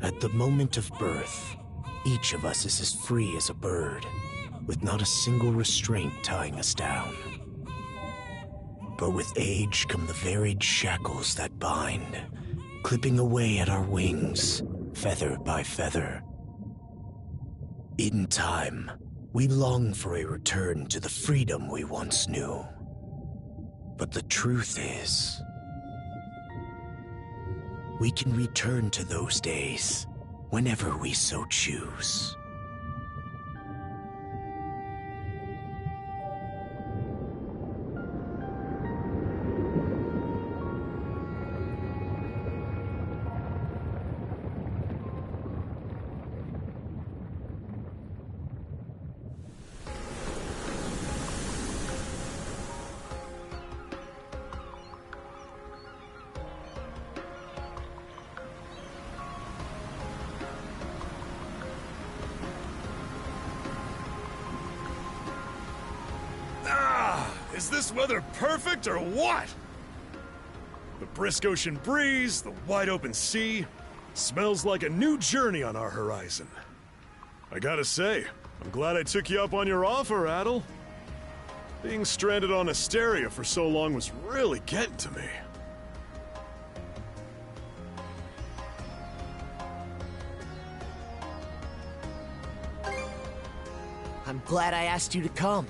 At the moment of birth, each of us is as free as a bird, with not a single restraint tying us down. But with age come the varied shackles that bind, clipping away at our wings, feather by feather. In time, we long for a return to the freedom we once knew. But the truth is, we can return to those days whenever we so choose. Is this weather perfect or what? The brisk ocean breeze, the wide open sea, smells like a new journey on our horizon. I gotta say, I'm glad I took you up on your offer, Adel. Being stranded on Asteria for so long was really getting to me. I'm glad I asked you to come.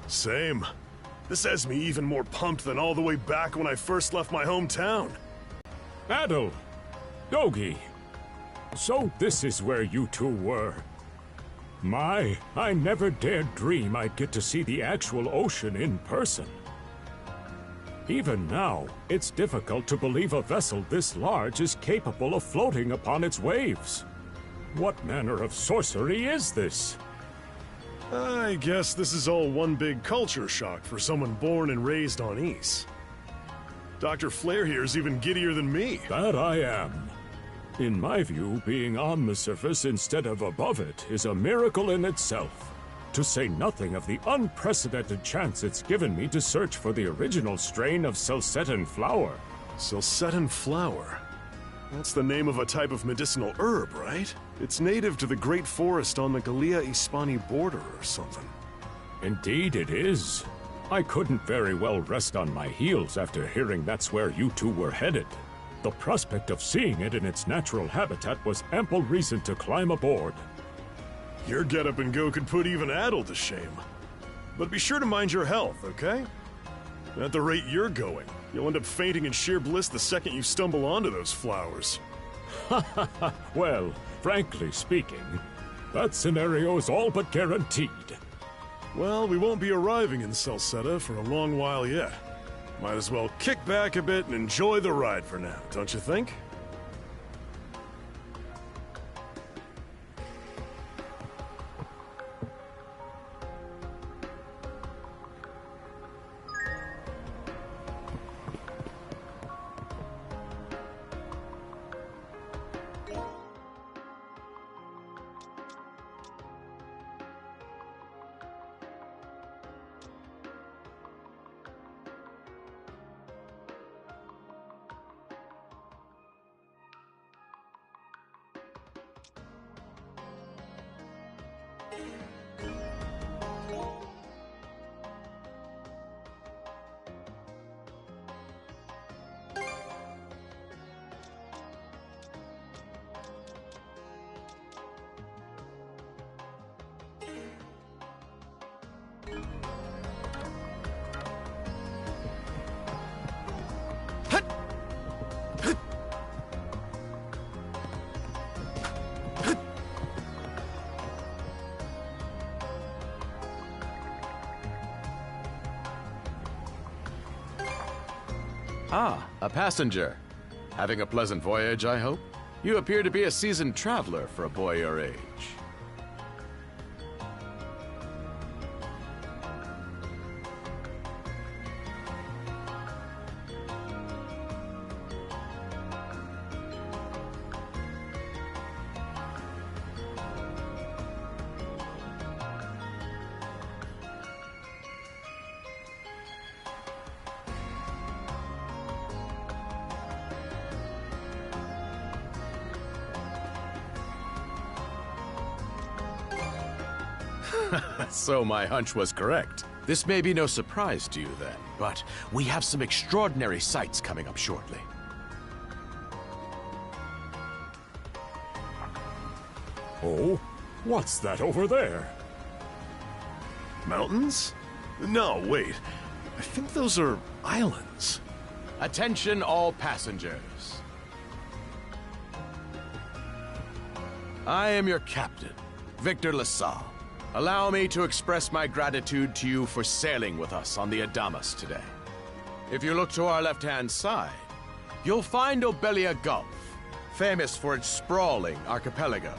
Same. This has me even more pumped than all the way back when I first left my hometown. Adel! Dogi! So this is where you two were. My, I never dared dream I'd get to see the actual ocean in person. Even now, it's difficult to believe a vessel this large is capable of floating upon its waves. What manner of sorcery is this? I guess this is all one big culture shock for someone born and raised on Ys. Dr. Flare here is even giddier than me. That I am. In my view, being on the surface instead of above it is a miracle in itself. To say nothing of the unprecedented chance it's given me to search for the original strain of Celcetan flower. Celcetan flower? That's the name of a type of medicinal herb, right? It's native to the Great Forest on the Gallia-Hispani border or something. Indeed it is. I couldn't very well rest on my heels after hearing that's where you two were headed. The prospect of seeing it in its natural habitat was ample reason to climb aboard. Your get-up and go could put even Adel to shame. But be sure to mind your health, okay? At the rate you're going, you'll end up fainting in sheer bliss the second you stumble onto those flowers. Well, frankly speaking, that scenario is all but guaranteed. Well, we won't be arriving in Celceta for a long while yet. Might as well kick back a bit and enjoy the ride for now, don't you think? Ah, a passenger. Having a pleasant voyage, I hope? You appear to be a seasoned traveler for a boy your age. So my hunch was correct. This may be no surprise to you then, but we have some extraordinary sights coming up shortly. Oh, what's that over there? Mountains? No, wait. I think those are islands. Attention all passengers. I am your captain, Victor LaSalle. Allow me to express my gratitude to you for sailing with us on the Adamas today. If you look to our left-hand side, you'll find Obelia Gulf, famous for its sprawling archipelago.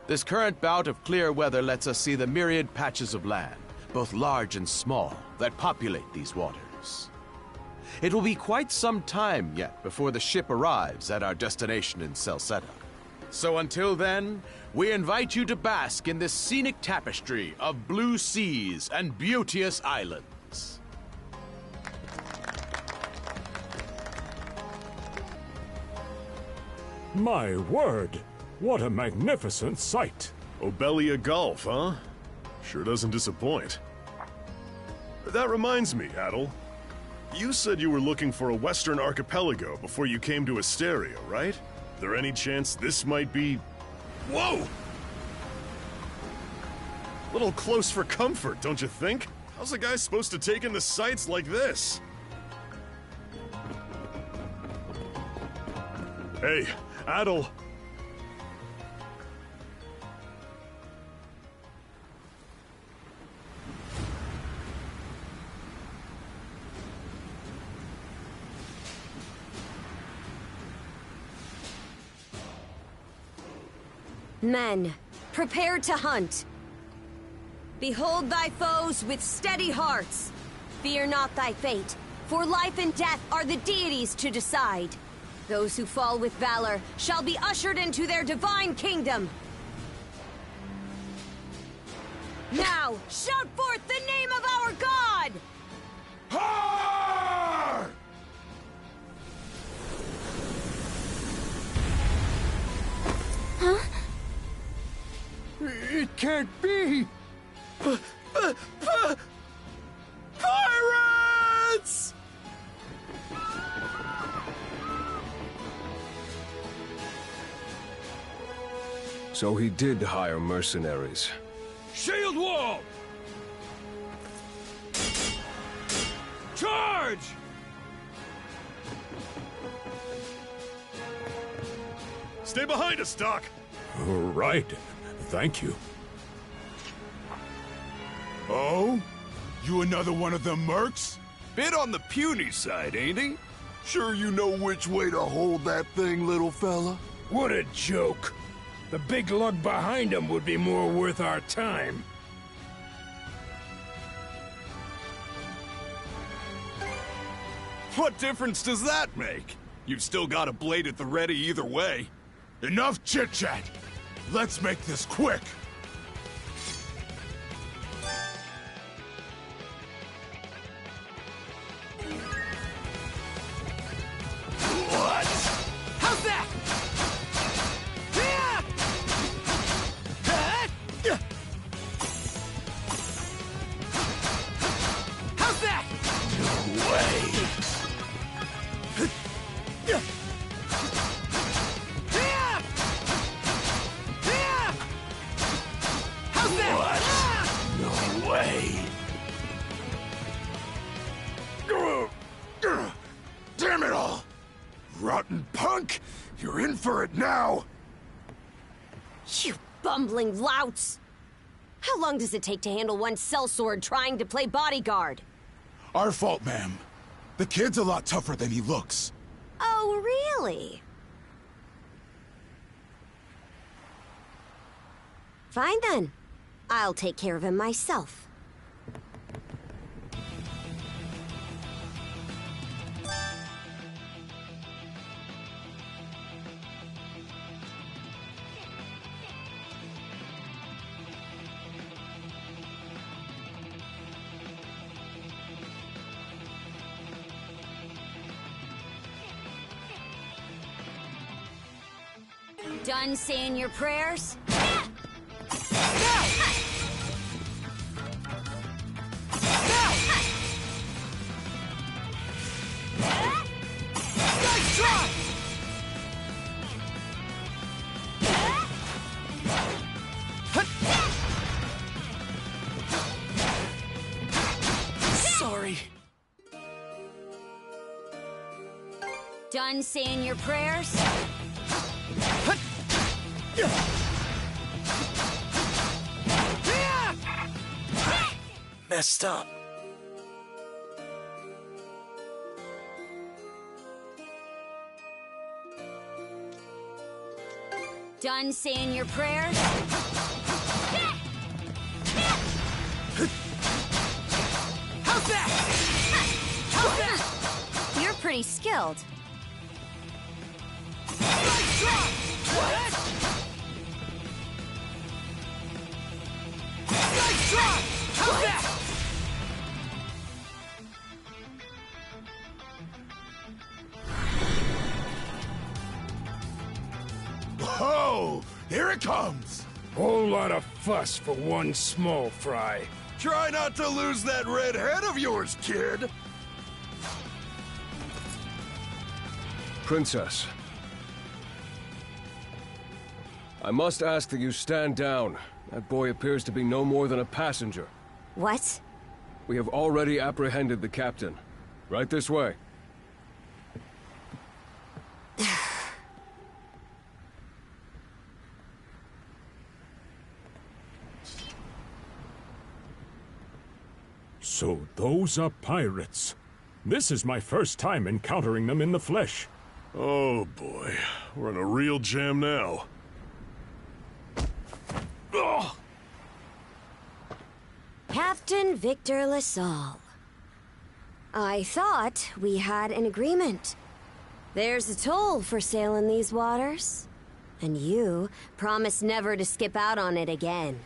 This current bout of clear weather lets us see the myriad patches of land, both large and small, that populate these waters. It will be quite some time yet before the ship arrives at our destination in Celceta. So until then, we invite you to bask in this scenic tapestry of blue seas and beauteous islands. My word! What a magnificent sight! Obelia Gulf, huh? Sure doesn't disappoint. That reminds me, Adel. You said you were looking for a western archipelago before you came to Asteria, right? Is there any chance this might be... Whoa! Little close for comfort, don't you think? How's a guy supposed to take in the sights like this? Hey, Adel. Men, prepare to hunt. Behold thy foes with steady hearts. Fear not thy fate, for life and death are the deities to decide. Those who fall with valor shall be ushered into their divine kingdom. Now, shout forth the name of our god! Har! Huh? It can't be! Pirates! So he did hire mercenaries. Shield wall! Charge! Stay behind us, Doc! Right. Thank you. Oh? You another one of them mercs? Bit on the puny side, ain't he? Sure you know which way to hold that thing, little fella? What a joke. The big lug behind him would be more worth our time. What difference does that make? You've still got a blade at the ready either way. Enough chit-chat! Let's make this quick! What? How's that? How's that? No way. How's that? What? No way. Damn it all! Rotten punk! You're in for it now! You bumbling louts! How long does it take to handle one sellsword trying to play bodyguard? Our fault, ma'am. The kid's a lot tougher than he looks. Oh, really? Fine then. I'll take care of him myself. Done saying your prayers? Nice try! Sorry. Done saying your prayers? Messed up. Done saying your prayers? How's that? How's that? You're pretty skilled. Nice try! What? Nice try! How's that? Oh, here it comes! Whole lot of fuss for one small fry. Try not to lose that red head of yours, kid! Princess. I must ask that you stand down. That boy appears to be no more than a passenger. What? We have already apprehended the captain. Right this way. So those are pirates. This is my first time encountering them in the flesh. Oh boy, we're in a real jam now. Ugh. Captain Victor LaSalle. I thought we had an agreement. There's a toll for sailing these waters. And you promised never to skip out on it again.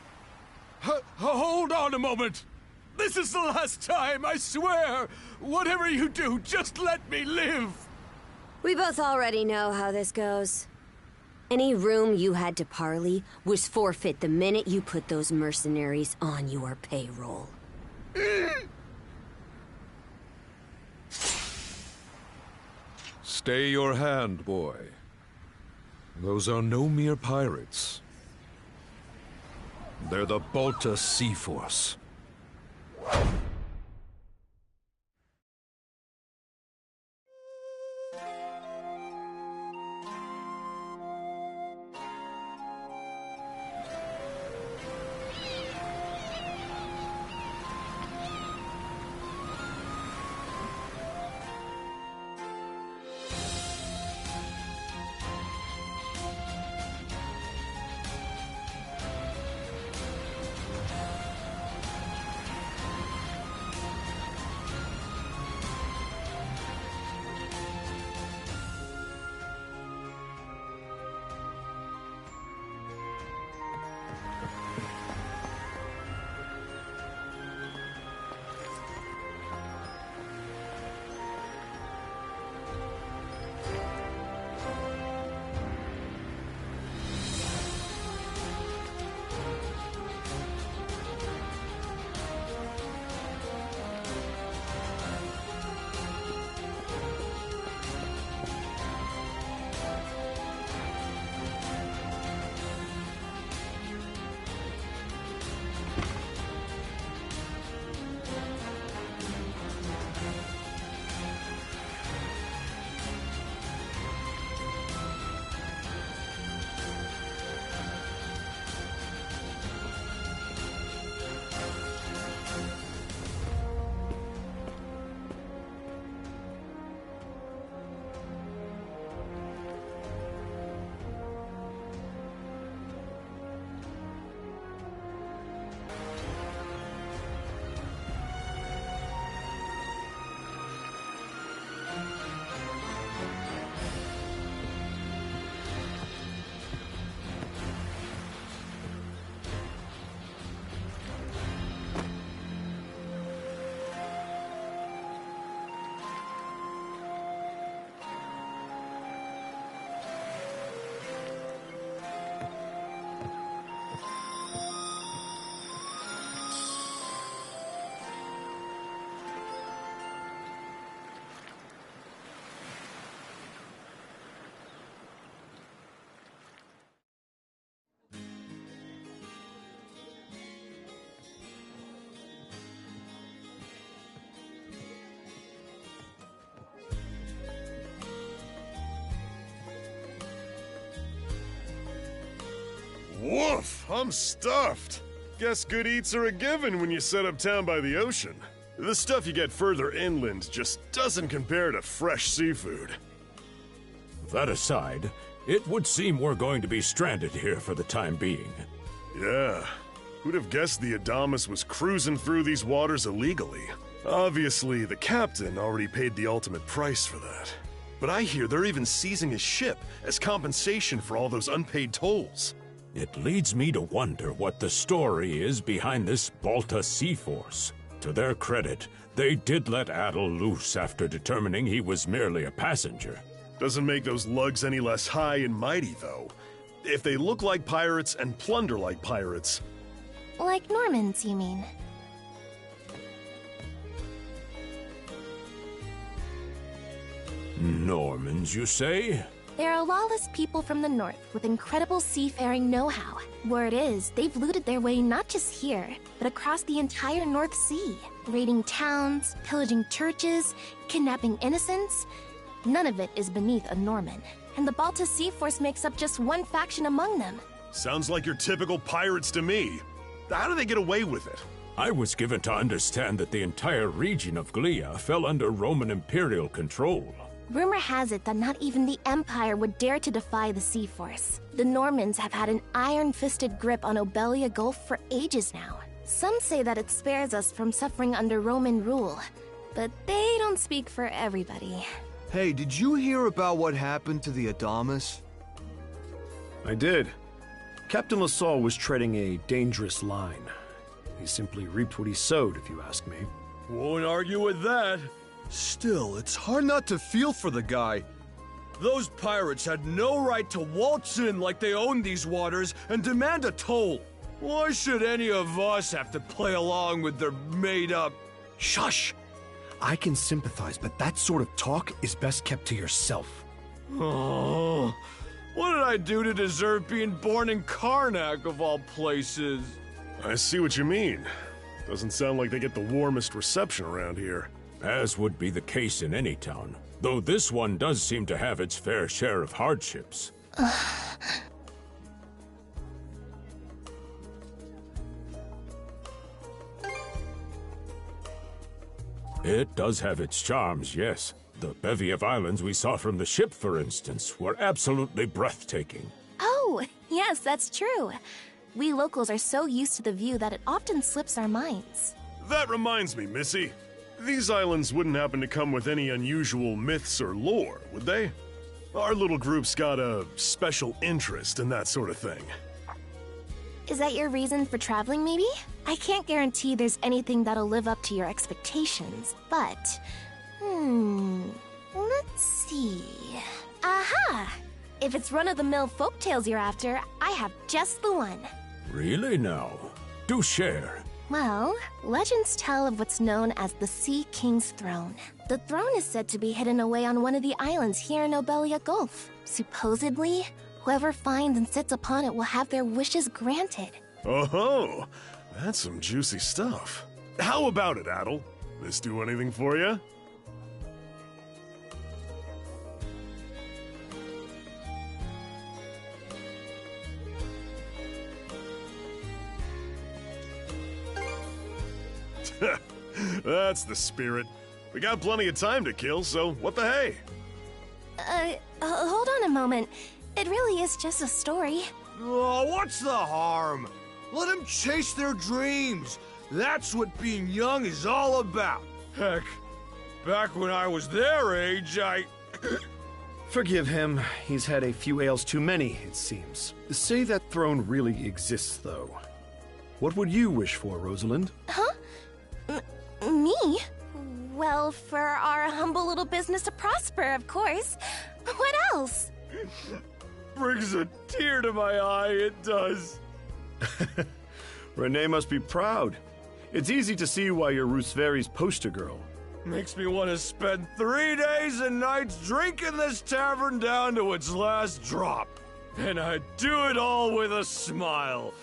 Hold on a moment! This is the last time, I swear! Whatever you do, just let me live! We both already know how this goes. Any room you had to parley was forfeit the minute you put those mercenaries on your payroll. Stay your hand, boy. Those are no mere pirates. They're the Balta Sea Force. Woof! I'm stuffed. Guess good eats are a given when you set up town by the ocean. The stuff you get further inland just doesn't compare to fresh seafood. That aside, it would seem we're going to be stranded here for the time being. Yeah. Who'd have guessed the Adamas was cruising through these waters illegally? Obviously, the captain already paid the ultimate price for that. But I hear they're even seizing his ship as compensation for all those unpaid tolls. It leads me to wonder what the story is behind this Balta Sea Force. To their credit, they did let Adel loose after determining he was merely a passenger. Doesn't make those lugs any less high and mighty, though. If they look like pirates and plunder like pirates... Like Normans, you mean? Normans, you say? They're a lawless people from the north with incredible seafaring know-how. Word is, they've looted their way not just here, but across the entire North Sea, raiding towns, pillaging churches, kidnapping innocents. None of it is beneath a Norman. And the Balta Sea Force makes up just one faction among them. Sounds like your typical pirates to me. How do they get away with it? I was given to understand that the entire region of Glia fell under Roman imperial control. Rumor has it that not even the Empire would dare to defy the Sea Force. The Normans have had an iron-fisted grip on Obelia Gulf for ages now. Some say that it spares us from suffering under Roman rule, but they don't speak for everybody. Hey, did you hear about what happened to the Adamas? I did. Captain LaSalle was treading a dangerous line. He simply reaped what he sowed, if you ask me. Won't argue with that. Still, it's hard not to feel for the guy. Those pirates had no right to waltz in like they owned these waters and demand a toll. Why should any of us have to play along with their made-up... Shush! I can sympathize, but that sort of talk is best kept to yourself. Oh, what did I do to deserve being born in Karnak, of all places? I see what you mean. Doesn't sound like they get the warmest reception around here. As would be the case in any town, though this one does seem to have its fair share of hardships. It does have its charms, yes. The bevy of islands we saw from the ship, for instance, were absolutely breathtaking. Oh, yes, that's true. We locals are so used to the view that it often slips our minds. That reminds me, Missy. These islands wouldn't happen to come with any unusual myths or lore, would they? Our little group's got a special interest in that sort of thing. Is that your reason for traveling, maybe? I can't guarantee there's anything that'll live up to your expectations, but... let's see... Aha! If it's run-of-the-mill folktales you're after, I have just the one. Really now? Do share. Well, legends tell of what's known as the Sea King's Throne. The throne is said to be hidden away on one of the islands here in Obelia Gulf. Supposedly, whoever finds and sits upon it will have their wishes granted. Oh-ho! That's some juicy stuff. How about it, Adel? This do anything for you? That's the spirit. We got plenty of time to kill, so what the hey? Hold on a moment. It really is just a story. Oh, what's the harm? Let them chase their dreams. That's what being young is all about. Heck, back when I was their age, Forgive him. He's had a few ales too many, it seems. Say that throne really exists, though. What would you wish for, Rosalind? Huh? Me? Well, for our humble little business to prosper, of course. What else? Brings a tear to my eye, it does. Renee must be proud. It's easy to see why you're Rooseveri's poster girl. Makes me want to spend 3 days and nights drinking this tavern down to its last drop. And I do it all with a smile.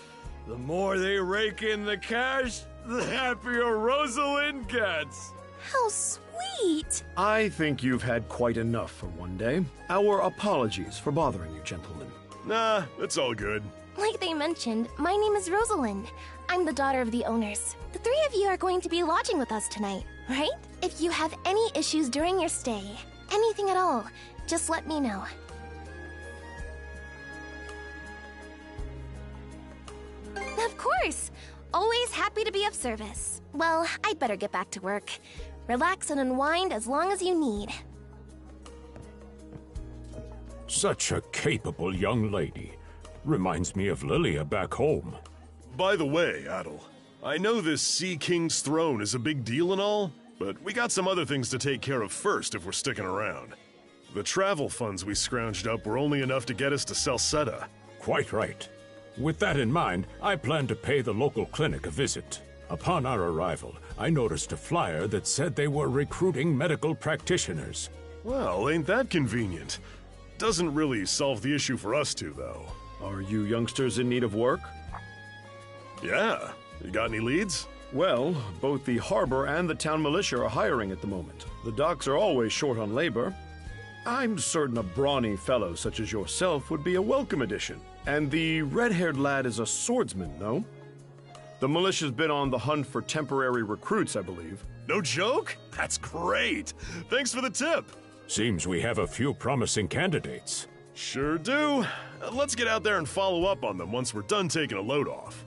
The more they rake in the cash, the happier Rosalind gets. How sweet! I think you've had quite enough for one day. Our apologies for bothering you, gentlemen. Nah, it's all good. Like they mentioned, my name is Rosalind. I'm the daughter of the owners. The three of you are going to be lodging with us tonight, right? If you have any issues during your stay, anything at all, just let me know. Of course! Always happy to be of service. Well, I'd better get back to work. Relax and unwind as long as you need. Such a capable young lady. Reminds me of Lilia back home. By the way, Adel, I know this Sea King's throne is a big deal and all, but we got some other things to take care of first if we're sticking around. The travel funds we scrounged up were only enough to get us to Salsetta. Quite right. With that in mind, I plan to pay the local clinic a visit. Upon our arrival, I noticed a flyer that said they were recruiting medical practitioners. Well, ain't that convenient? Doesn't really solve the issue for us two, though. Are you youngsters in need of work? Yeah. You got any leads? Well, both the harbor and the town militia are hiring at the moment. The docks are always short on labor. I'm certain a brawny fellow such as yourself would be a welcome addition. And the red-haired lad is a swordsman, no? The militia's been on the hunt for temporary recruits, I believe. No joke? That's great! Thanks for the tip! Seems we have a few promising candidates. Sure do. Let's get out there and follow up on them once we're done taking a load off.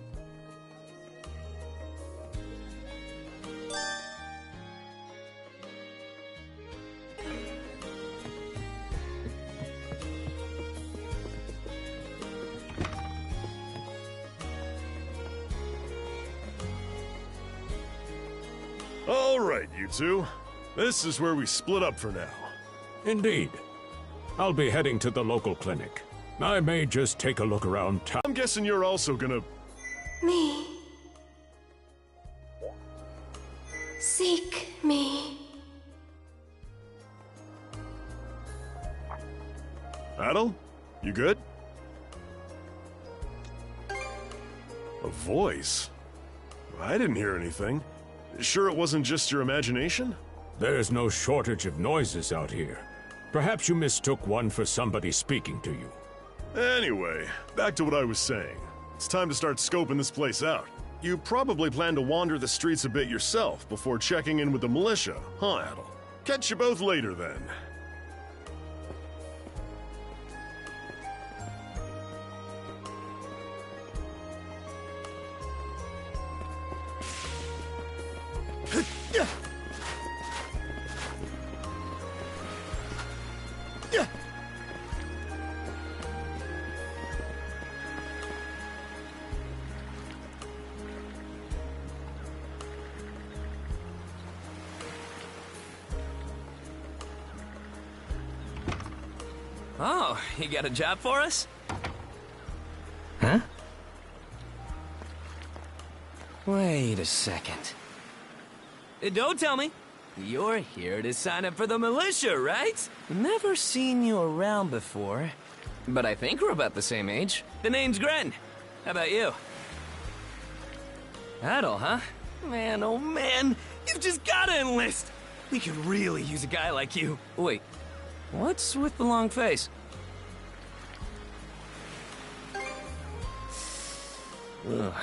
All right, you two. This is where we split up for now. Indeed. I'll be heading to the local clinic. I may just take a look around town. I'm guessing you're also gonna... Me. Seek me. Adel? You good? A voice? I didn't hear anything. Sure it wasn't just your imagination? There's no shortage of noises out here. Perhaps you mistook one for somebody speaking to you. Anyway, back to what I was saying. It's time to start scoping this place out. You probably plan to wander the streets a bit yourself before checking in with the militia, huh, Adel? Catch you both later, then. Oh, you got a job for us? Huh? Wait a second. Don't tell me. You're here to sign up for the militia, right? Never seen you around before. But I think we're about the same age. The name's Gren. How about you? Adel, huh? Man, oh man, you've just gotta enlist! We could really use a guy like you. Wait, what's with the long face? Ugh.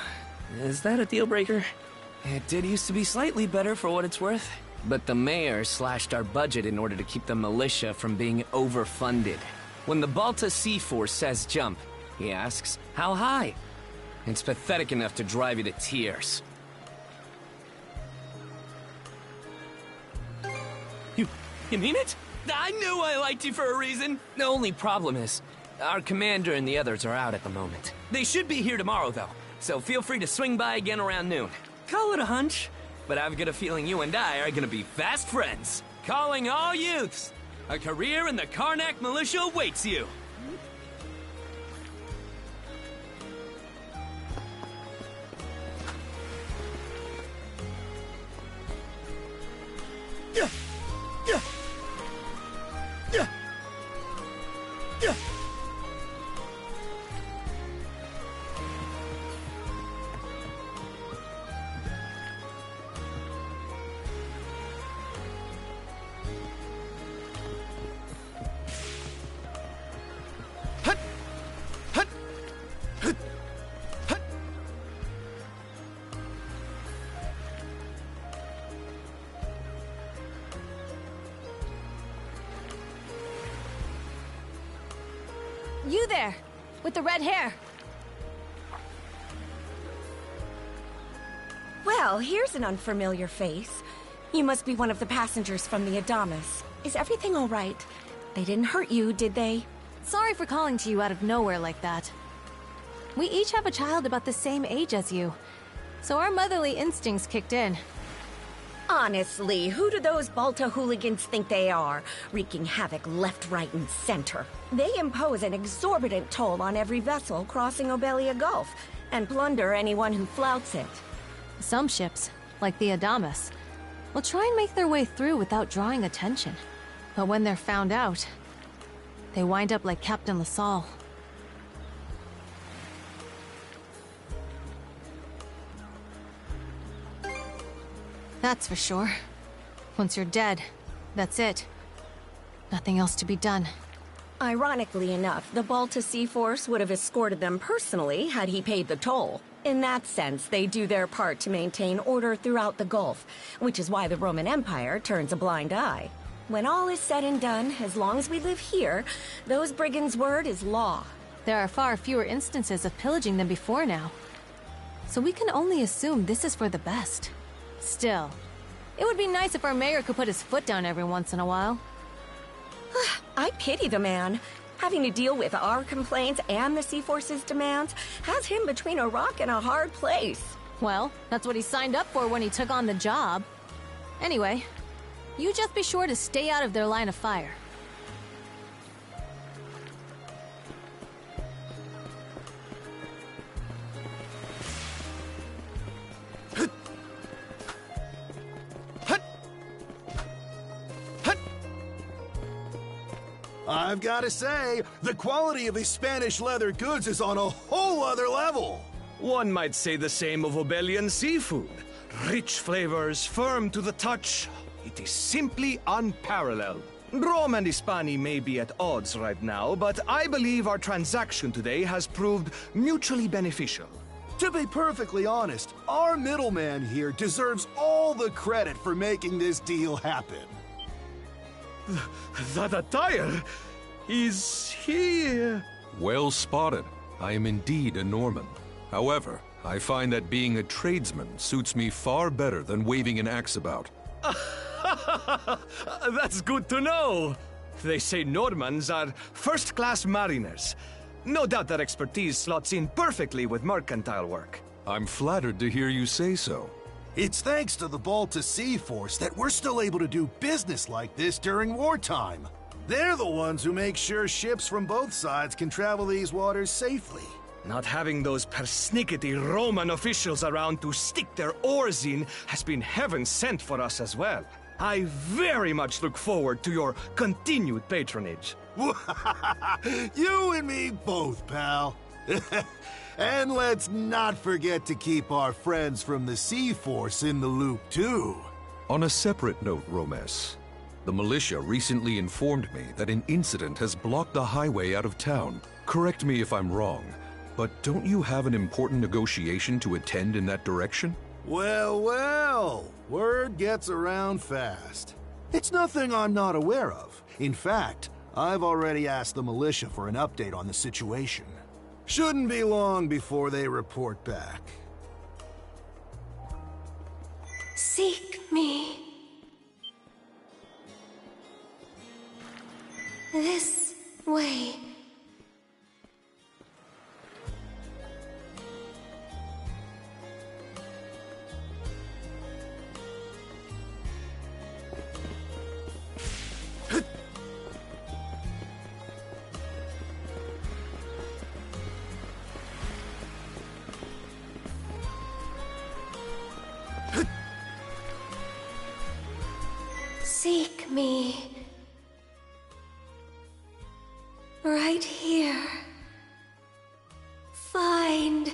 Is that a deal breaker? It did used to be slightly better for what it's worth. But the mayor slashed our budget in order to keep the militia from being overfunded. When the Balta Sea Force says jump, he asks, how high? It's pathetic enough to drive you to tears. You mean it? I knew I liked you for a reason! The only problem is, our commander and the others are out at the moment. They should be here tomorrow, though, so feel free to swing by again around noon. Call it a hunch, but I've got a feeling you and I are gonna be fast friends. Calling all youths! A career in the Karnak militia awaits you! Yeah! Yeah! Yeah! Yeah! You there, with the red hair. Well, here's an unfamiliar face. You must be one of the passengers from the Adamas. Is everything all right? They didn't hurt you, did they? Sorry for calling to you out of nowhere like that. We each have a child about the same age as you, so our motherly instincts kicked in. Honestly, who do those Balta hooligans think they are? Wreaking havoc left, right, and center. They impose an exorbitant toll on every vessel crossing Obelia Gulf, and plunder anyone who flouts it. Some ships, like the Adamas, will try and make their way through without drawing attention. But when they're found out, they wind up like Captain LaSalle. That's for sure. Once you're dead, that's it. Nothing else to be done. Ironically enough, the Balta Sea Force would have escorted them personally had he paid the toll. In that sense, they do their part to maintain order throughout the Gulf, which is why the Roman Empire turns a blind eye. When all is said and done, as long as we live here, those brigands' word is law. There are far fewer instances of pillaging than before now. So we can only assume this is for the best. Still, it would be nice if our mayor could put his foot down every once in a while. I pity the man. Having to deal with our complaints and the Sea Force's demands has him between a rock and a hard place. Well, that's what he signed up for when he took on the job. Anyway, you just be sure to stay out of their line of fire. I've got to say, the quality of his Spanish leather goods is on a whole other level. One might say the same of Obelian seafood. Rich flavors, firm to the touch. It is simply unparalleled. Rome and Hispani may be at odds right now, but I believe our transaction today has proved mutually beneficial. To be perfectly honest, our middleman here deserves all the credit for making this deal happen. That attire is here. Well spotted. I am indeed a Norman. However, I find that being a tradesman suits me far better than waving an axe about. That's good to know. They say Normans are first-class mariners. No doubt that expertise slots in perfectly with mercantile work. I'm flattered to hear you say so. It's thanks to the Balta Sea Force that we're still able to do business like this during wartime. They're the ones who make sure ships from both sides can travel these waters safely. Not having those persnickety Roman officials around to stick their oars in has been heaven sent for us as well. I very much look forward to your continued patronage. You and me both, pal. And let's not forget to keep our friends from the Sea Force in the loop, too. On a separate note, Romes, the militia recently informed me that an incident has blocked the highway out of town. Correct me if I'm wrong, but don't you have an important negotiation to attend in that direction? Well, well, word gets around fast. It's nothing I'm not aware of. In fact, I've already asked the militia for an update on the situation. Shouldn't be long before they report back. Seek me. This way. Seek me. Right here. Find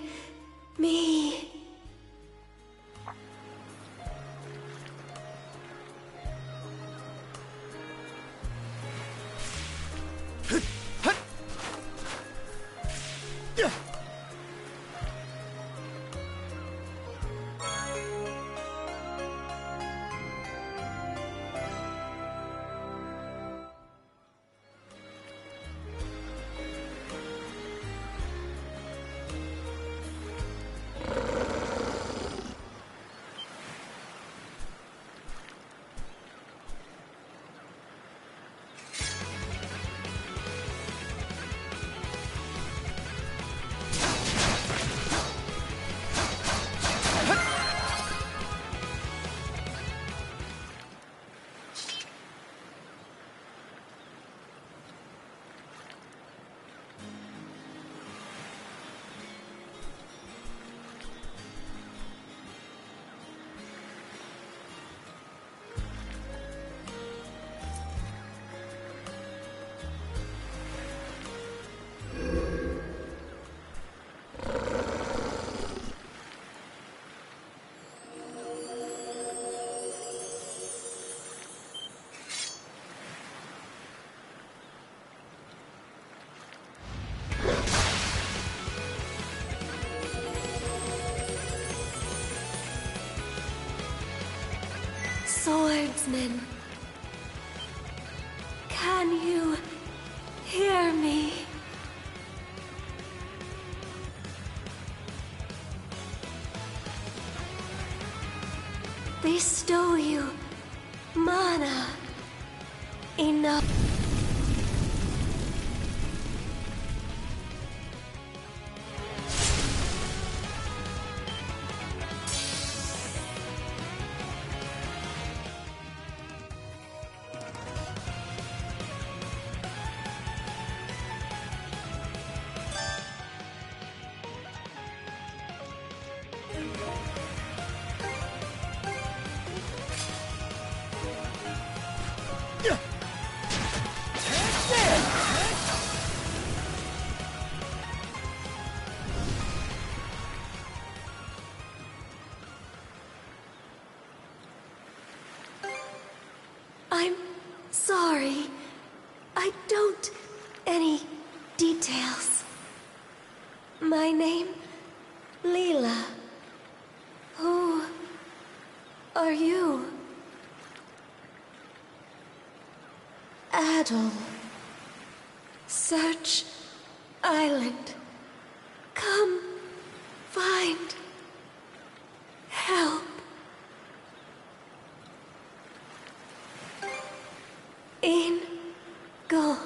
me. swordsman. Can you hear me? They stole you mana. Enough. I'm sorry. I don't... any details. My name... Leela. Who... are you? Adol. Search... Island. Come... find... help. In... go.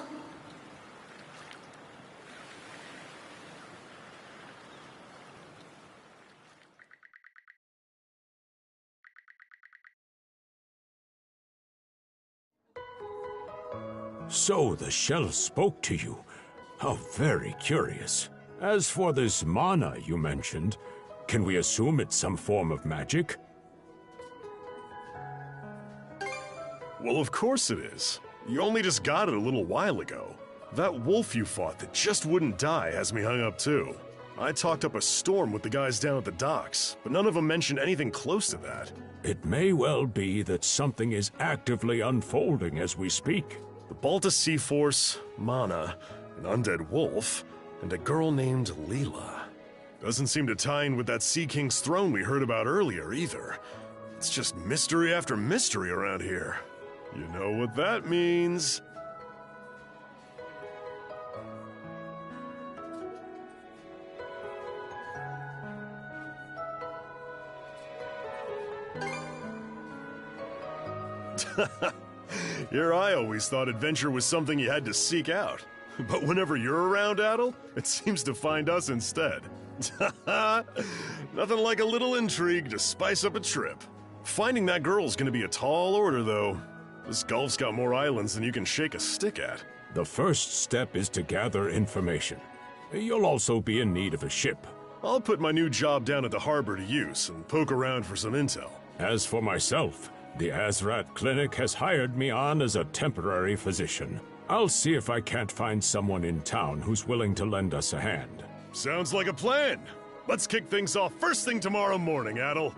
So the shell spoke to you. How very curious. As for this mana you mentioned, can we assume it's some form of magic? Well, of course it is. You only just got it a little while ago. That wolf you fought that just wouldn't die has me hung up too. I talked up a storm with the guys down at the docks, but none of them mentioned anything close to that. It may well be that something is actively unfolding as we speak. The Balta Sea Force, Mana, an undead wolf, and a girl named Leela. Doesn't seem to tie in with that Sea King's throne we heard about earlier either. It's just mystery after mystery around here. You know what that means. Here I always thought adventure was something you had to seek out. But whenever you're around, Adel, it seems to find us instead. Nothing like a little intrigue to spice up a trip. Finding that girl's gonna be a tall order, though. This Gulf's got more islands than you can shake a stick at. The first step is to gather information. You'll also be in need of a ship. I'll put my new job down at the harbor to use and poke around for some intel. As for myself, the Azrat Clinic has hired me on as a temporary physician. I'll see if I can't find someone in town who's willing to lend us a hand. Sounds like a plan. Let's kick things off first thing tomorrow morning, Adel.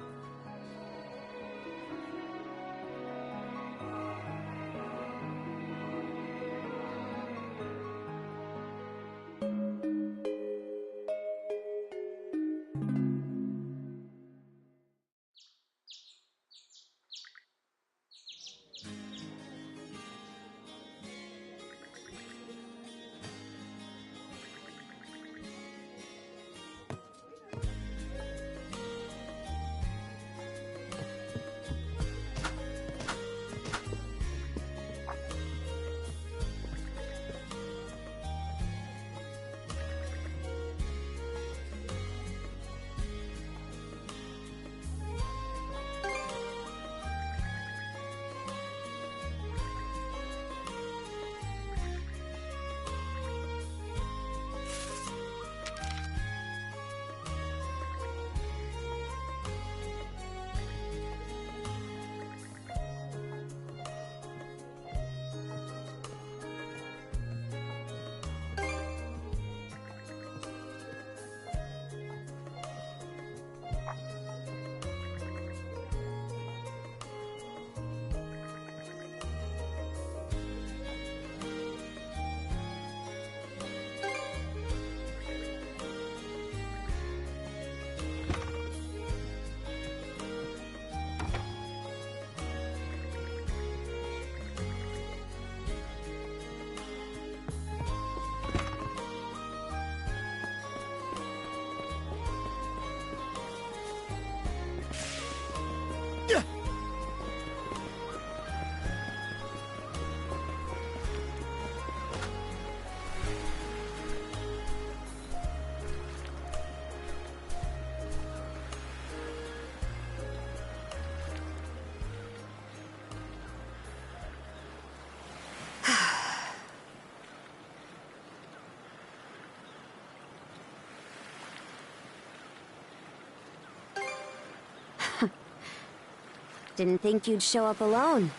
Didn't think you'd show up alone.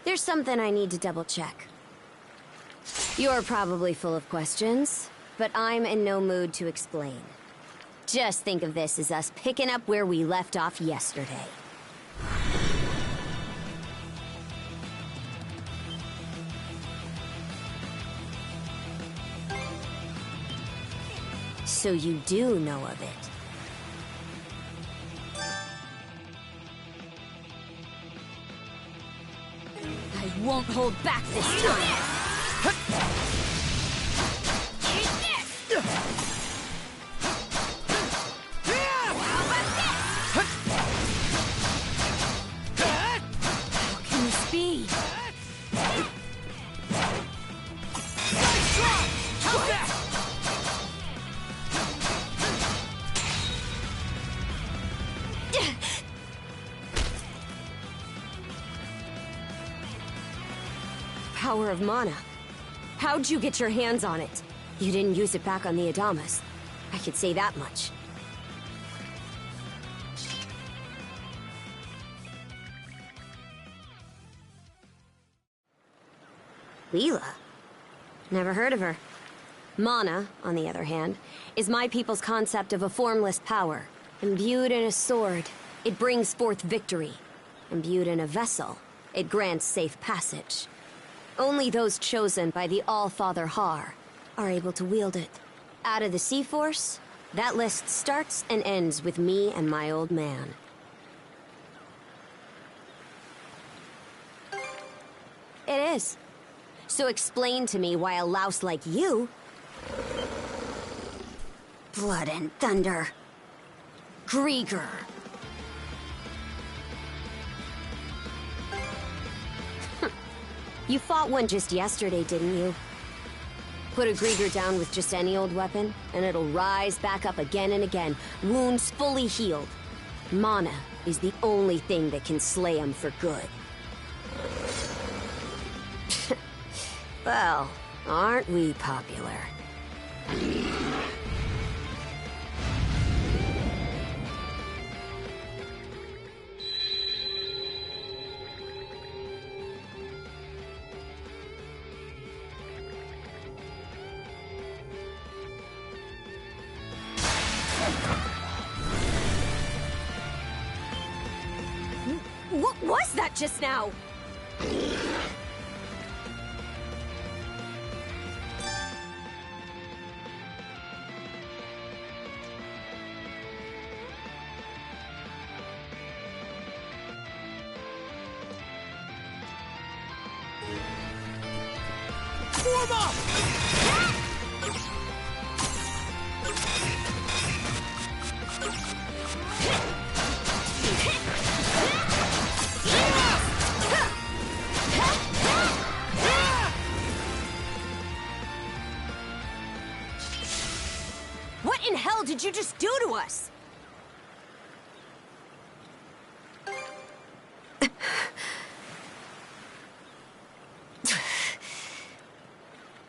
There's something I need to double-check. You're probably full of questions, but I'm in no mood to explain. Just think of this as us picking up where we left off yesterday. So you do know of it. I won't hold back this time. How can this be? Power of mana. How'd you get your hands on it? You didn't use it back on the Adamas. I could say that much. Leela? Never heard of her. Mana, on the other hand, is my people's concept of a formless power. Imbued in a sword, it brings forth victory. Imbued in a vessel, it grants safe passage. Only those chosen by the All-Father Har are able to wield it. Out of the Sea Force, that list starts and ends with me and my old man. It is. So explain to me why a louse like you... Blood and thunder. Grieger. You fought one just yesterday, didn't you? Put a Grieger down with just any old weapon, and it'll rise back up again and again, wounds fully healed. Mana is the only thing that can slay him for good. Well, aren't we popular? What was that just now? Form up! What in hell did you just do to us? At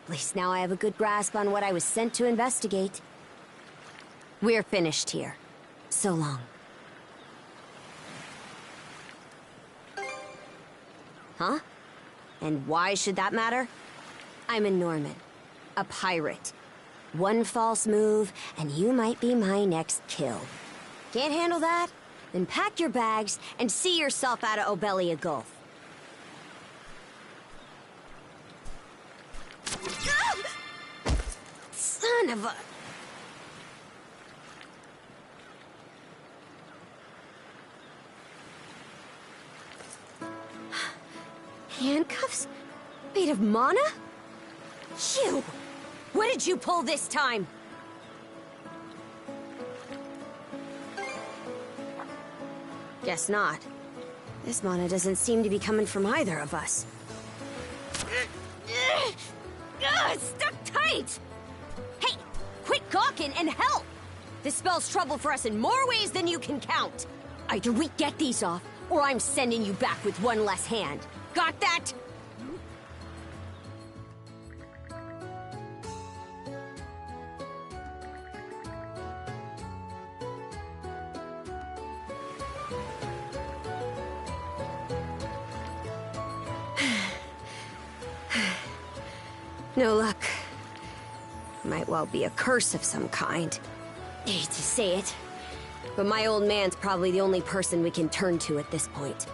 least now I have a good grasp on what I was sent to investigate. We're finished here. So long. Huh? And why should that matter? I'm a Norman. A pirate. One false move, and you might be my next kill. Can't handle that? Then pack your bags and see yourself out of Obelia Gulf. Son of a... Handcuffs? Made of mana? You! What did you pull this time? Guess not. This mana doesn't seem to be coming from either of us. Stuck tight! Hey, quit gawking and help! This spells trouble for us in more ways than you can count. Either we get these off, or I'm sending you back with one less hand. Got that? No luck. Might well be a curse of some kind. Hate to say it, but my old man's probably the only person we can turn to at this point.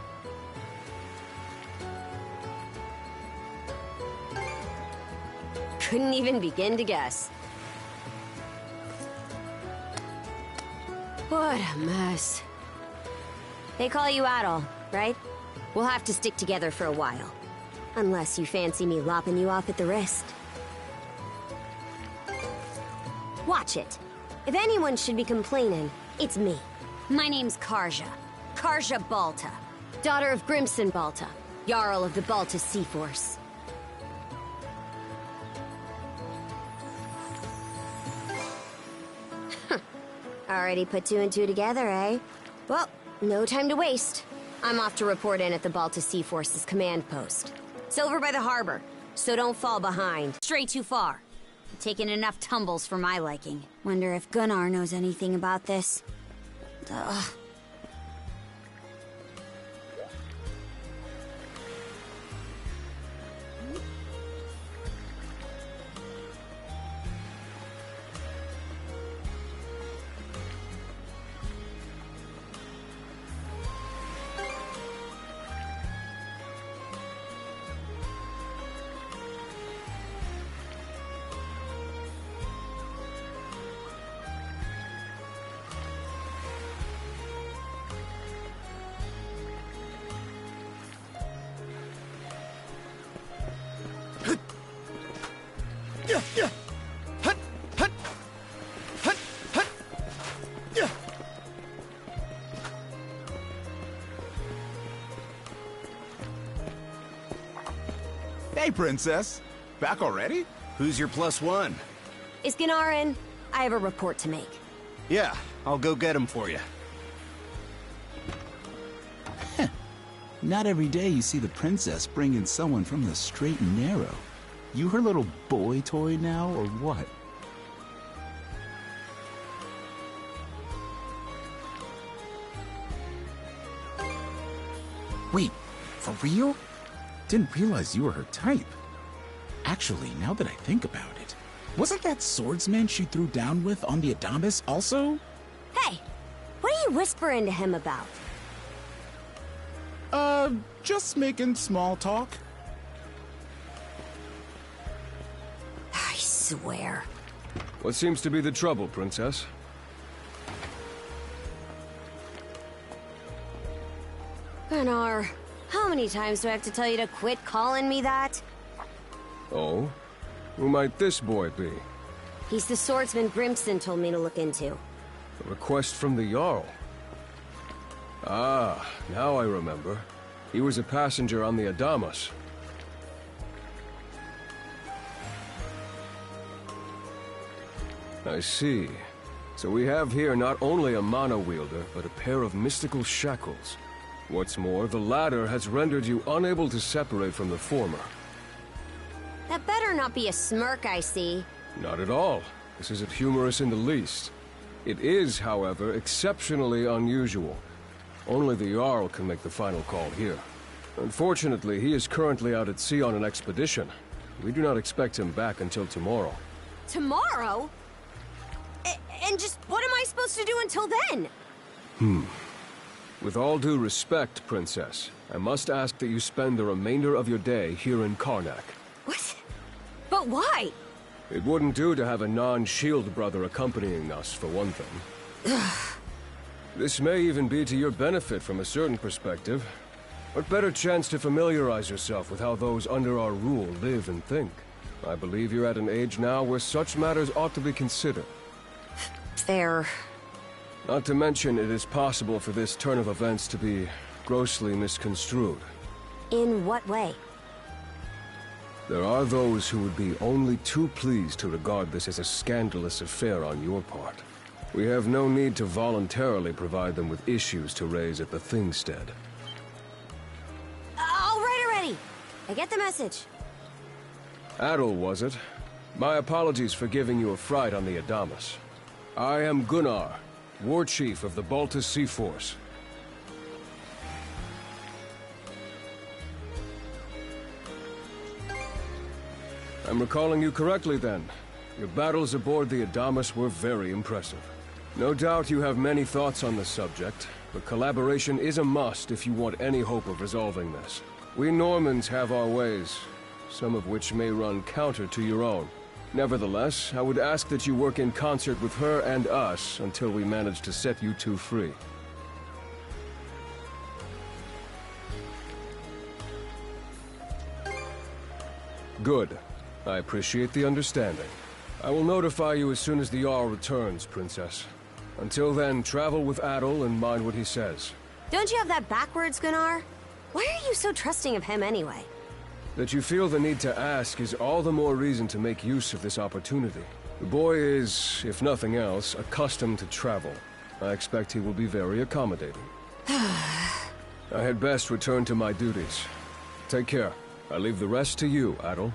Couldn't even begin to guess. What a mess. They call you Adol, right? We'll have to stick together for a while. Unless you fancy me lopping you off at the wrist. Watch it. If anyone should be complaining, it's me. My name's Karja. Karja Balta. Daughter of Grimson Balta, Jarl of the Balta Sea Force. Already put two and two together, eh? Well, no time to waste. I'm off to report in at the Balta Sea Force's command post. It's over by the harbor, so don't fall behind. Stray too far. Taking enough tumbles for my liking. Wonder if Gunnar knows anything about this. Ugh. Hey, Princess. Back already? Who's your +1? Is Gunnar in? I have a report to make. Yeah, I'll go get him for you. Not every day you see the princess bring in someone from the straight and narrow. You her little boy toy now, or what? Wait, for real? Didn't realize you were her type. Actually, now that I think about it, wasn't that swordsman she threw down with on the Adamas also? Hey, what are you whispering to him about? Just making small talk. I swear. What seems to be the trouble, Princess? Gunnar, how many times do I have to tell you to quit calling me that? Oh? Who might this boy be? He's the swordsman Grimson told me to look into. A request from the Jarl. Ah, now I remember. He was a passenger on the Adamas. I see. So we have here not only a mana wielder, but a pair of mystical shackles. What's more, the latter has rendered you unable to separate from the former. That better not be a smirk I see. Not at all. This isn't humorous in the least. It is, however, exceptionally unusual. Only the Jarl can make the final call here. Unfortunately, he is currently out at sea on an expedition. We do not expect him back until tomorrow. Tomorrow? And just what am I supposed to do until then? With all due respect, Princess, I must ask that you spend the remainder of your day here in Karnak. What? But why? It wouldn't do to have a non-shield brother accompanying us, for one thing. This may even be to your benefit from a certain perspective. What better chance to familiarize yourself with how those under our rule live and think? I believe you're at an age now where such matters ought to be considered. Fair. Not to mention, it is possible for this turn of events to be grossly misconstrued. In what way? There are those who would be only too pleased to regard this as a scandalous affair on your part. We have no need to voluntarily provide them with issues to raise at the Thingstead. All right already. I get the message. Adol, was it? My apologies for giving you a fright on the Adamas. I am Gunnar, War Chief of the Balta Sea Force. I'm recalling you correctly then. Your battles aboard the Adamas were very impressive. No doubt you have many thoughts on the subject, but collaboration is a must if you want any hope of resolving this. We Normans have our ways, some of which may run counter to your own. Nevertheless, I would ask that you work in concert with her and us until we manage to set you two free. Good. I appreciate the understanding. I will notify you as soon as the Jarl returns, Princess. Until then, travel with Adol and mind what he says. Don't you have that backwards, Gunnar? Why are you so trusting of him anyway? That you feel the need to ask is all the more reason to make use of this opportunity. The boy is, if nothing else, accustomed to travel. I expect he will be very accommodating. I had best return to my duties. Take care. I leave the rest to you, Adol.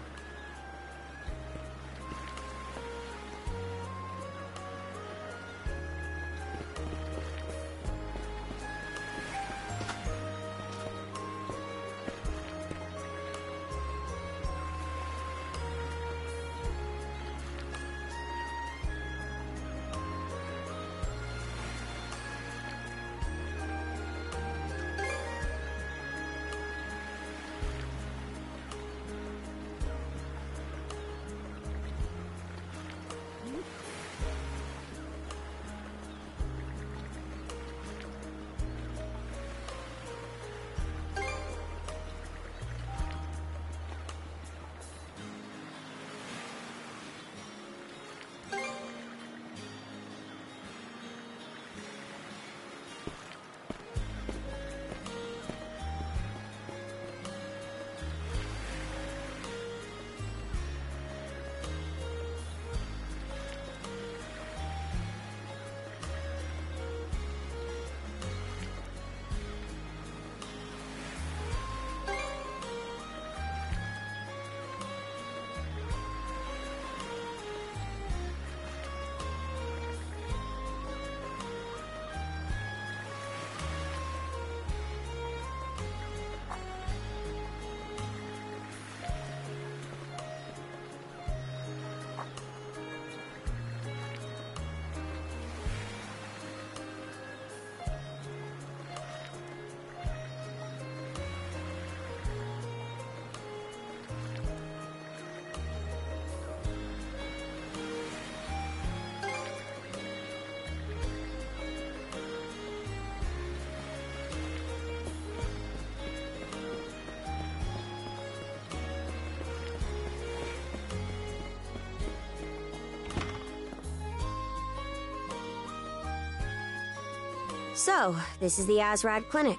So, this is the Azrad Clinic.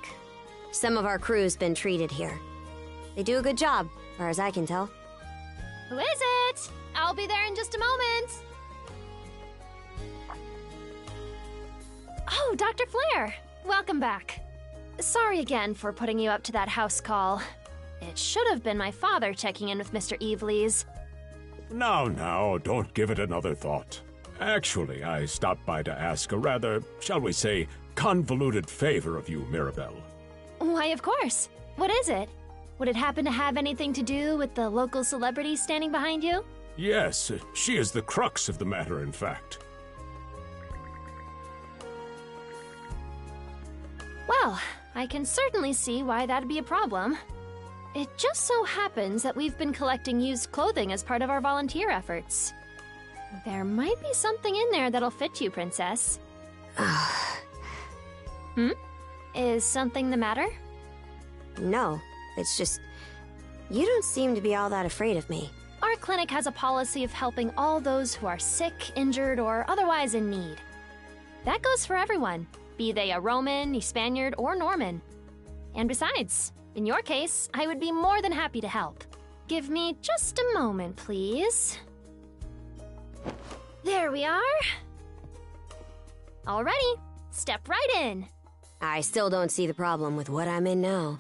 Some of our crew's been treated here. They do a good job, as far as I can tell. Who is it? I'll be there in just a moment. Oh, Dr. Flair. Welcome back. Sorry again for putting you up to that house call. It should have been my father checking in with Mr. Evelees. Now, don't give it another thought. Actually, I stopped by to ask a rather, shall we say, convoluted favor of you, Mirabelle. Why, of course. What is it? Would it happen to have anything to do with the local celebrity standing behind you? Yes, she is the crux of the matter, in fact. Well, I can certainly see why that'd be a problem. It just so happens that we've been collecting used clothing as part of our volunteer efforts. There might be something in there that'll fit you, Princess. Is something the matter? No, it's just... you don't seem to be all that afraid of me. Our clinic has a policy of helping all those who are sick, injured, or otherwise in need. That goes for everyone, be they a Roman, a Spaniard, or Norman. And besides, in your case, I would be more than happy to help. Give me just a moment, please. There we are. Alrighty, step right in. I still don't see the problem with what I'm in now.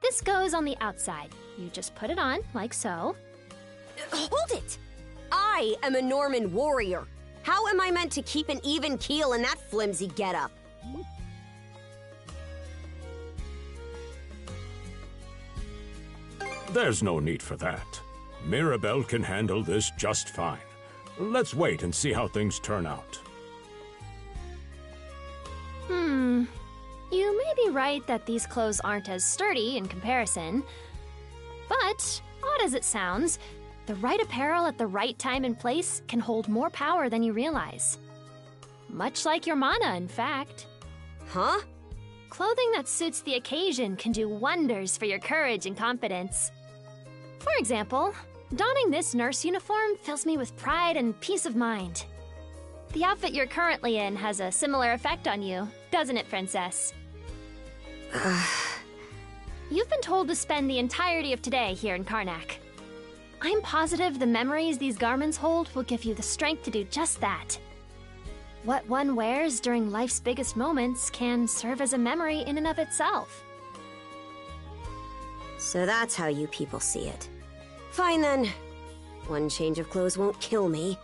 This goes on the outside. You just put it on, like so. Hold it! I am a Norman warrior. How am I meant to keep an even keel in that flimsy getup? There's no need for that. Mirabelle can handle this just fine. Let's wait and see how things turn out. You may be right that these clothes aren't as sturdy in comparison. But, odd as it sounds, the right apparel at the right time and place can hold more power than you realize. Much like your mana, in fact. Huh? Clothing that suits the occasion can do wonders for your courage and confidence. For example, donning this nurse uniform fills me with pride and peace of mind. The outfit you're currently in has a similar effect on you, doesn't it, Princess? You've been told to spend the entirety of today here in Karnak. I'm positive the memories these garments hold will give you the strength to do just that. What one wears during life's biggest moments can serve as a memory in and of itself. So that's how you people see it. Fine then. One change of clothes won't kill me.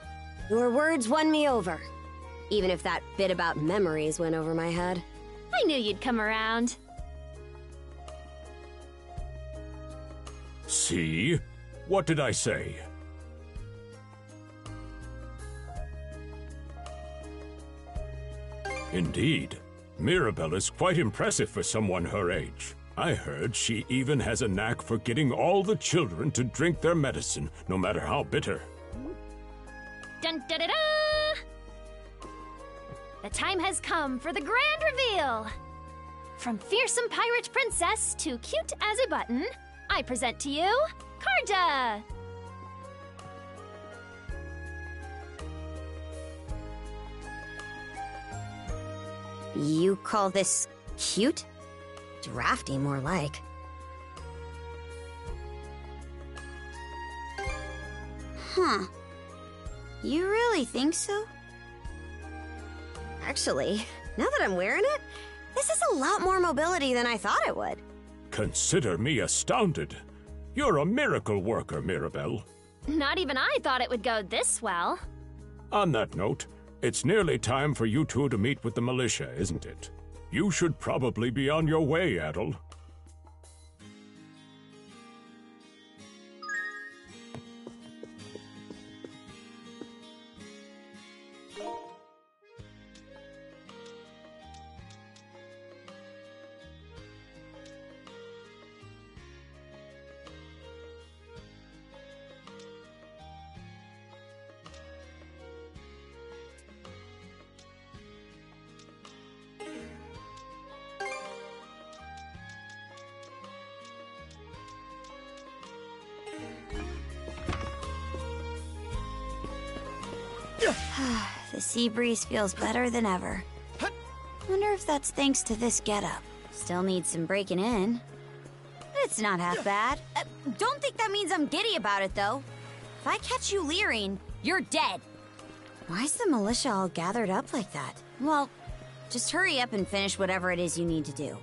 Your words won me over. Even if that bit about memories went over my head. I knew you'd come around. See? What did I say? Indeed. Mirabelle is quite impressive for someone her age. I heard she even has a knack for getting all the children to drink their medicine, no matter how bitter. Dun da da da! The time has come for the grand reveal! From fearsome pirate princess to cute as a button, I present to you, Karja! You call this cute? Drafty, more like. Huh. You really think so? Actually, now that I'm wearing it, this is a lot more mobility than I thought it would. Consider me astounded. You're a miracle worker, Mirabelle. Not even I thought it would go this well. On that note, it's nearly time for you two to meet with the militia, isn't it? You should probably be on your way, Adel. The sea breeze feels better than ever. Wonder if that's thanks to this getup. Still needs some breaking in. It's not half bad. Don't think that means I'm giddy about it, though. If I catch you leering, you're dead. Why's the militia all gathered up like that? Well, just hurry up and finish whatever it is you need to do.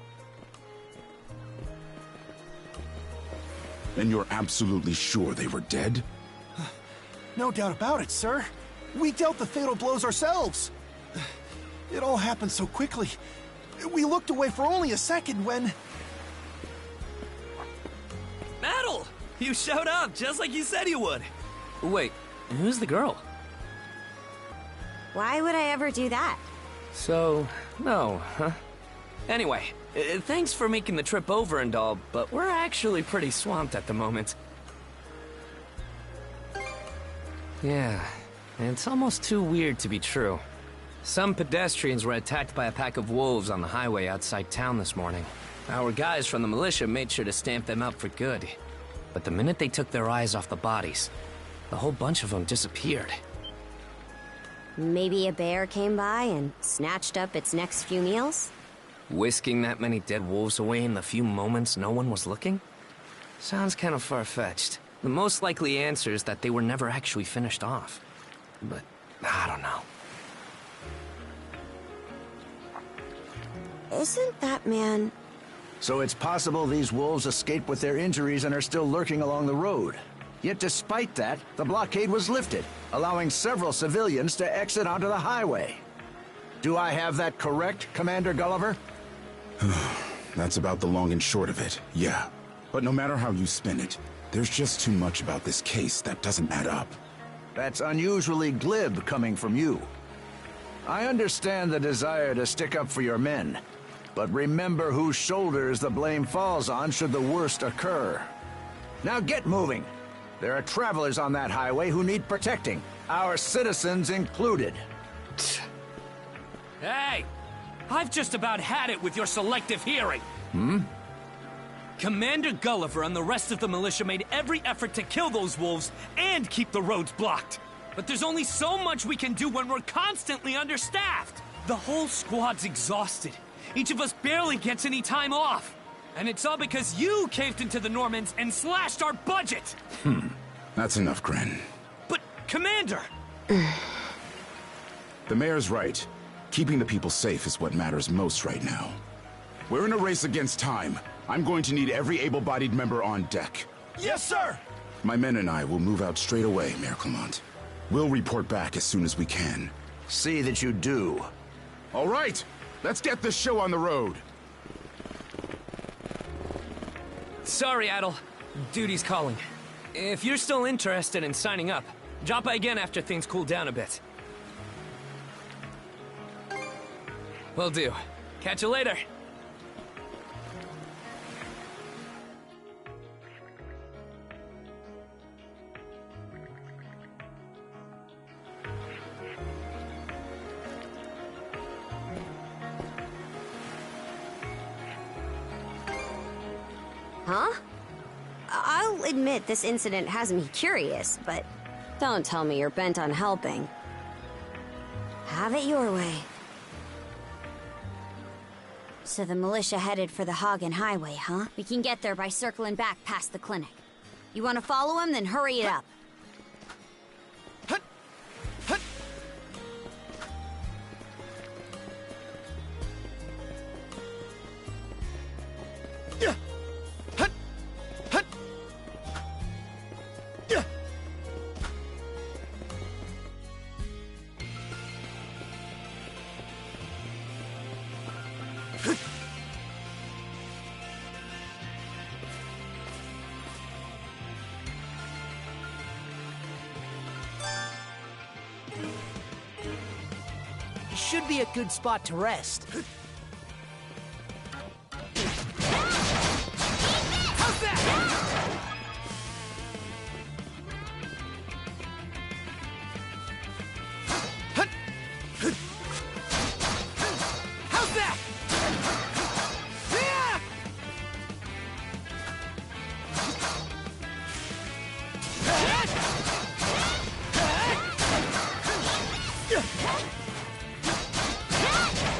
And you're absolutely sure they were dead? No doubt about it, sir. We dealt the fatal blows ourselves. It all happened so quickly. We looked away for only a second when... Adel! You showed up just like you said you would. Wait, who's the girl? Why would I ever do that? So, no, huh? Anyway, thanks for making the trip over and all, but we're actually pretty swamped at the moment. Yeah, it's almost too weird to be true. Some pedestrians were attacked by a pack of wolves on the highway outside town this morning. Our guys from the militia made sure to stamp them out for good. But the minute they took their eyes off the bodies, the whole bunch of them disappeared. Maybe a bear came by and snatched up its next few meals? Whisking that many dead wolves away in the few moments no one was looking? Sounds kind of far-fetched. The most likely answer is that they were never actually finished off. But, I don't know. Isn't that man... So it's possible these wolves escaped with their injuries and are still lurking along the road. Yet despite that, the blockade was lifted, allowing several civilians to exit onto the highway. Do I have that correct, Commander Gulliver? That's about the long and short of it, yeah. But no matter how you spin it, there's just too much about this case that doesn't add up. That's unusually glib coming from you. I understand the desire to stick up for your men, but remember whose shoulders the blame falls on should the worst occur. Now get moving. There are travelers on that highway who need protecting, our citizens included. Hey! I've just about had it with your selective hearing. Commander Gulliver and the rest of the militia made every effort to kill those wolves and keep the roads blocked. But there's only so much we can do when we're constantly understaffed. The whole squad's exhausted. Each of us barely gets any time off. And it's all because you caved into the Normans and slashed our budget! That's enough, Gren. But, Commander! The mayor's right. Keeping the people safe is what matters most right now. We're in a race against time. I'm going to need every able-bodied member on deck. Yes, sir! My men and I will move out straight away, Mayor Clement. We'll report back as soon as we can. See that you do. All right! Let's get this show on the road! Sorry, Adel. Duty's calling. If you're still interested in signing up, drop by again after things cool down a bit. Will do. Catch you later. Huh? I'll admit this incident has me curious, but don't tell me you're bent on helping. Have it your way. So the militia headed for the Hagen Highway, huh? We can get there by circling back past the clinic. You want to follow him? Then hurry it up. Should be a good spot to rest. How's that? How's that?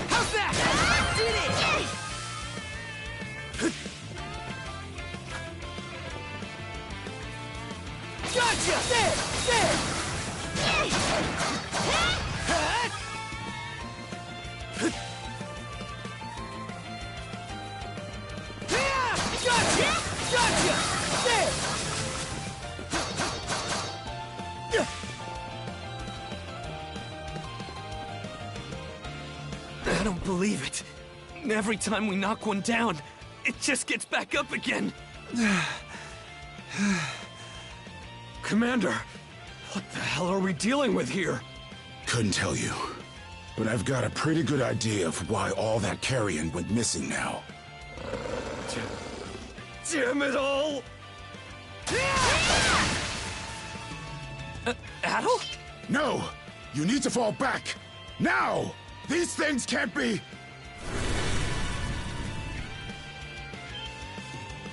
How's that? Did it! Gotcha! There! Gotcha! Gotcha! There! I don't believe it. Every time we knock one down, it just gets back up again. Commander, what the hell are we dealing with here? Couldn't tell you. But I've got a pretty good idea of why all that carrion went missing now. Damn it all! Adel? No! You need to fall back! Now! These things can't be...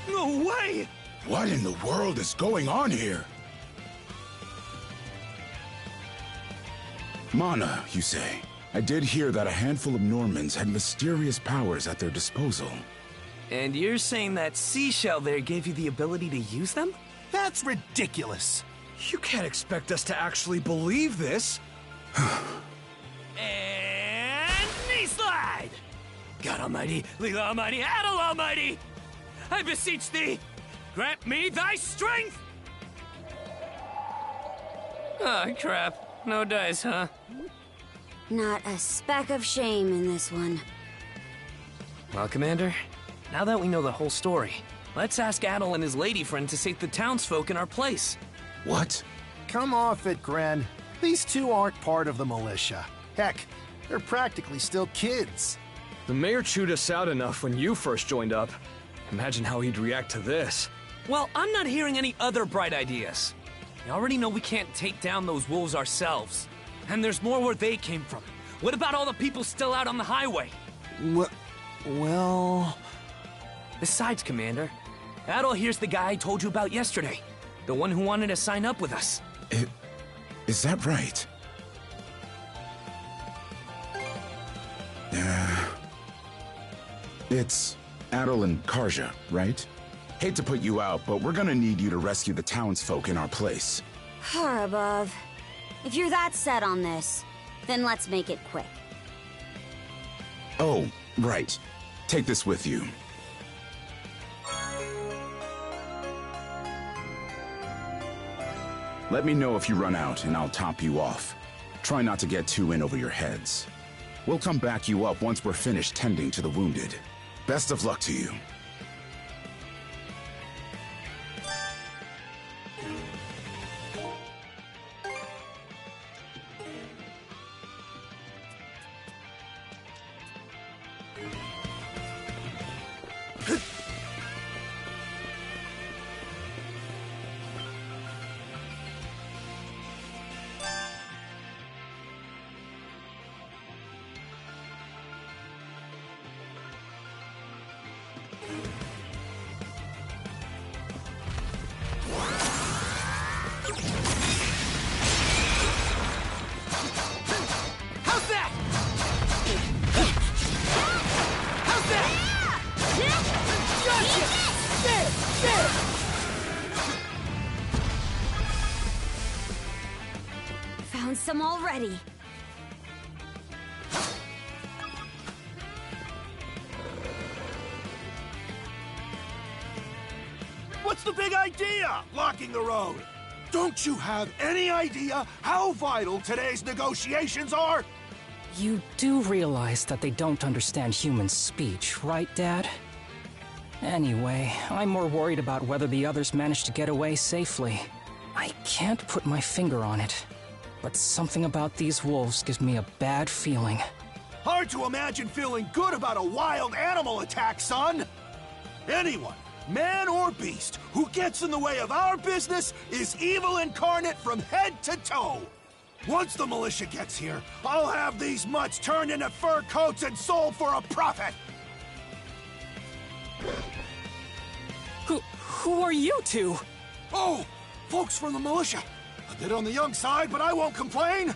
No way! What in the world is going on here? Mana, you say? I did hear that a handful of Normans had mysterious powers at their disposal. And you're saying that seashell there gave you the ability to use them? That's ridiculous. You can't expect us to actually believe this. And knee slide! God Almighty, Leela Almighty, Adel Almighty! I beseech thee, grant me thy strength! Oh, crap. No dice, huh? Not a speck of shame in this one. Well, Commander, now that we know the whole story, Let's ask Adol and his lady friend to save the townsfolk in our place. What? Come off it, Gren. These two aren't part of the militia. Heck, they're practically still kids. The mayor chewed us out enough when you first joined up. Imagine how he'd react to this. Well, I'm not hearing any other bright ideas. You already know we can't take down those wolves ourselves. And there's more where they came from. What about all the people still out on the highway? Well... Besides, Commander, Adol here's the guy I told you about yesterday. The one who wanted to sign up with us. Is that right? It's Adol and Karja, right? Hate to put you out, but we're gonna need you to rescue the townsfolk in our place. Above. If you're that set on this, then let's make it quick. Oh, right. Take this with you. Let me know if you run out, and I'll top you off. Try not to get too in over your heads. We'll come back you up once we're finished tending to the wounded. Best of luck to you. Found some already. What's the big idea? Blocking the road. Don't you have any idea how vital today's negotiations are? You do realize that they don't understand human speech, right, Dad? Anyway, I'm more worried about whether the others managed to get away safely. I can't put my finger on it, but something about these wolves gives me a bad feeling. Hard to imagine feeling good about a wild animal attack, son! Anyone, man or beast, who gets in the way of our business is evil incarnate from head to toe! Once the militia gets here, I'll have these mutts turned into fur coats and sold for a profit! Who are you two? Oh, folks from the militia. A bit on the young side, but I won't complain.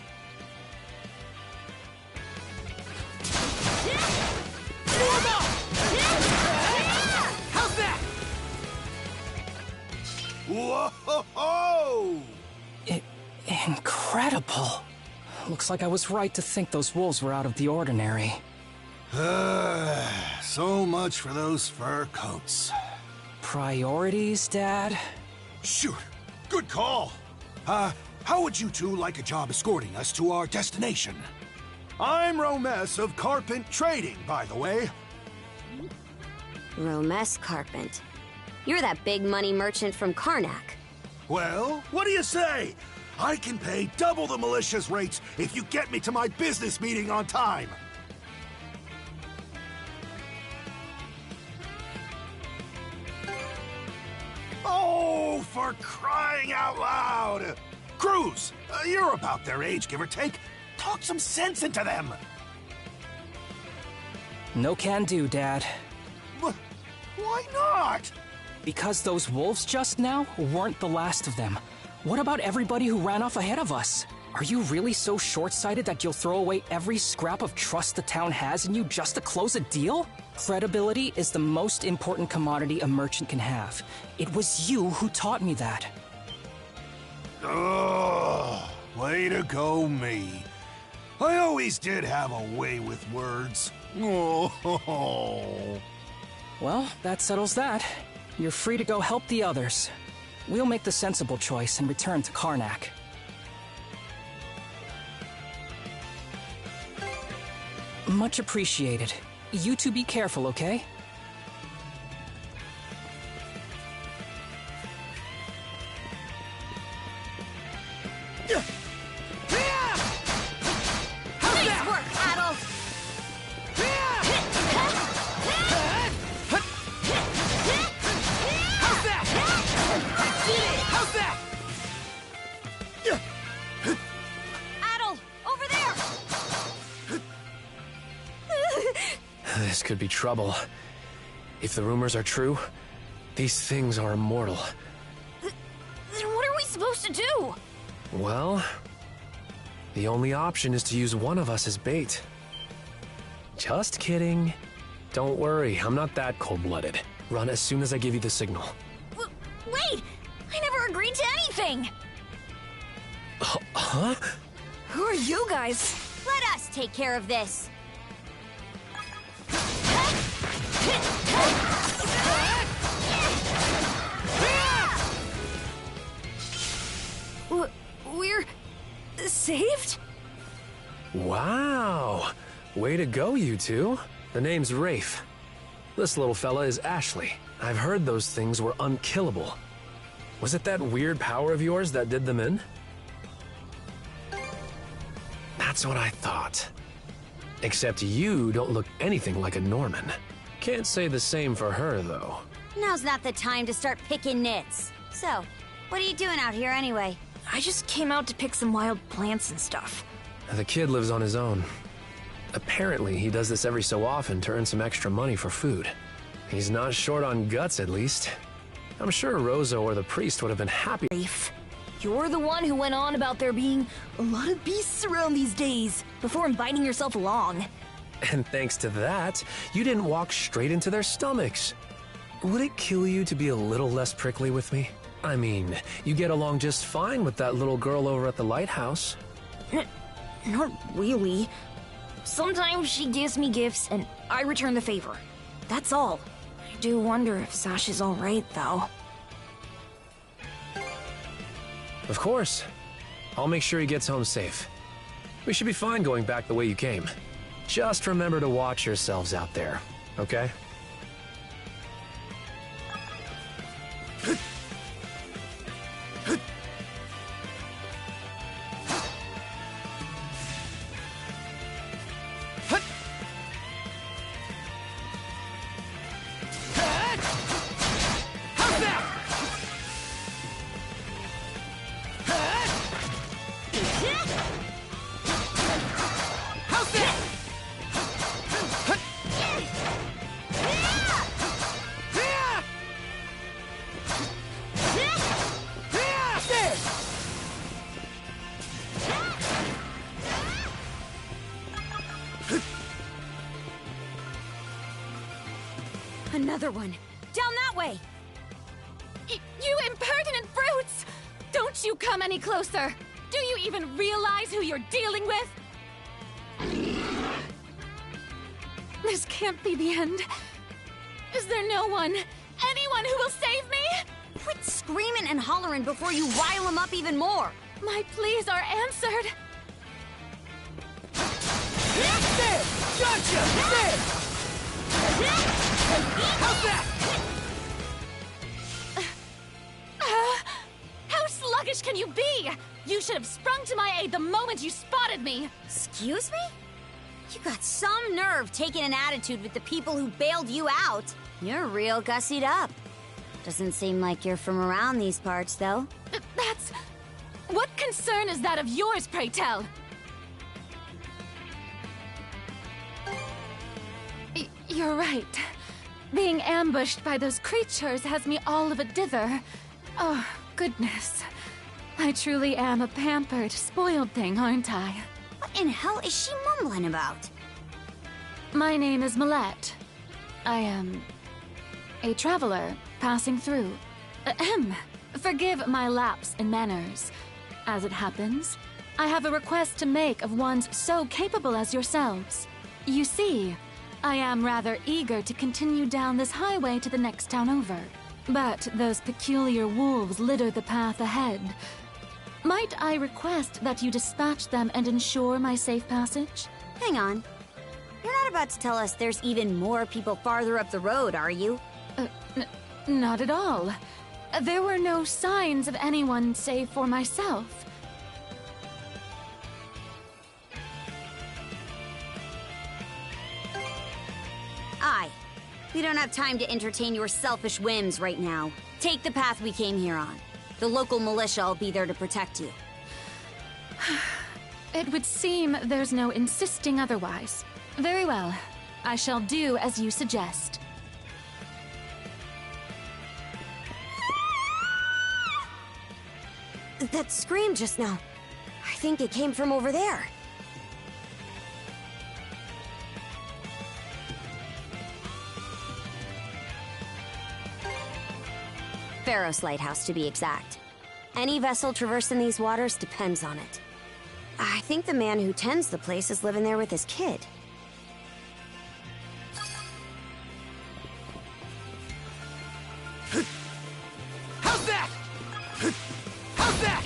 How's that? Whoa-ho-ho! Incredible. Looks like I was right to think those wolves were out of the ordinary. So much for those fur coats. Priorities, Dad? Shoot, good call. How would you two like a job escorting us to our destination? I'm Romes of Carpent Trading, by the way. Romes Carpent. You're that big money merchant from Karnak. Well, what do you say? I can pay double the militia's rates if you get me to my business meeting on time. Oh, for crying out loud! Cruz, you're about their age, give or take. Talk some sense into them. No can do, Dad. Why not? Because those wolves just now weren't the last of them. What about everybody who ran off ahead of us? Are you really so short-sighted that you'll throw away every scrap of trust the town has in you just to close a deal? Credibility is the most important commodity a merchant can have. It was you who taught me that. Ugh, way to go, me. I always did have a way with words. Oh. Well, that settles that. You're free to go help the others. We'll make the sensible choice and return to Karnak. Much appreciated. You two be careful, okay? Nice work, Adol! How's that? How's that? Adol, over there! This could be trouble. If the rumors are true, these things are immortal. Then what are we supposed to do? Well, the only option is to use one of us as bait. Just kidding. Don't worry, I'm not that cold-blooded. Run as soon as I give you the signal. Wait! I never agreed to anything! Huh? Who are you guys? Let us take care of this. We're saved? Wow! Way to go, you two. The name's Rafe. This little fella is Ashley. I've heard those things were unkillable. Was it that weird power of yours that did them in? That's what I thought. Except you don't look anything like a Norman. Can't say the same for her, though. Now's not the time to start picking nits. So, what are you doing out here anyway? I just came out to pick some wild plants and stuff. The kid lives on his own. Apparently, he does this every so often to earn some extra money for food. He's not short on guts, at least. I'm sure Rosa or the priest would have been happy. Rafe, you're the one who went on about there being a lot of beasts around these days, before inviting yourself along. And thanks to that, you didn't walk straight into their stomachs. Would it kill you to be a little less prickly with me? I mean, you get along just fine with that little girl over at the lighthouse. Not really. Sometimes she gives me gifts and I return the favor. That's all. I do wonder if Sash is alright, though. Of course. I'll make sure he gets home safe. We should be fine going back the way you came. Just remember to watch yourselves out there, okay? Another one. Down that way! You impertinent brutes! Don't you come any closer! Do you even realize who you're dealing with? This can't be the end. Is there no one, anyone who will save me? Quit screaming and hollering before you rile them up even more! My pleas are answered. There! Gotcha! There! How's that? How sluggish can you be? You should have sprung to my aid the moment you spotted me. Excuse me? You got some nerve taking an attitude with the people who bailed you out. You're real gussied up. Doesn't seem like you're from around these parts, though. That's... What concern is that of yours, pray tell? You're right. Being ambushed by those creatures has me all of a dither. Oh, goodness. I truly am a pampered, spoiled thing, aren't I? What in hell is she mumbling about? My name is Millette. I am a traveler passing through. Ahem. Forgive my lapse in manners. As it happens, I have a request to make of ones so capable as yourselves. You see, I am rather eager to continue down this highway to the next town over. But those peculiar wolves litter the path ahead. Might I request that you dispatch them and ensure my safe passage? Hang on. You're not about to tell us there's even more people farther up the road, are you? Not at all. There were no signs of anyone save for myself. We don't have time to entertain your selfish whims right now. Take the path we came here on. The local militia will be there to protect you. It would seem there's no insisting otherwise. Very well. I shall do as you suggest. That scream just now. I think it came from over there. Pharos Lighthouse, to be exact. Any vessel traversing these waters depends on it. I think the man who tends the place is living there with his kid. How's that? How's that?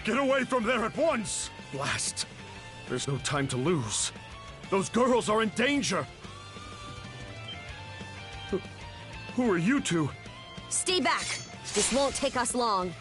Get away from there at once! Blast. There's no time to lose. Those girls are in danger! Who are you two? Stay back! This won't take us long.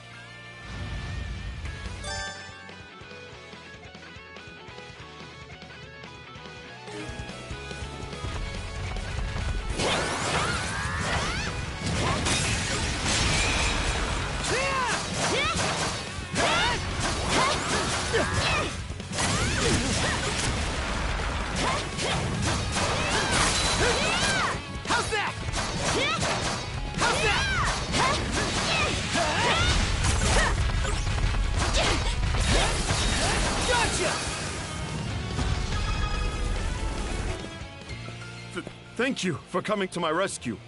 Thank you for coming to my rescue.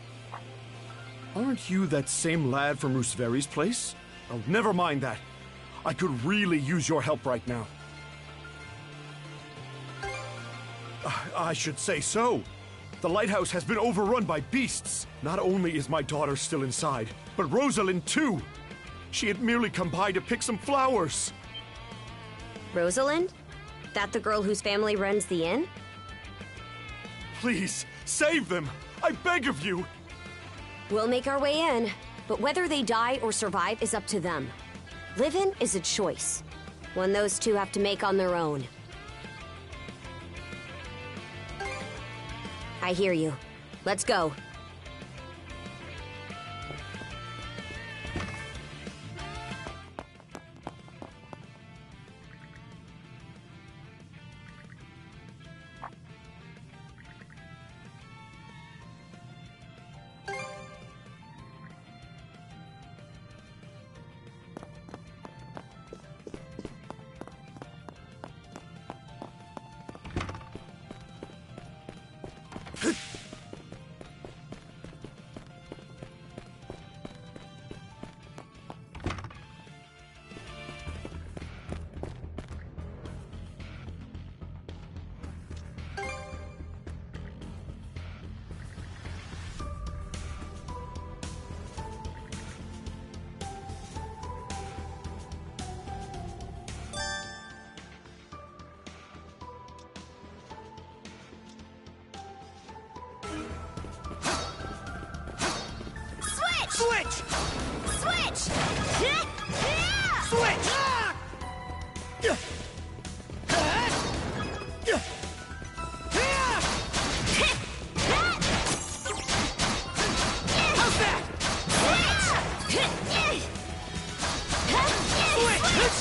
Aren't you that same lad from Rooseveri's place? Oh, never mind that. I could really use your help right now. I should say so. The lighthouse has been overrun by beasts. Not only is my daughter still inside, but Rosalind too. She had merely come by to pick some flowers. Rosalind? That the girl whose family runs the inn? Please, save them! I beg of you! We'll make our way in, but whether they die or survive is up to them. Living is a choice, one those two have to make on their own. I hear you. Let's go. Switch! Switch! Switch! How's that? Switch! Switch!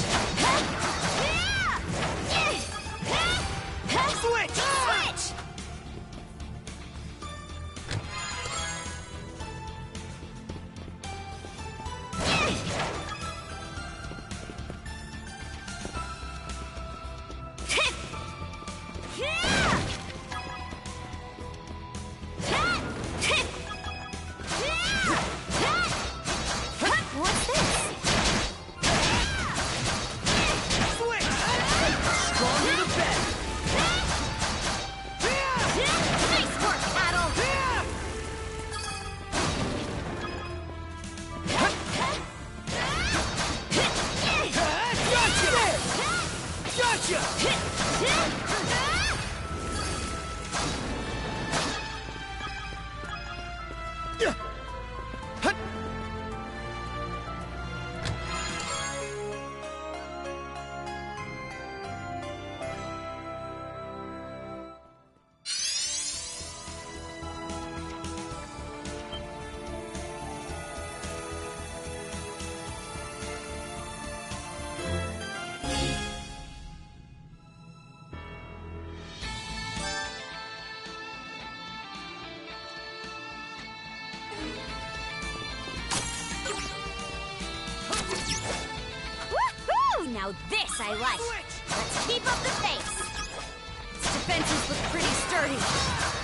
What's this? Switch! Stronger the better! Nice work, Paddle! Gotcha! Woohoo! Now this I like. Let's keep up the pace. Its defenses look pretty sturdy.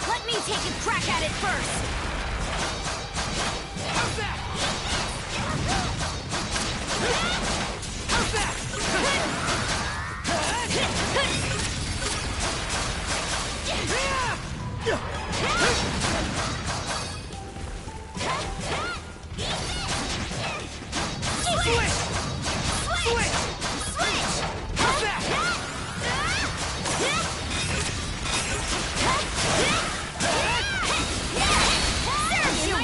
Let me take a crack at it first. How's that? How's that? Switch! Switch! Switch! How's that? Serves you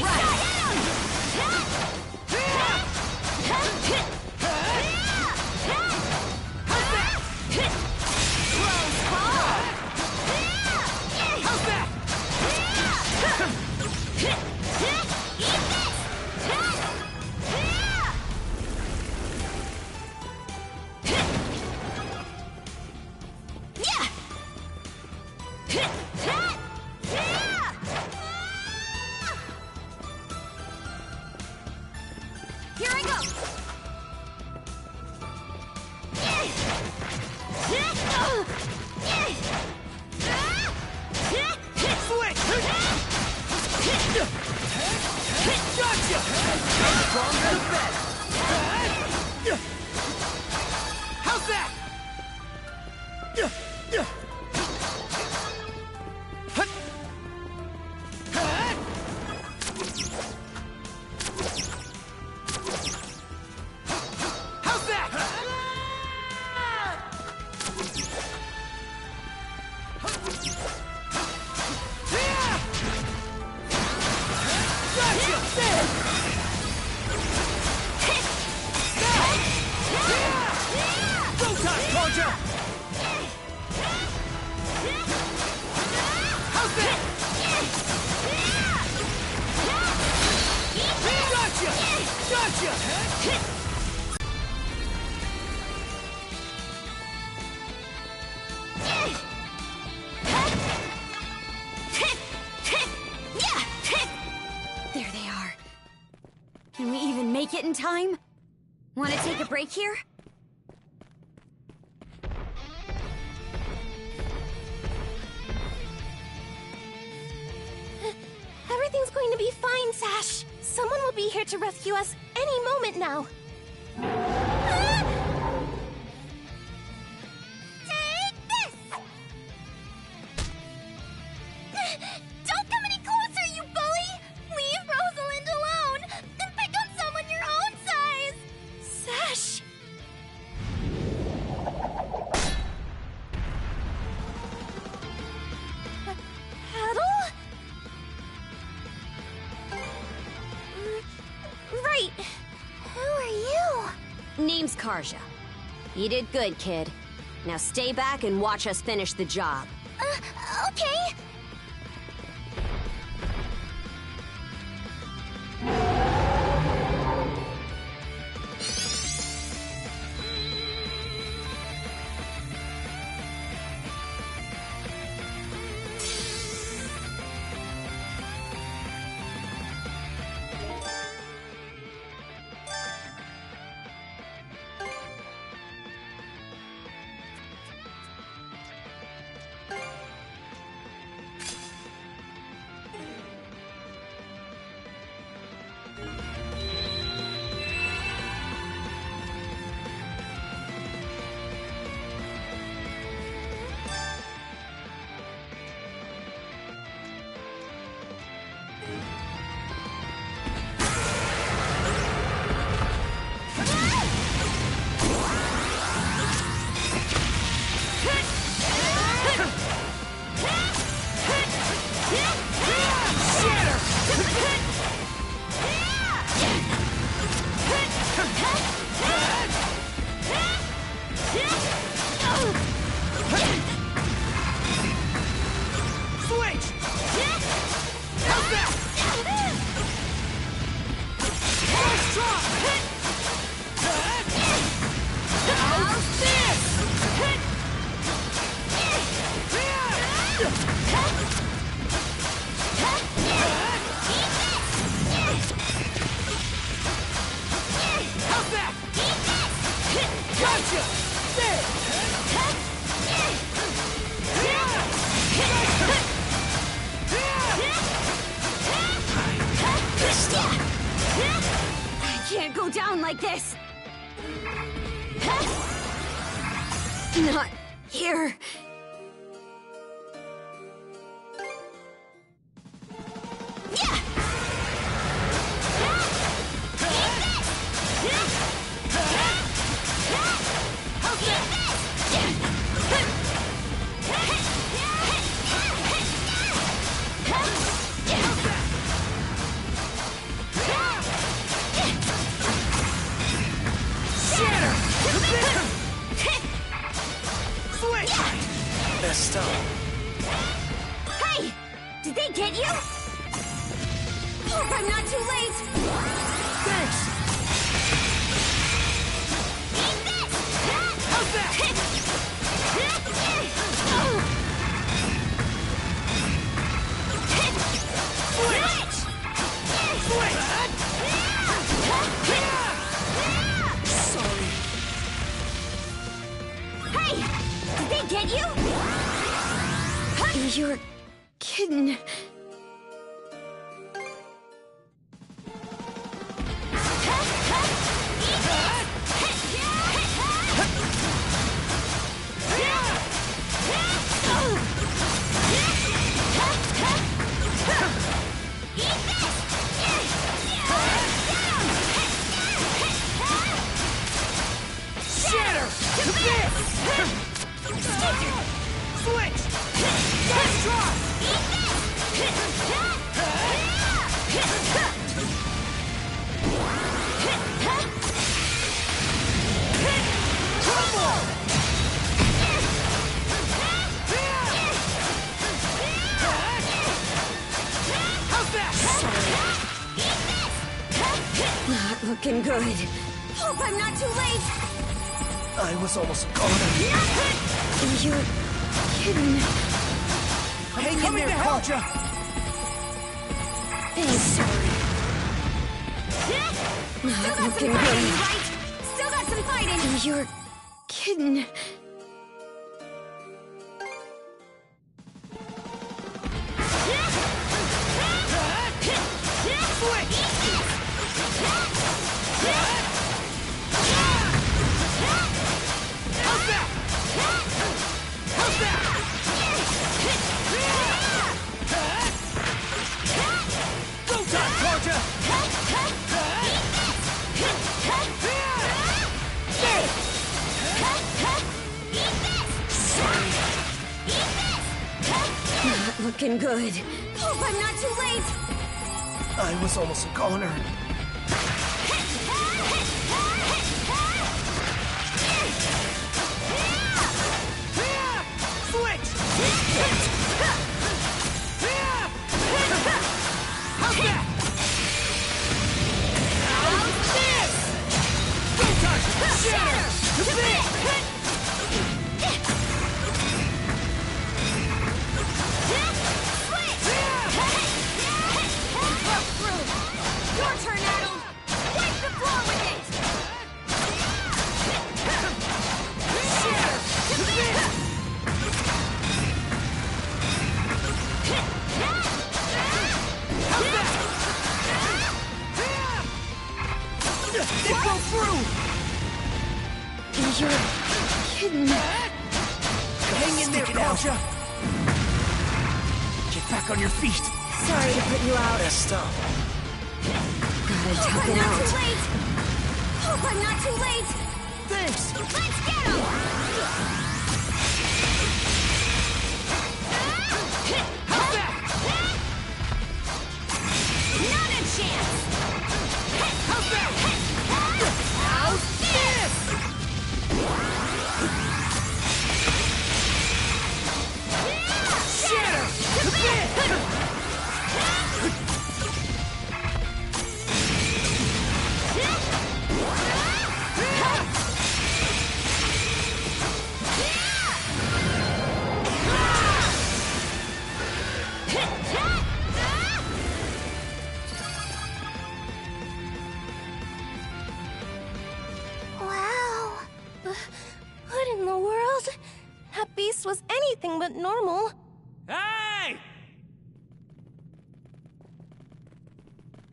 Here I go. Gotcha! Stronger the better! How's that? How's that? There they are. Can we even make it in time? Want to take a break here? Everything's going to be fine, Sash. Someone will be here to rescue us any moment now. Take this! Don't come any closer, you bully! Leave Rosalind alone! And pick on someone your own size! Sash! Paddle? Wait, who are you? Name's Karja. You did good, kid. Now stay back and watch us finish the job. Okay. Can't go down like this! Not here. Messed up. Hey! Did they get you? Hope I'm not too late! Thanks! Eat this! How's that? Switch! Sorry. Hey! Did they get you? You're kidding. Shatter! This! Switch! Let's try! How's that? Not looking good. Hope I'm not too late. I was almost gone. You're kidding. Hang in there, Karja. Sorry. Not looking good. Right? Still got some fighting. You're kidding. Not looking good. Hope I'm not too late. I was almost a goner. It broke through! You're kidding me. Hang in there, Katja! Get back on your feet! Sorry to put you out. Messed up. Gotta tough it Not out. too late! Hope I'm not too late! Thanks! Let's get him! How's that? Not a chance! How's that? How's this? Shatter! Wow. What in the world? That beast was anything but normal. Hey!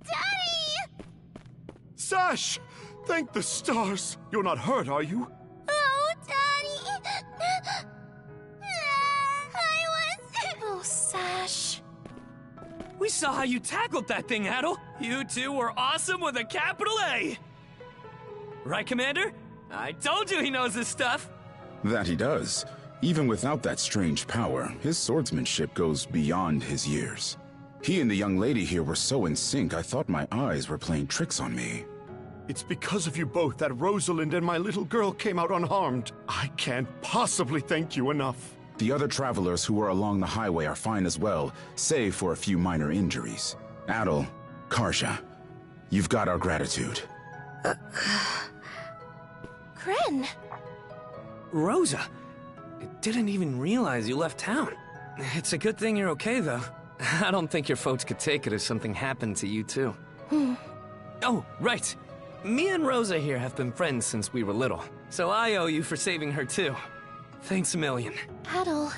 Daddy! Sash! Thank the stars! You're not hurt, are you? Oh, Daddy! I was... Oh, Sash. We saw how you tackled that thing, Adel. You two were awesome with a capital A. Right, Commander? I told you he knows his stuff. That he does. Even without that strange power, his swordsmanship goes beyond his years. He and the young lady here were so in sync, I thought my eyes were playing tricks on me. It's because of you both that Rosalind and my little girl came out unharmed. I can't possibly thank you enough. The other travelers who were along the highway are fine as well, save for a few minor injuries. Adel, Karja, you've got our gratitude. Kren. Rosa, I didn't even realize you left town. It's a good thing you're okay, though. I don't think your folks could take it if something happened to you, too. Oh, right. Me and Rosa here have been friends since we were little, so I owe you for saving her, too. Thanks a million. Adel,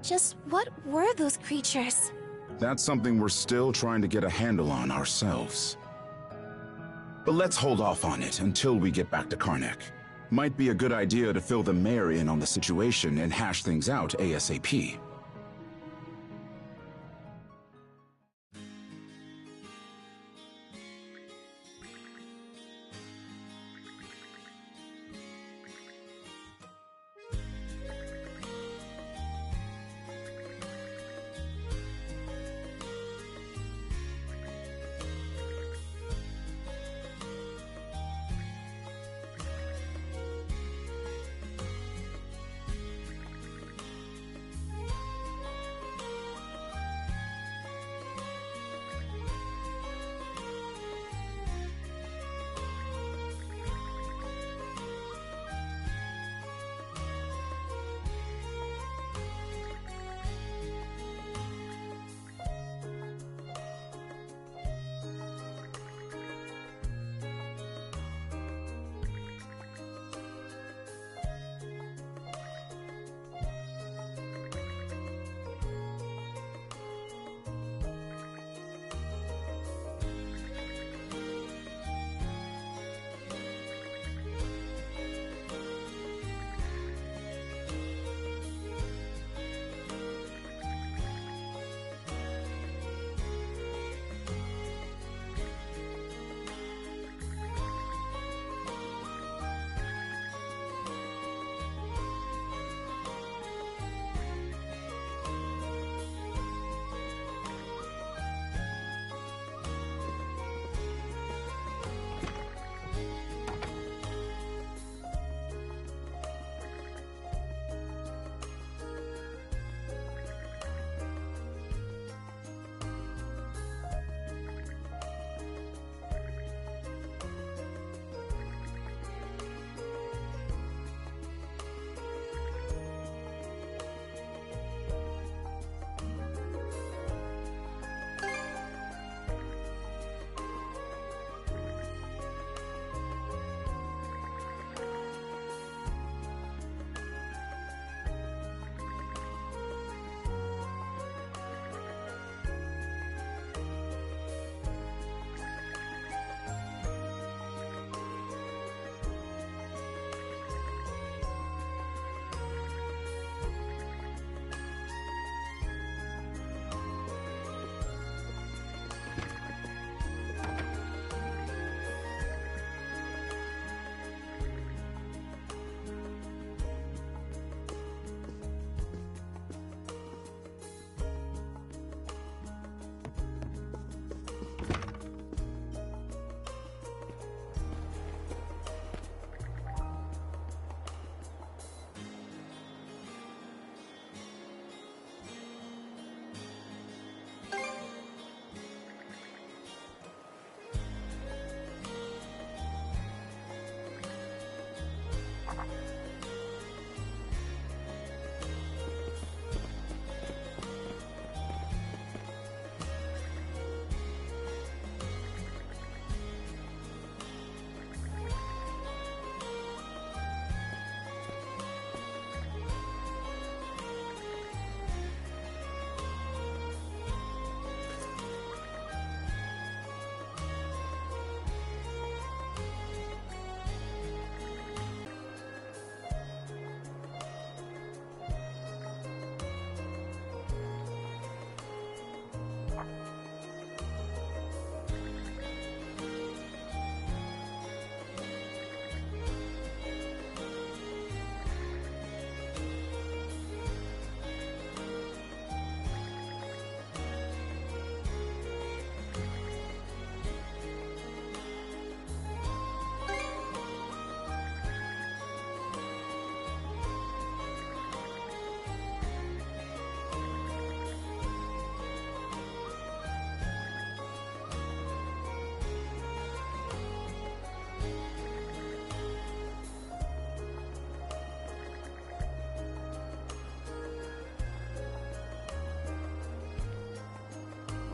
just what were those creatures? That's something we're still trying to get a handle on ourselves. But let's hold off on it until we get back to Karnak. Might be a good idea to fill the mayor in on the situation and hash things out ASAP.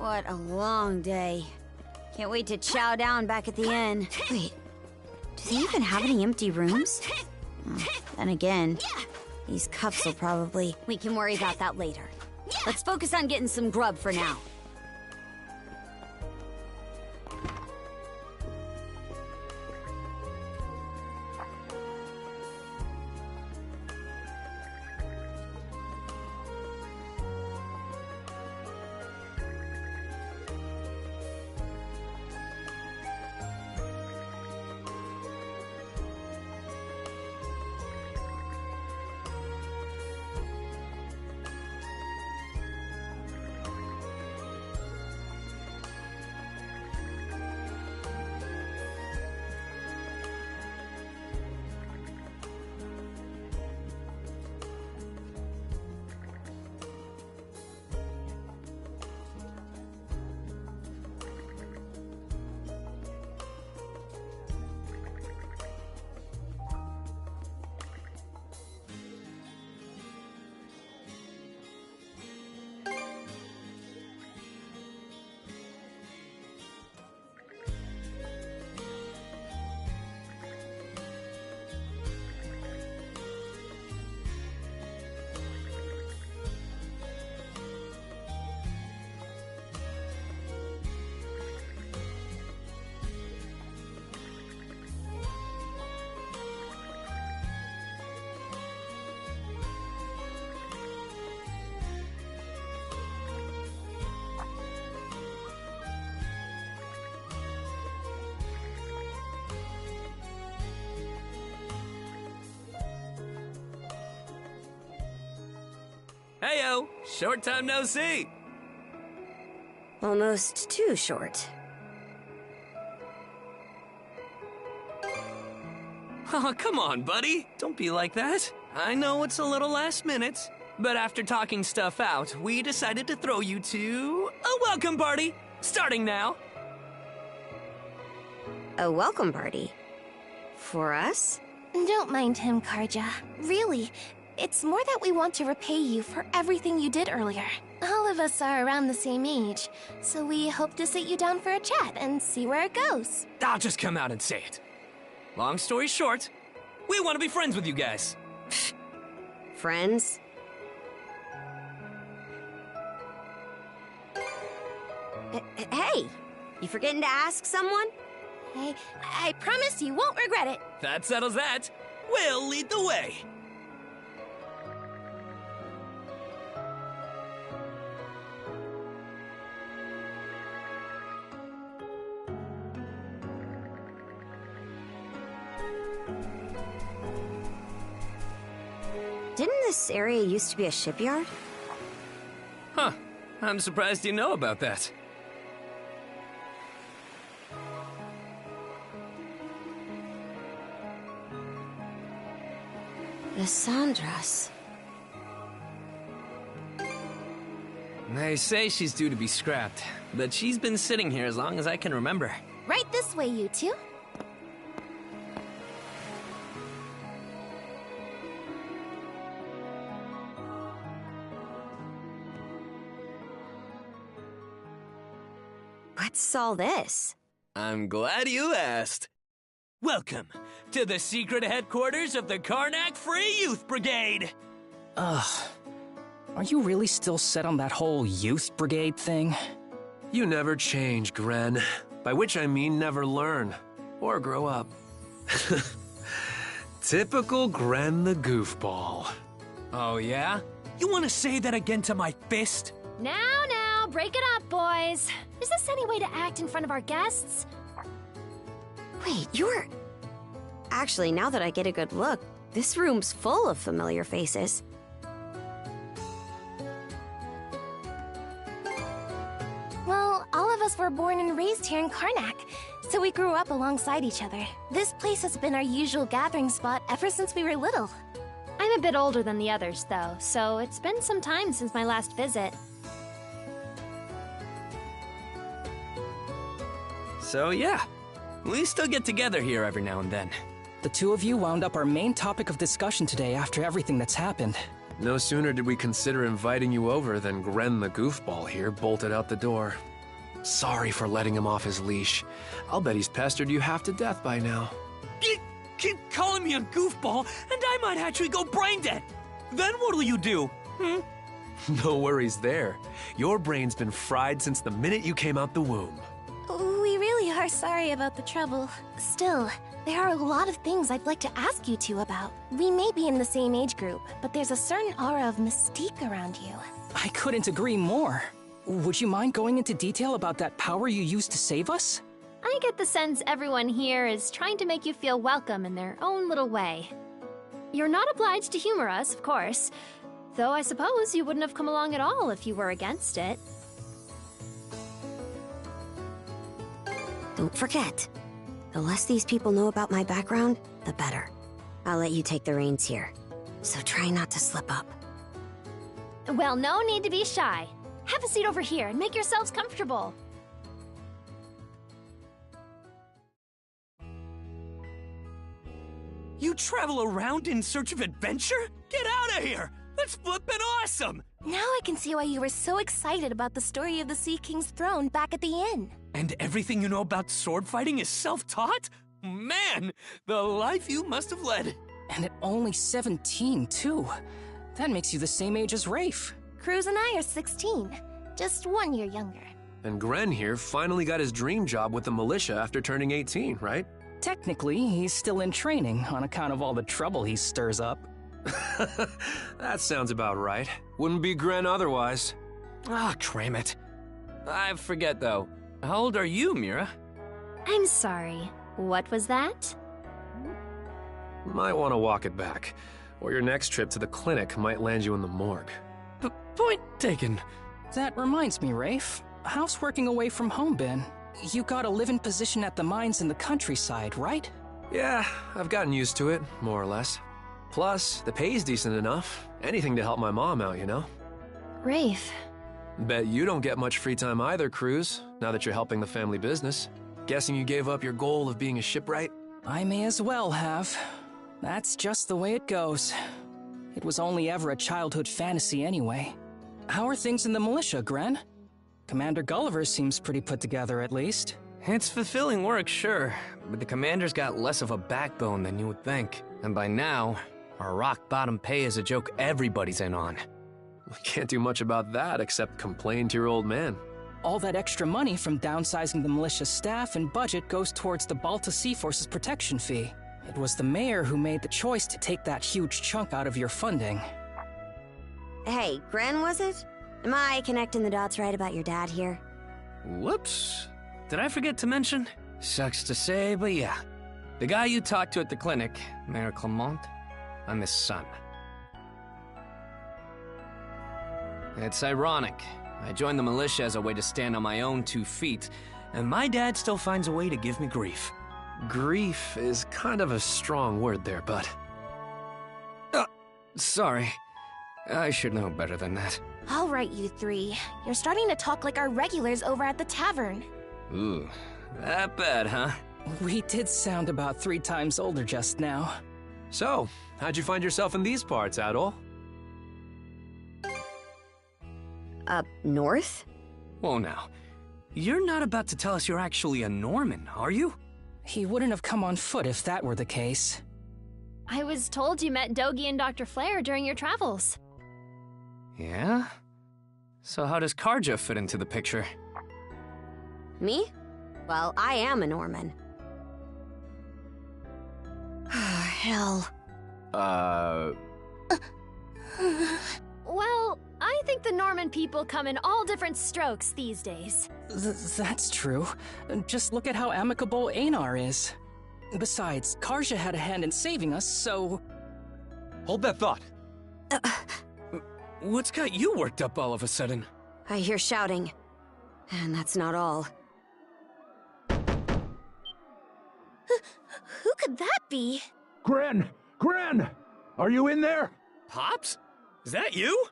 What a long day. Can't wait to chow down back at the inn. Wait, do they even have any empty rooms? Then again, these cuffs will probably... We can worry about that later. Let's focus on getting some grub for now. Heyo, short time no see. Almost too short. Oh, come on, buddy. Don't be like that. I know it's a little last minute, but after talking stuff out, we decided to throw you to a welcome party, starting now. A welcome party? For us? Don't mind him, Karja. Really, it's more that we want to repay you for everything you did earlier. All of us are around the same age, so we hope to sit you down for a chat and see where it goes. I'll just come out and say it. Long story short, we want to be friends with you guys. Friends? Hey, you forgetting to ask someone? Hey, I promise you won't regret it. That settles that. We'll lead the way. Didn't this area used to be a shipyard? Huh. I'm surprised you know about that. Lissandras. They say she's due to be scrapped, but she's been sitting here as long as I can remember. Right this way, you two. What's all this? I'm glad you asked. Welcome to the secret headquarters of the Karnak Free Youth Brigade. Ugh. Are you really still set on that whole youth brigade thing? You never change, Gren. By which I mean never learn. Or grow up. Typical Gren the goofball. Oh, yeah? You want to say that again to my fist? Now, break it up, boys. Is this any way to act in front of our guests? Wait, you're... Actually, now that I get a good look, this room's full of familiar faces. Well, all of us were born and raised here in Karnak, so we grew up alongside each other. This place has been our usual gathering spot ever since we were little. I'm a bit older than the others, though, so it's been some time since my last visit. So yeah, we still get together here every now and then. The two of you wound up our main topic of discussion today after everything that's happened. No sooner did we consider inviting you over than Gren the goofball here bolted out the door. Sorry for letting him off his leash. I'll bet he's pestered you half to death by now. Keep calling me a goofball, and I might actually go brain dead. Then what'll you do? No worries there. Your brain's been fried since the minute you came out the womb. We really are sorry about the trouble. Still, there are a lot of things I'd like to ask you two about. We may be in the same age group, but there's a certain aura of mystique around you. I couldn't agree more. Would you mind going into detail about that power you used to save us? I get the sense everyone here is trying to make you feel welcome in their own little way. You're not obliged to humor us, of course, though I suppose you wouldn't have come along at all if you were against it. Don't forget, the less these people know about my background, the better. I'll let you take the reins here, so try not to slip up. Well, no need to be shy. Have a seat over here and make yourselves comfortable. You travel around in search of adventure? Get out of here! That's flippin' awesome! Now I can see why you were so excited about the story of the Sea King's throne back at the inn. And everything you know about sword fighting is self-taught? Man, the life you must have led. And at only 17, too. That makes you the same age as Rafe. Cruz and I are 16, just 1 year younger. And Gren here finally got his dream job with the militia after turning 18, right? Technically, he's still in training on account of all the trouble he stirs up. That sounds about right. Wouldn't be Gren otherwise. Cram it. I forget, though. How old are you, Mira? I'm sorry. What was that? Might want to walk it back, or your next trip to the clinic might land you in the morgue. Point taken. That reminds me, Rafe. How's working away from home been? You got a live-in position at the mines in the countryside, right? Yeah, I've gotten used to it, more or less. Plus, the pay's decent enough. Anything to help my mom out, you know? Rafe. Bet you don't get much free time either, Cruz, now that you're helping the family business. Guessing you gave up your goal of being a shipwright? I may as well have. That's just the way it goes. It was only ever a childhood fantasy anyway. How are things in the militia, Gren? Commander Gulliver seems pretty put together, at least. It's fulfilling work, sure, but the commander's got less of a backbone than you would think. And by now, our rock-bottom pay is a joke everybody's in on. Can't do much about that except complain to your old man. All that extra money from downsizing the militia staff and budget goes towards the Balta Sea Force's protection fee. It was the mayor who made the choice to take that huge chunk out of your funding. Hey, Gren, was it? Am I connecting the dots right about your dad here? Whoops. Did I forget to mention? Sucks to say, but yeah. The guy you talked to at the clinic, Mayor Clement, I'm his son. It's ironic. I joined the militia as a way to stand on my own 2 feet, and my dad still finds a way to give me grief. Grief is kind of a strong word there, bud. Sorry. I should know better than that. All right, you three. You're starting to talk like our regulars over at the tavern. Ooh, that bad, huh? We did sound about 3 times older just now. So, how'd you find yourself in these parts, Adol? Up north? Whoa now. You're not about to tell us you're actually a Norman, are you? He wouldn't have come on foot if that were the case. I was told you met Dogi and Dr. Flair during your travels. Yeah? So how does Karja fit into the picture? Me? Well, I am a Norman. Hell. Well, I think the Norman people come in all different strokes these days. That's true. Just look at how amicable Einar is. Besides, Karja had a hand in saving us, so... Hold that thought. What's got you worked up all of a sudden? I hear shouting. And that's not all. Who could that be? Gren! Gren! Are you in there? Pops? Is that you?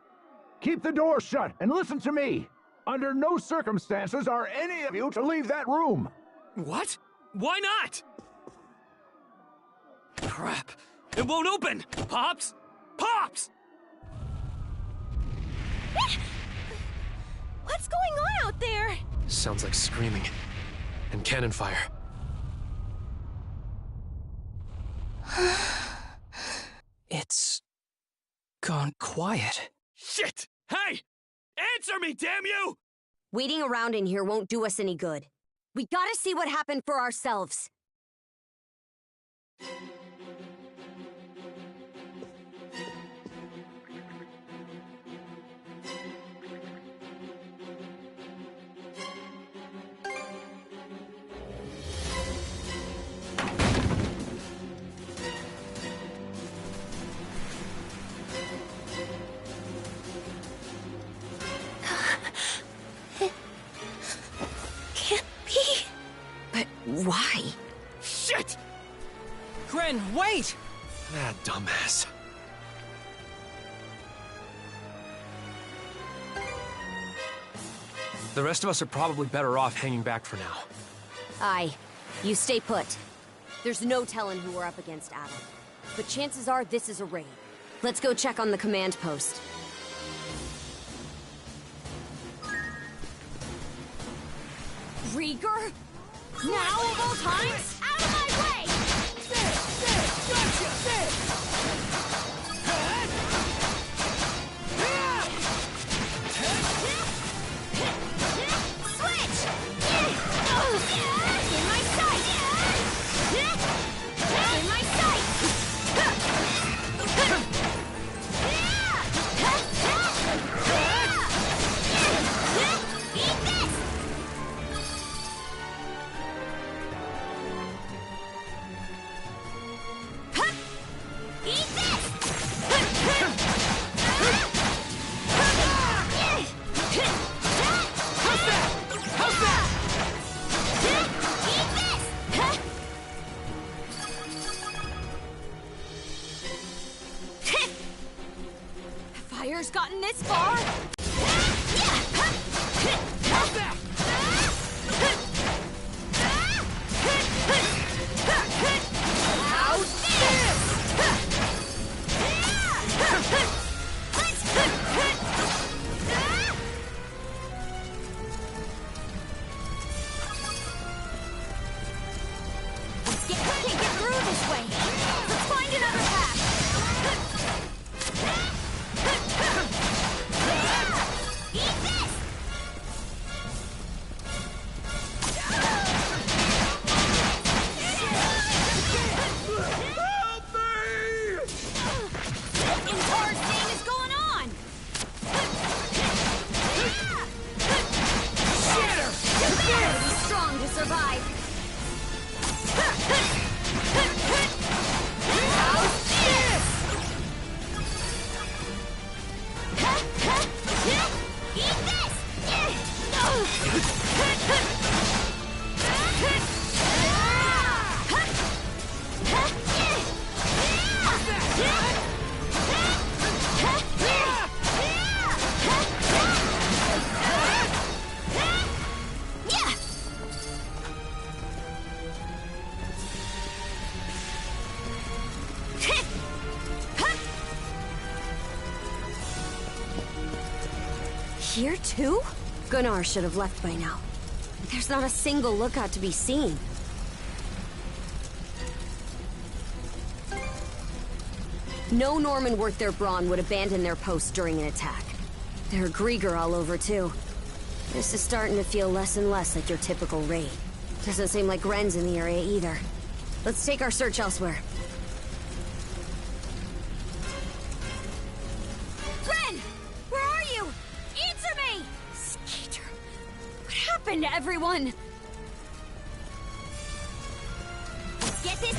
Keep the door shut and listen to me. Under no circumstances are any of you to leave that room. What? Why not? Crap. It won't open! Pops! Pops! What's going on out there? Sounds like screaming. And cannon fire. It's gone quiet. Shit! Hey! Answer me, damn you! Waiting around in here won't do us any good. We gotta see what happened for ourselves. Can't be. But why? Shit! Gren, wait! That dumbass. The rest of us are probably better off hanging back for now. Aye. You stay put. There's no telling who we're up against, Adam. But chances are this is a raid. Let's go check on the command post. Rieger? Now of all times? Out of my way! Switch! In my sight! In my sight! Eat this! Eat this! How's that? Eat this! Fire's gotten this far? How's that? How's this? Can't get through this way. Let's find another path. Eat this! Help me! What in Tar's name is going on? Shatter! You better be strong to survive. How's this? Eat this! Here too? Gunnar should have left by now. There's not a single lookout to be seen. No Norman worth their brawn would abandon their post during an attack. There are Grieger all over too. This is starting to feel less and less like your typical raid. Doesn't seem like Gren's in the area either. Let's take our search elsewhere. Gren! Where are you? Answer me! Skeeter, what happened to everyone? Let's get this.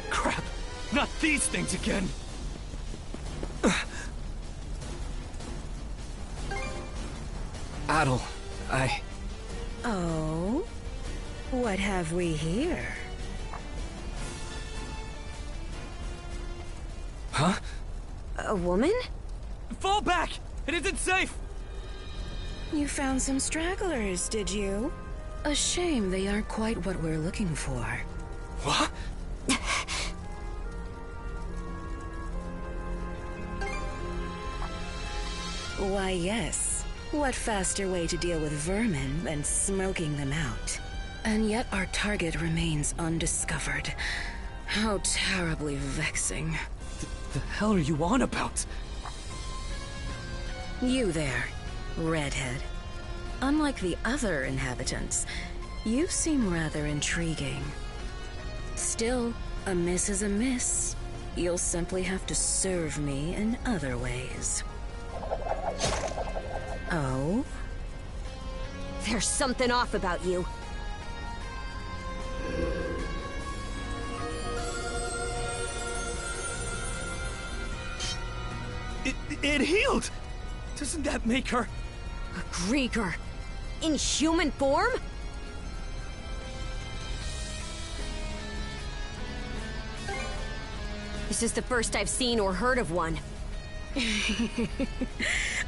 Crap! Not these things again! Adel, Oh? What have we here? Huh? A woman? Fall back! It isn't safe! You found some stragglers, did you? A shame they aren't quite what we're looking for. What? Why, yes. What faster way to deal with vermin than smoking them out? And yet our target remains undiscovered. How terribly vexing. The hell are you on about? You there, redhead. Unlike the other inhabitants, you seem rather intriguing. Still, a miss is a miss. You'll simply have to serve me in other ways. Oh? There's something off about you. It healed! Doesn't that make her... A Grieger? In human form? This is the first I've seen or heard of one.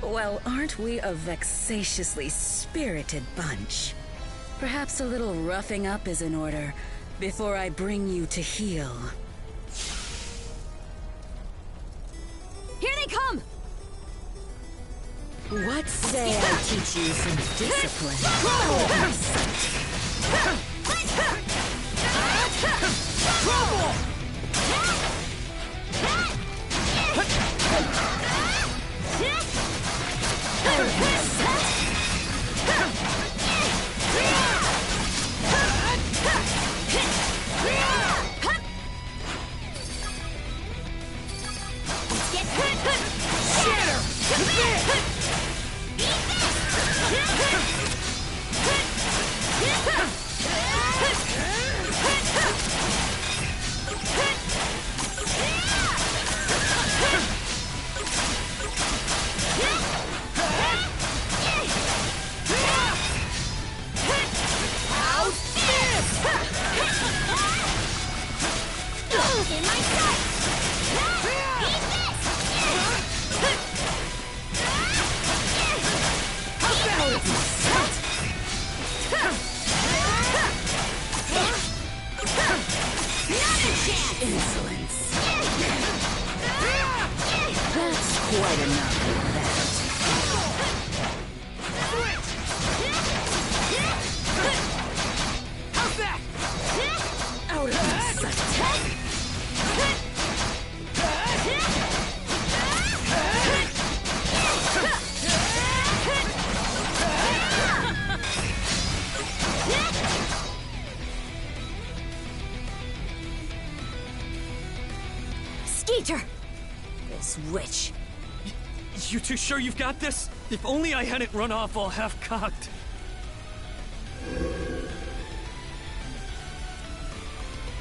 Well, aren't we a vexatiously spirited bunch? Perhaps a little roughing up is in order, before I bring you to heel. Here they come! What say I teach you some discipline? Insolence. That's quite enough of that. How's that? Out of my sight. Skeeter! This witch. You two sure you've got this? If only I hadn't run off all half-cocked.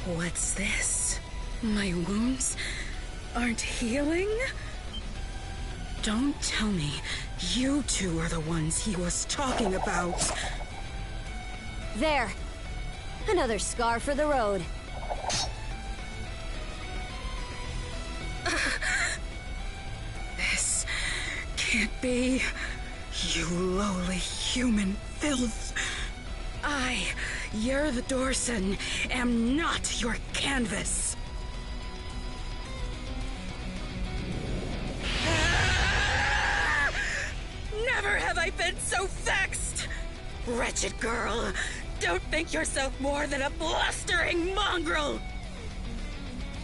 What's this? My wounds aren't healing? Don't tell me you two are the ones he was talking about. There. Another scar for the road. This can't be. You lowly human filth. I, Yer the Dorson, am not your canvas. Never have I been so vexed! Wretched girl, don't think yourself more than a blustering mongrel!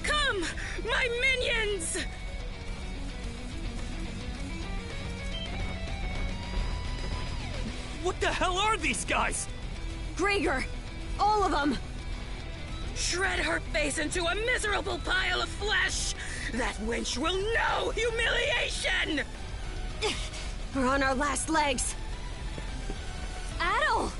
Come, my minions! What the hell are these guys? Grieger! All of them! Shred her face into a miserable pile of flesh! That wench will know humiliation! We're on our last legs. Adol!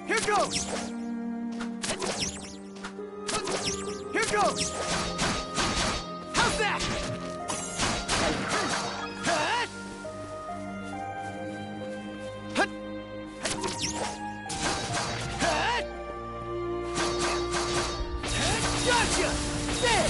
Here goes! Here goes! How's that? Huh? Huh? Huh? Gotcha! There!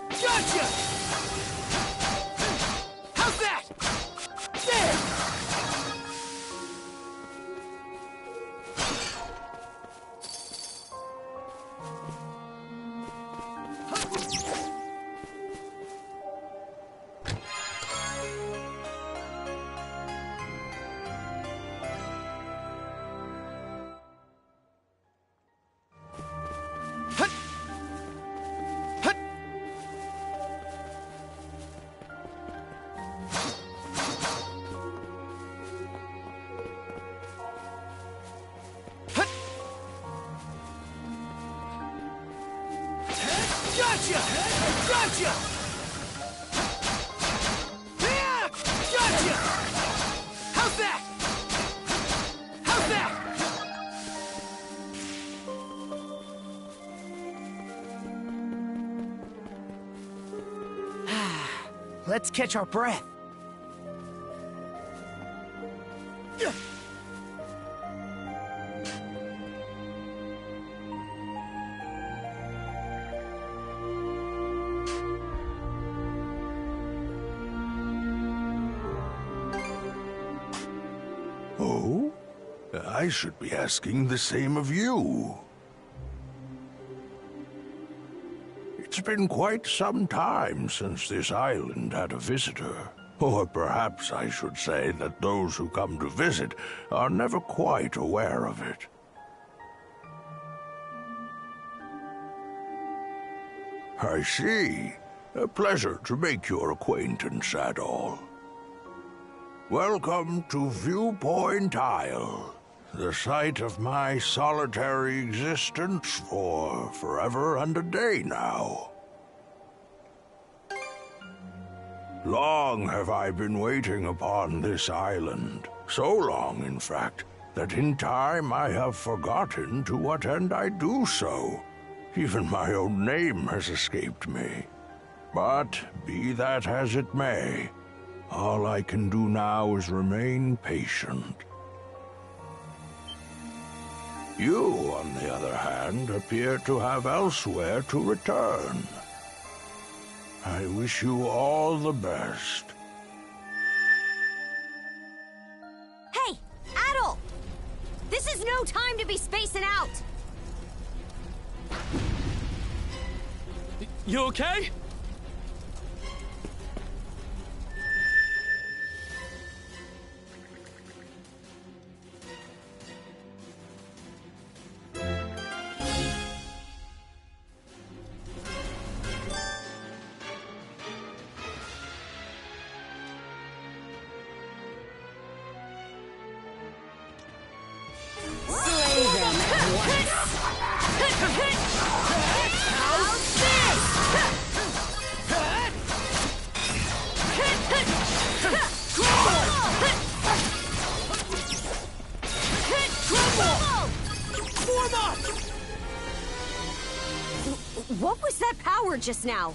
Gotcha! How's that? There! Gotcha! Gotcha! Yeah! Gotcha! How's that? How's that? Let's catch our breath. Oh? I should be asking the same of you. It's been quite some time since this island had a visitor. Or perhaps I should say that those who come to visit are never quite aware of it. I see. A pleasure to make your acquaintance at all. Welcome to Viewpoint Isle, the site of my solitary existence for forever and a day now. Long have I been waiting upon this island, so long, in fact, that in time I have forgotten to what end I do so. Even my own name has escaped me. But be that as it may, all I can do now is remain patient. You, on the other hand, appear to have elsewhere to return. I wish you all the best. Hey, Adol! This is no time to be spacing out! You okay? What was that power just now?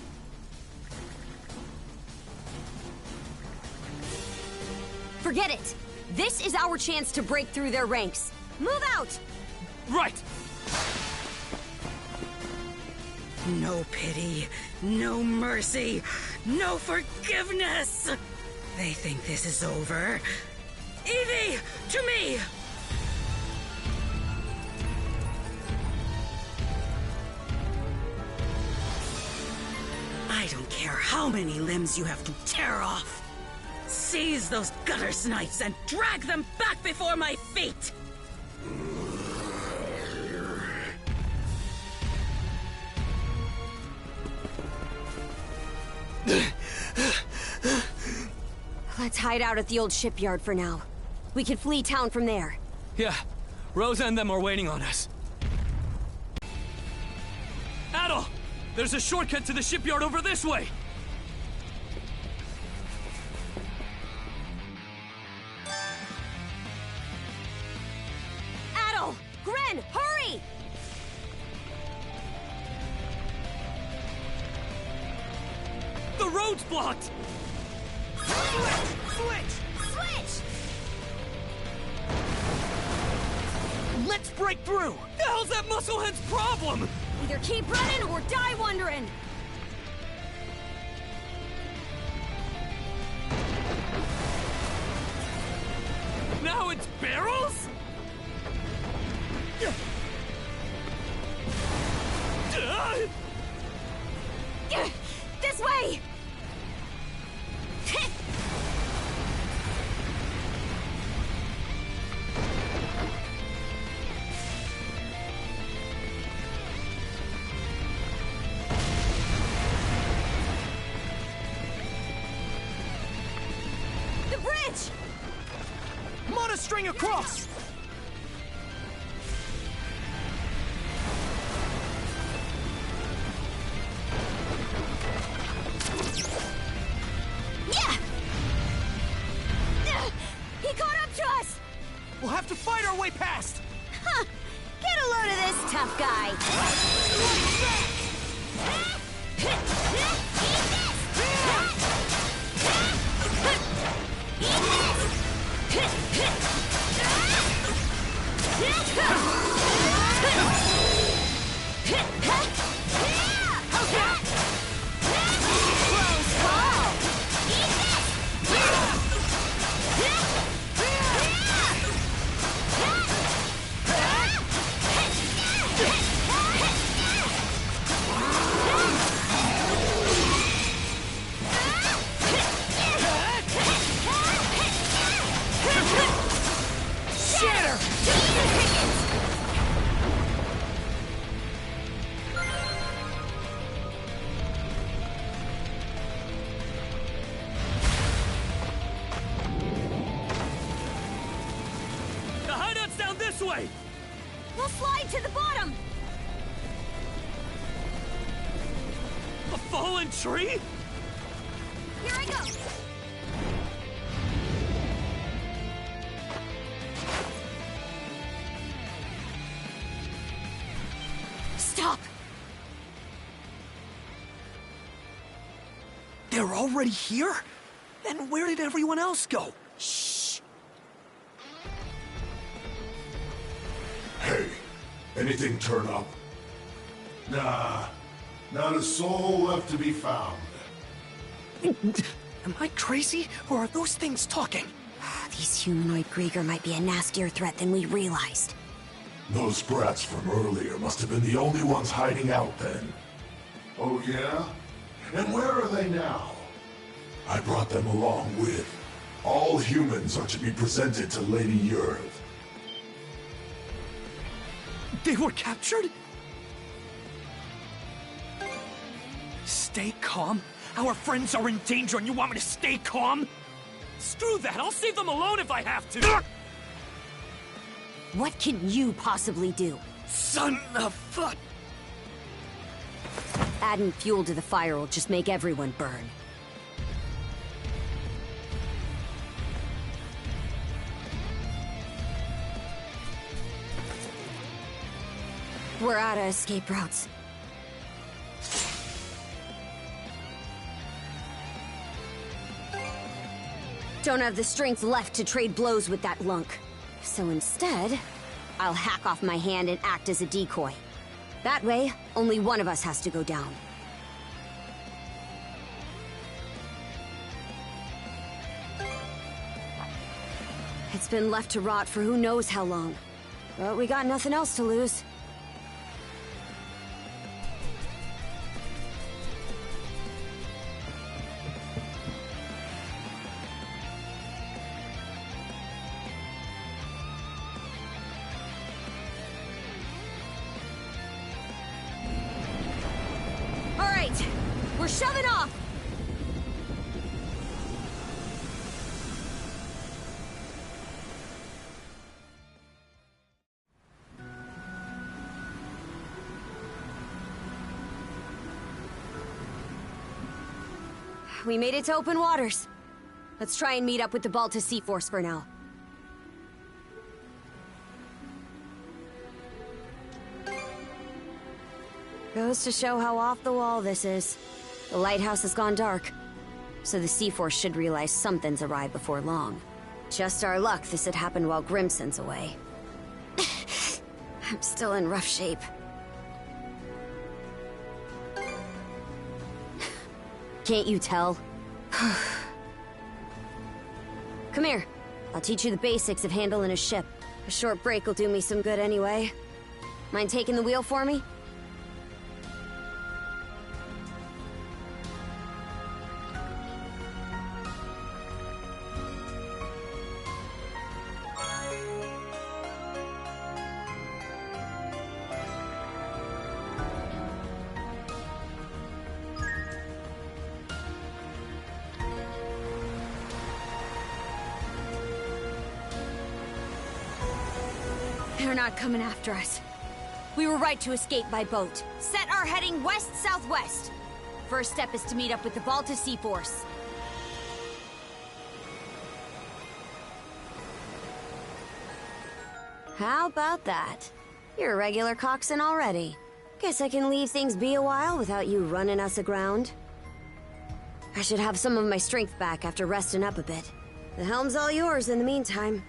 Forget it. This is our chance to break through their ranks. Move out! Right! No pity, no mercy, no forgiveness! They think this is over. Evie, to me! I don't care how many limbs you have to tear off. Seize those gutter snipes and drag them back before my feet! Let's hide out at the old shipyard for now. We can flee town from there. Yeah, Rosa and them are waiting on us. Adol! There's a shortcut to the shipyard over this way! Adol! Gren, hurry! The road's blocked! Switch! Let's break through! The hell's that musclehead's problem? Either keep running or die wondering! Now it's barrels? This way! The bridge! Monostring across! He caught up to us! We'll have to fight our way past! Huh! Get a load of this tough guy! The hideout's down this way! We'll slide to the bottom! A fallen tree? Here I go! Stop! They're already here? Then where did everyone else go? Shh! Hey, anything turn up? Nah, not a soul left to be found. Am I crazy, or are those things talking? These humanoid Grieger might be a nastier threat than we realized. Those brats from earlier must have been the only ones hiding out then. Oh yeah? And where are they now? I brought them along with. All humans are to be presented to Lady Yurv. They were captured? Stay calm? Our friends are in danger and you want me to stay calm? Screw that! I'll save them alone if I have to! What can you possibly do? Son of a... Adding fuel to the fire will just make everyone burn. We're out of escape routes. Don't have the strength left to trade blows with that lunk. So instead, I'll hack off my hand and act as a decoy. That way, only one of us has to go down. It's been left to rot for who knows how long. But we got nothing else to lose. All right, we're shoving off! We made it to open waters. Let's try and meet up with the Balta Sea Force for now. Goes to show how off the wall this is. The lighthouse has gone dark, so the Sea Force should realize something's awry before long. Just our luck this had happened while Grimson's away. I'm still in rough shape. Can't you tell? Come here. I'll teach you the basics of handling a ship. A short break will do me some good anyway. Mind taking the wheel for me? They're not coming after us. We were right to escape by boat. Set our heading west-southwest. First step is to meet up with the Balta Sea Force. How about that? You're a regular coxswain already. Guess I can leave things be a while without you running us aground. I should have some of my strength back after resting up a bit. The helm's all yours in the meantime.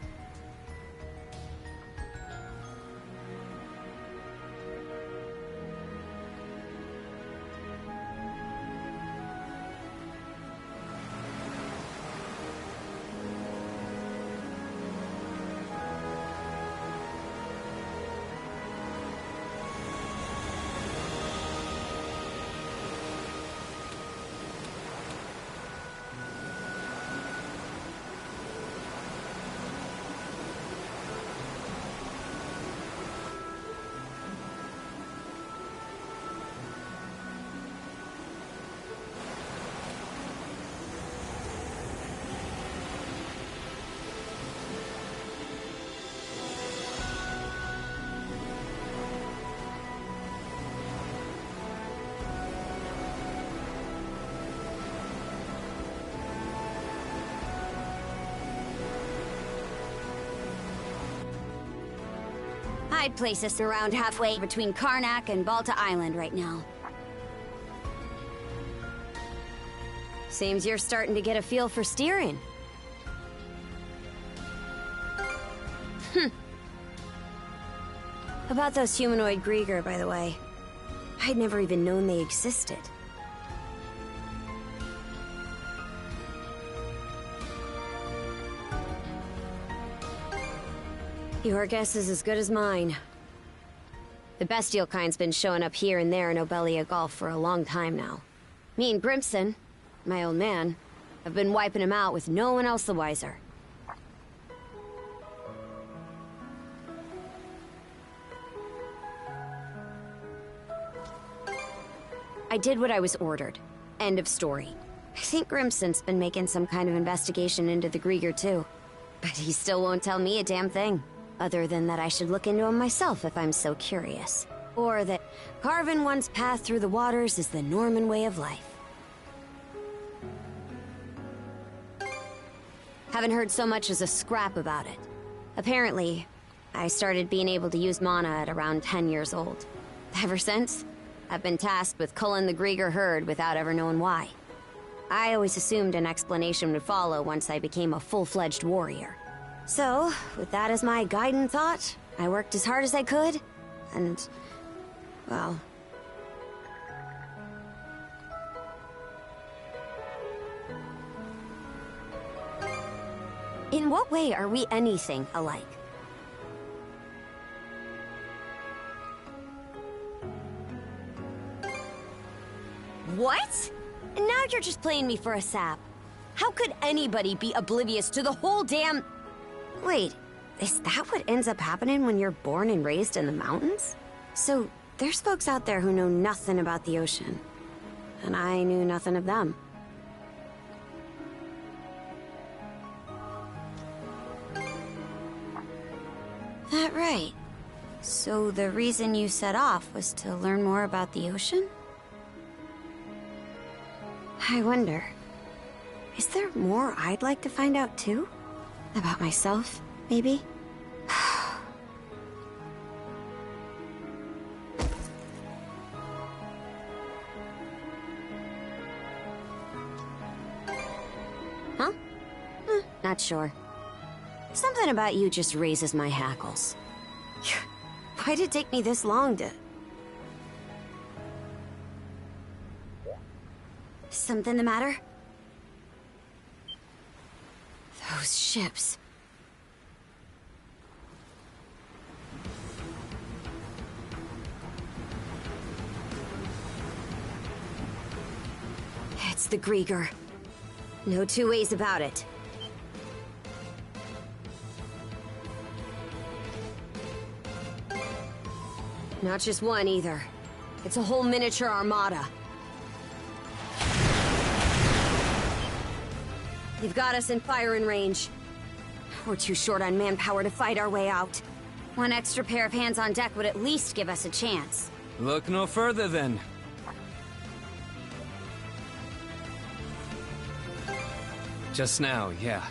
I'd place us around halfway between Karnak and Balta Island right now. Seems you're starting to get a feel for steering. About those humanoid Grieger, by the way. I'd never even known they existed. Your guess is as good as mine. The bestial kind's been showing up here and there in Obelia Gulf for a long time now. Me and Grimson, my old man, have been wiping him out with no one else the wiser. I did what I was ordered. End of story. I think Grimson's been making some kind of investigation into the Grieger too. But he still won't tell me a damn thing. Other than that I should look into him myself if I'm so curious. Or that carving one's path through the waters is the Norman way of life. Haven't heard so much as a scrap about it. Apparently, I started being able to use mana at around 10 years old. Ever since, I've been tasked with culling the Grieger herd without ever knowing why. I always assumed an explanation would follow once I became a full-fledged warrior. So, with that as my guiding thought, I worked as hard as I could, and... well... In what way are we anything alike? What? Now you're just playing me for a sap. How could anybody be oblivious to the whole damn... Wait, is that what ends up happening when you're born and raised in the mountains? So, there's folks out there who know nothing about the ocean. And I knew nothing of them. That right. So the reason you set off was to learn more about the ocean? I wonder, is there more I'd like to find out too? About myself, maybe? Huh? Not sure. Something about you just raises my hackles. Why'd it take me this long to... Something the matter? Those ships... It's the Grieger. No two ways about it. Not just one, either. It's a whole miniature armada. They've got us in firing range. We're too short on manpower to fight our way out. One extra pair of hands on deck would at least give us a chance. Look no further, then. Just now, yeah.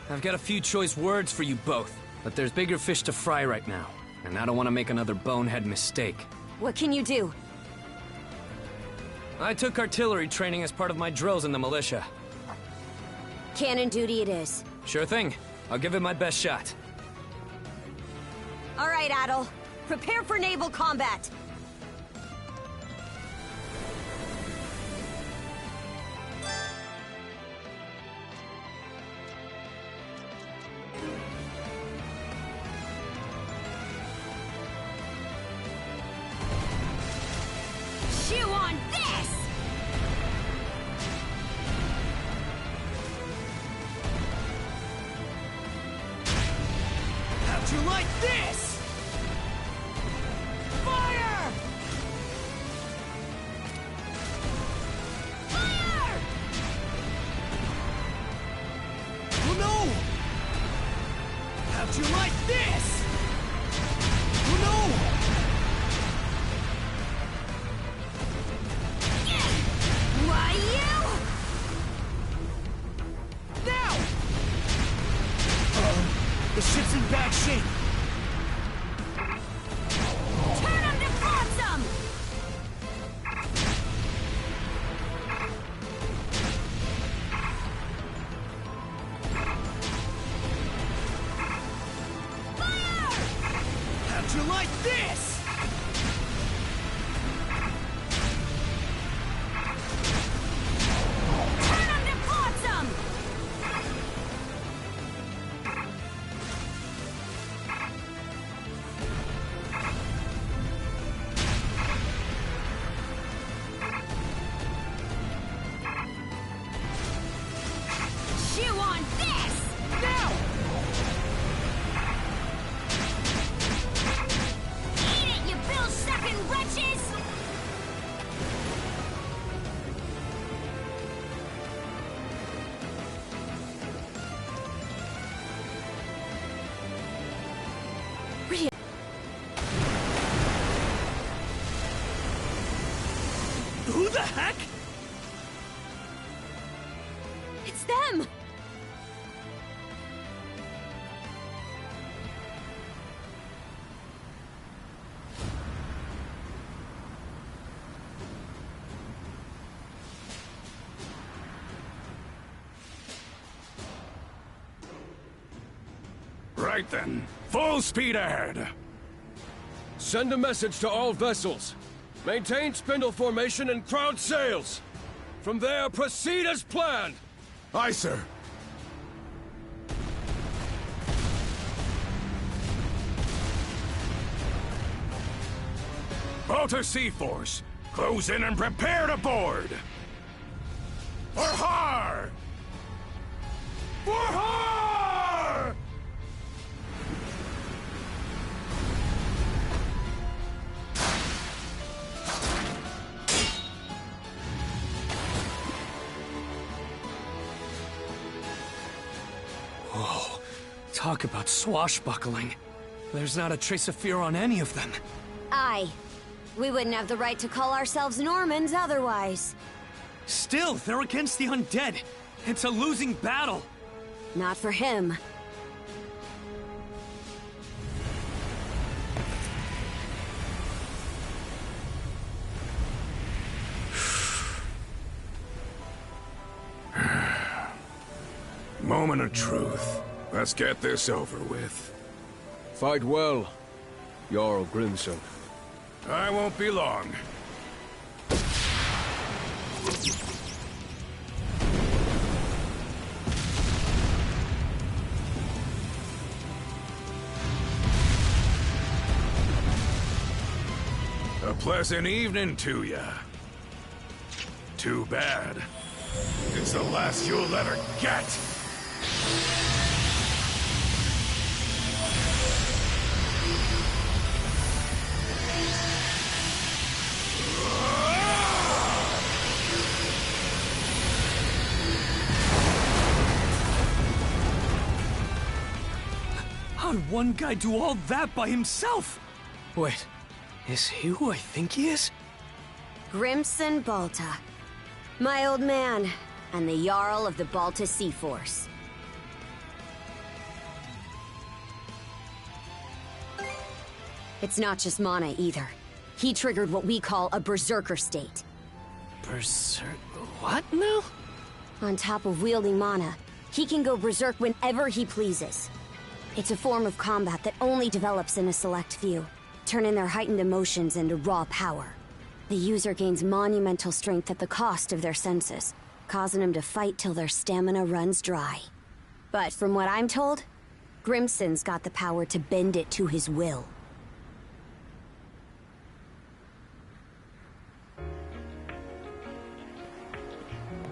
I've got a few choice words for you both, but there's bigger fish to fry right now. And I don't want to make another bonehead mistake. What can you do? I took artillery training as part of my drills in the militia. Cannon duty it is. Sure thing. I'll give it my best shot. All right, Adel. Prepare for naval combat. Chew on this! How'd you like this? Fire! Fire! Oh no! How'd you like this? Oh no! Why, you? Now! The ship's in bad shape. Turn them to flotsam! Fire! How'd you like this? Turn them to flotsam! Chew on this! Now! Eat it, you bill-sucking wretches! Who the heck? It's them! right then. Full speed ahead. Send a message to all vessels. Maintain spindle formation and crowd sails. From there, proceed as planned. Aye, sir. Balta Sea Force, close in and prepare to board. For har! For har! Whoa, talk about swashbuckling. There's not a trace of fear on any of them. Aye. We wouldn't have the right to call ourselves Normans otherwise. Still, they're against the undead. It's a losing battle. Not for him. Moment of truth. Let's get this over with. Fight well, Jarl Grimson. I won't be long. A pleasant evening to ya. Too bad. It's the last you'll ever get. How'd one guy do all that by himself? Wait, is he who I think he is? Grimson Balta. My old man, and the Jarl of the Balta Sea Force. It's not just mana either. He triggered what we call a berserker state. What now? On top of wielding mana, he can go berserk whenever he pleases. It's a form of combat that only develops in a select few, turning their heightened emotions into raw power. The user gains monumental strength at the cost of their senses, causing them to fight till their stamina runs dry. But from what I'm told, Grimson's got the power to bend it to his will.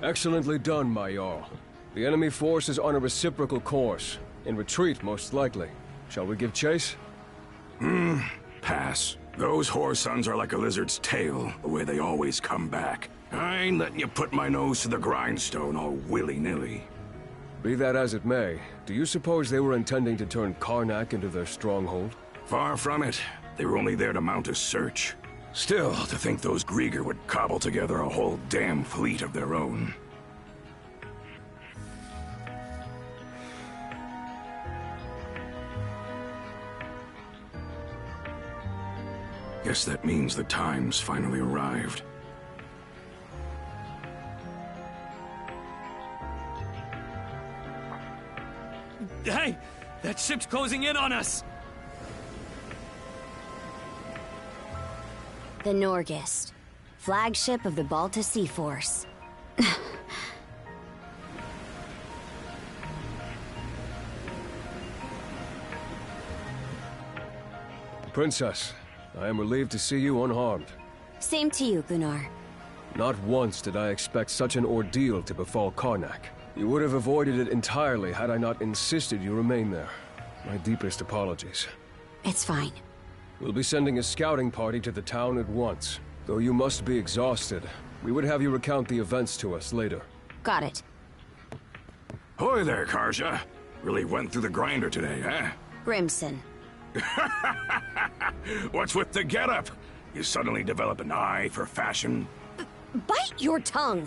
Excellently done, my Jarl. The enemy force is on a reciprocal course. In retreat, most likely. Shall we give chase? Pass. Those whore sons are like a lizard's tail, the way they always come back. I ain't letting you put my nose to the grindstone all willy-nilly. Be that as it may, do you suppose they were intending to turn Karnak into their stronghold? Far from it. They were only there to mount a search. Still, to think those Grieger would cobble together a whole damn fleet of their own. Guess that means the time's finally arrived. Hey! That ship's closing in on us! The Norgist, flagship of the Balta Sea Force. Princess, I am relieved to see you unharmed. Same to you, Gunnar. Not once did I expect such an ordeal to befall Karnak. You would have avoided it entirely had I not insisted you remain there. My deepest apologies. It's fine. We'll be sending a scouting party to the town at once. Though you must be exhausted, we would have you recount the events to us later. Got it. Hoy there, Karja. Really went through the grinder today, huh? Grimson. What's with the getup? You suddenly develop an eye for fashion? Bite your tongue!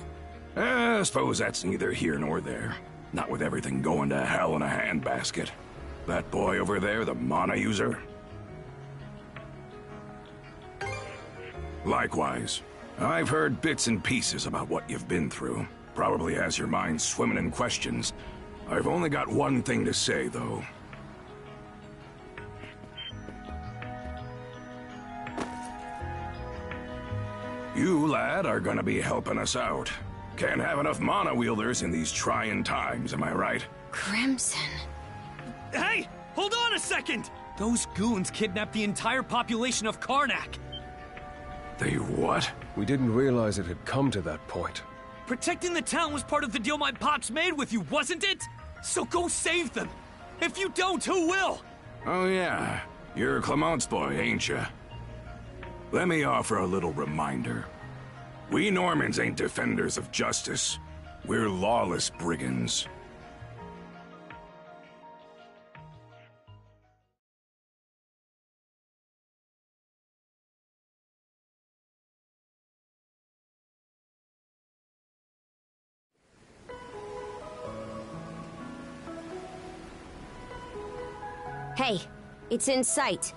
I suppose that's neither here nor there. Not with everything going to hell in a handbasket. That boy over there, the mana user? Likewise. I've heard bits and pieces about what you've been through. Probably has your mind swimming in questions. I've only got one thing to say, though. You, lad, are gonna be helping us out. Can't have enough mana wielders in these trying times, am I right? Crimson. Hey! Hold on a second! Those goons kidnapped the entire population of Karnak. They what? We didn't realize it had come to that point. Protecting the town was part of the deal my pops made with you, wasn't it? So go save them! If you don't, who will? Oh yeah, you're Clement's boy, ain't ya? Let me offer a little reminder. We Normans ain't defenders of justice. We're lawless brigands. Hey, it's in sight.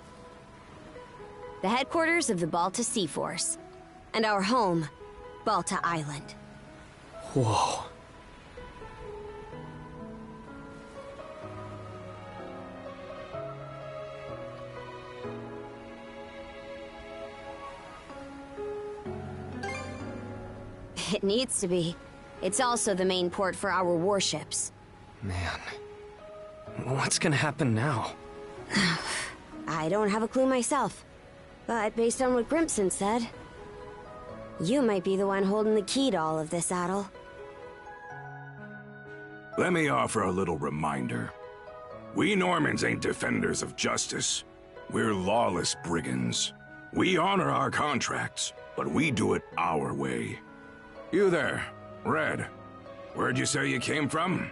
The headquarters of the Balta Sea Force. And our home, Balta Island. Whoa. It needs to be. It's also the main port for our warships. Man, what's gonna happen now? I don't have a clue myself. But based on what Grimson said, you might be the one holding the key to all of this, Adel. Let me offer a little reminder. We Normans ain't defenders of justice. We're lawless brigands. We honor our contracts, but we do it our way. You there, Red. Where'd you say you came from?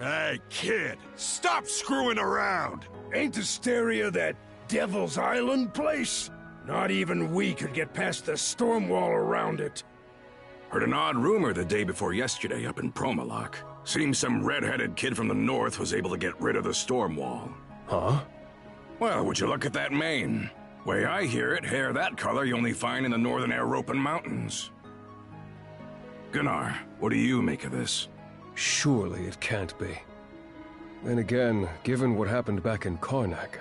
Hey, kid, stop screwing around! Ain't Asteria that Devil's Island place? Not even we could get past the storm wall around it. Heard an odd rumor the day before yesterday up in Promalock. Seems some red-headed kid from the north was able to get rid of the storm wall. Huh? Well, would you look at that mane? Way I hear it, hair that color you only find in the northern European mountains. Gunnar, what do you make of this? Surely it can't be. Then again, given what happened back in Karnak...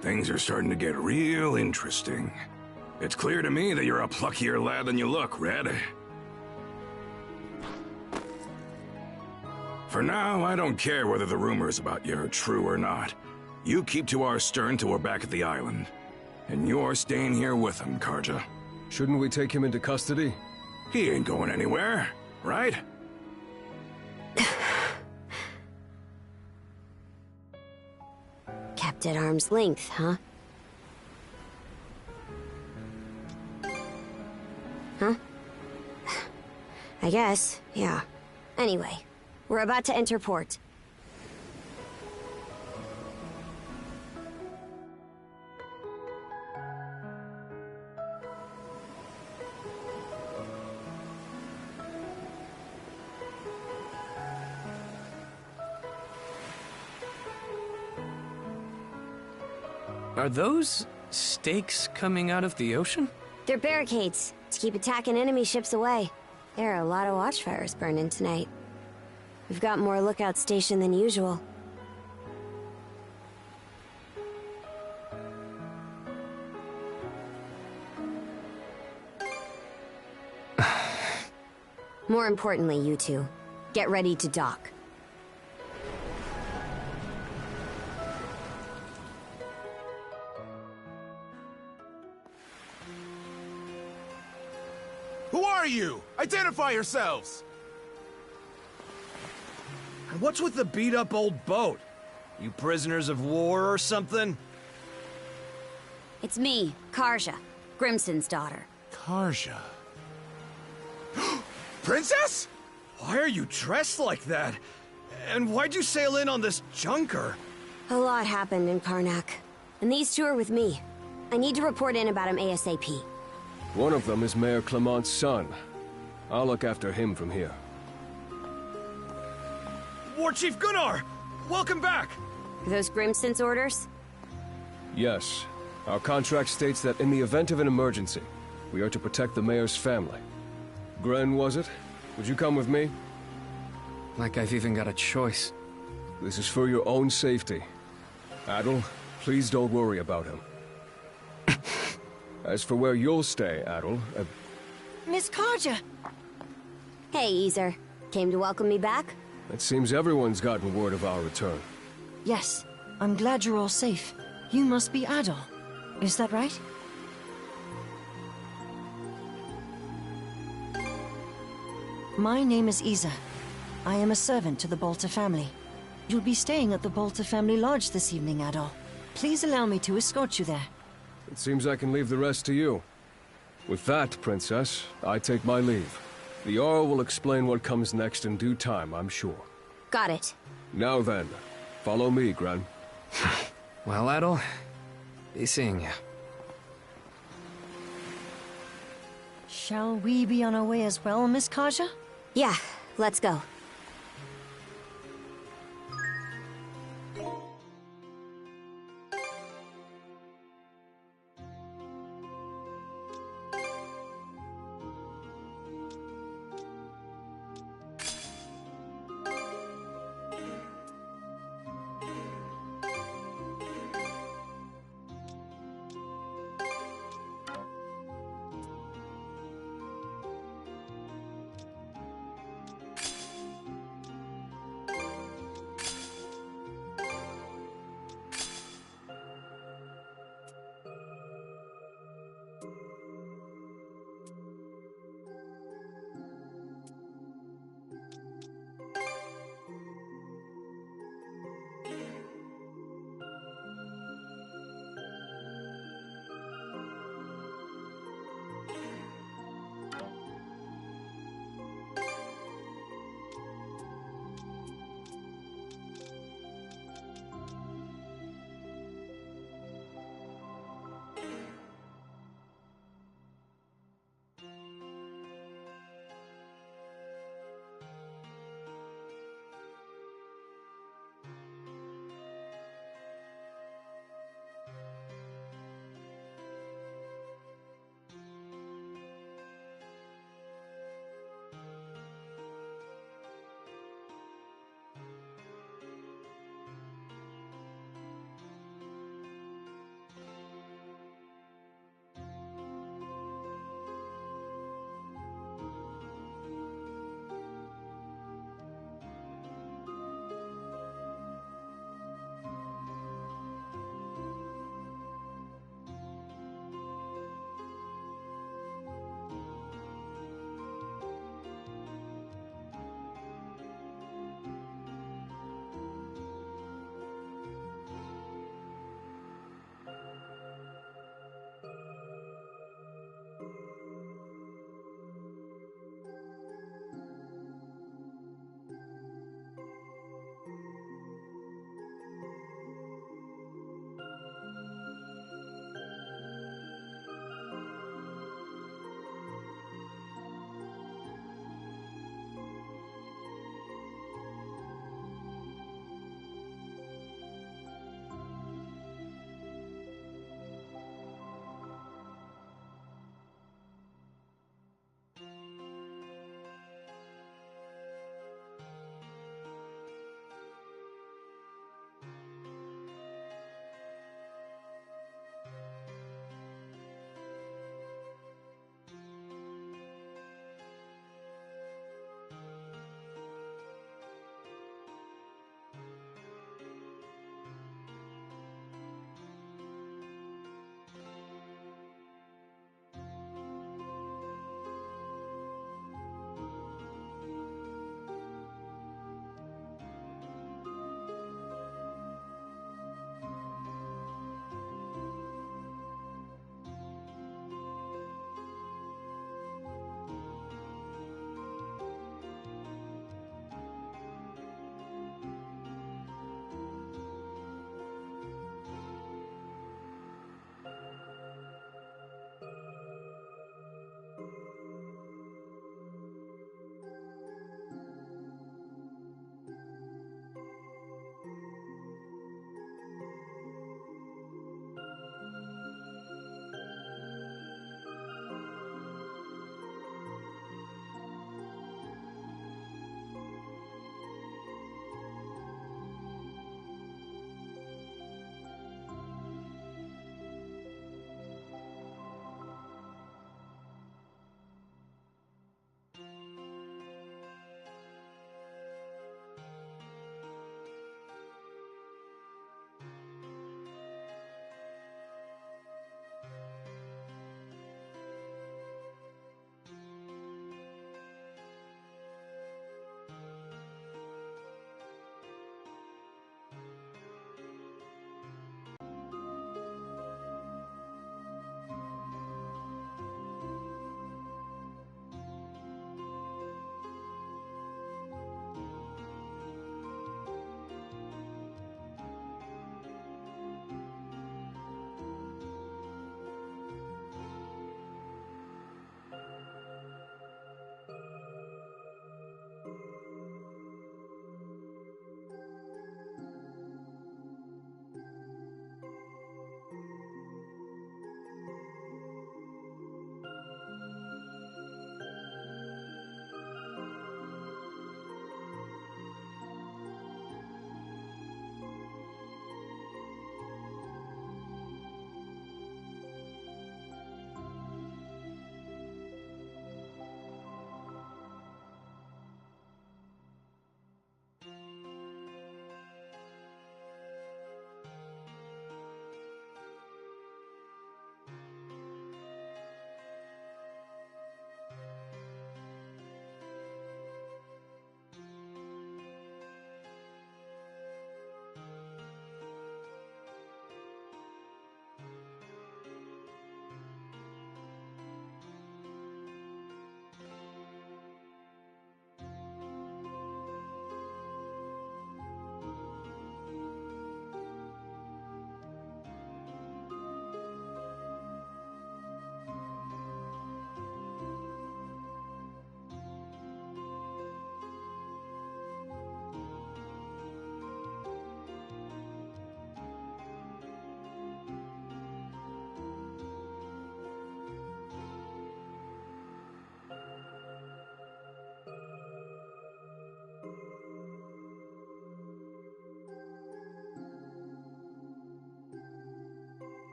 Things are starting to get real interesting. It's clear to me that you're a pluckier lad than you look, Red. For now, I don't care whether the rumors about you are true or not. You keep to our stern till we're back at the island. And you're staying here with him, Karja. Shouldn't we take him into custody? He ain't going anywhere, right? Kept at arm's length, huh? Huh? I guess, yeah. Anyway, we're about to enter port. Are those stakes coming out of the ocean? They're barricades to keep attacking enemy ships away. There are a lot of watchfires burning tonight. We've got more lookouts stationed than usual. More importantly, you two, get ready to dock. Who are you? Identify yourselves! And what's with the beat-up old boat? You prisoners of war or something? It's me, Karja, Grimson's daughter. Karja. Princess? Why are you dressed like that? And why'd you sail in on this junker? A lot happened in Karnak, and these two are with me. I need to report in about him ASAP. One of them is Mayor Clement's son. I'll look after him from here. War Chief Gunnar! Welcome back! Are those Grimson's orders? Yes. Our contract states that in the event of an emergency, we are to protect the mayor's family. Gren, was it? Would you come with me? Like I've even got a choice. This is for your own safety. Adel, Please don't worry about him. As for where you'll stay, Adol, Miss Karja! Hey, Easer. Came to welcome me back? it seems everyone's gotten word of our return. Yes, I'm glad you're all safe. You must be Adol. Is that right? My name is Isa. I am a servant to the Bolter family. You'll be staying at the Bolter family lodge this evening, Adol. Please allow me to escort you there. It seems I can leave the rest to you. With that, Princess, I take my leave. The Jarl will explain what comes next in due time, I'm sure. Got it. Now then, follow me, Gren. Well, Adol, be seeing you. Shall we be on our way as well, Miss Karja? Yeah, let's go.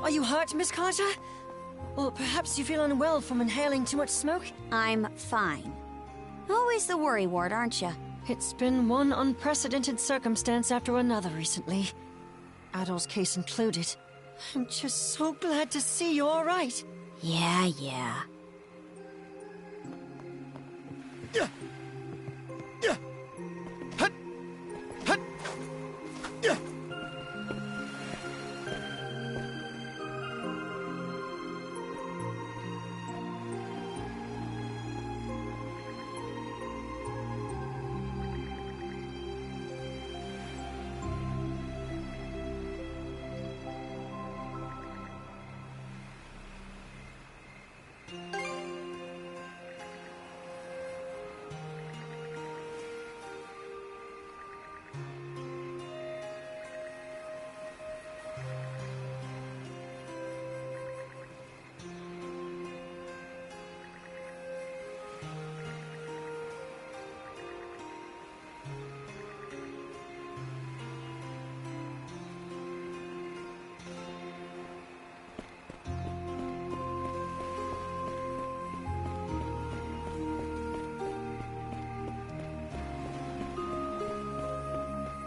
Are you hurt, Miss Carter? Or perhaps you feel unwell from inhaling too much smoke? I'm fine. Always the worry ward, aren't you? It's been one unprecedented circumstance after another recently. Adol's case included. I'm just so glad to see you all right. Yeah, yeah.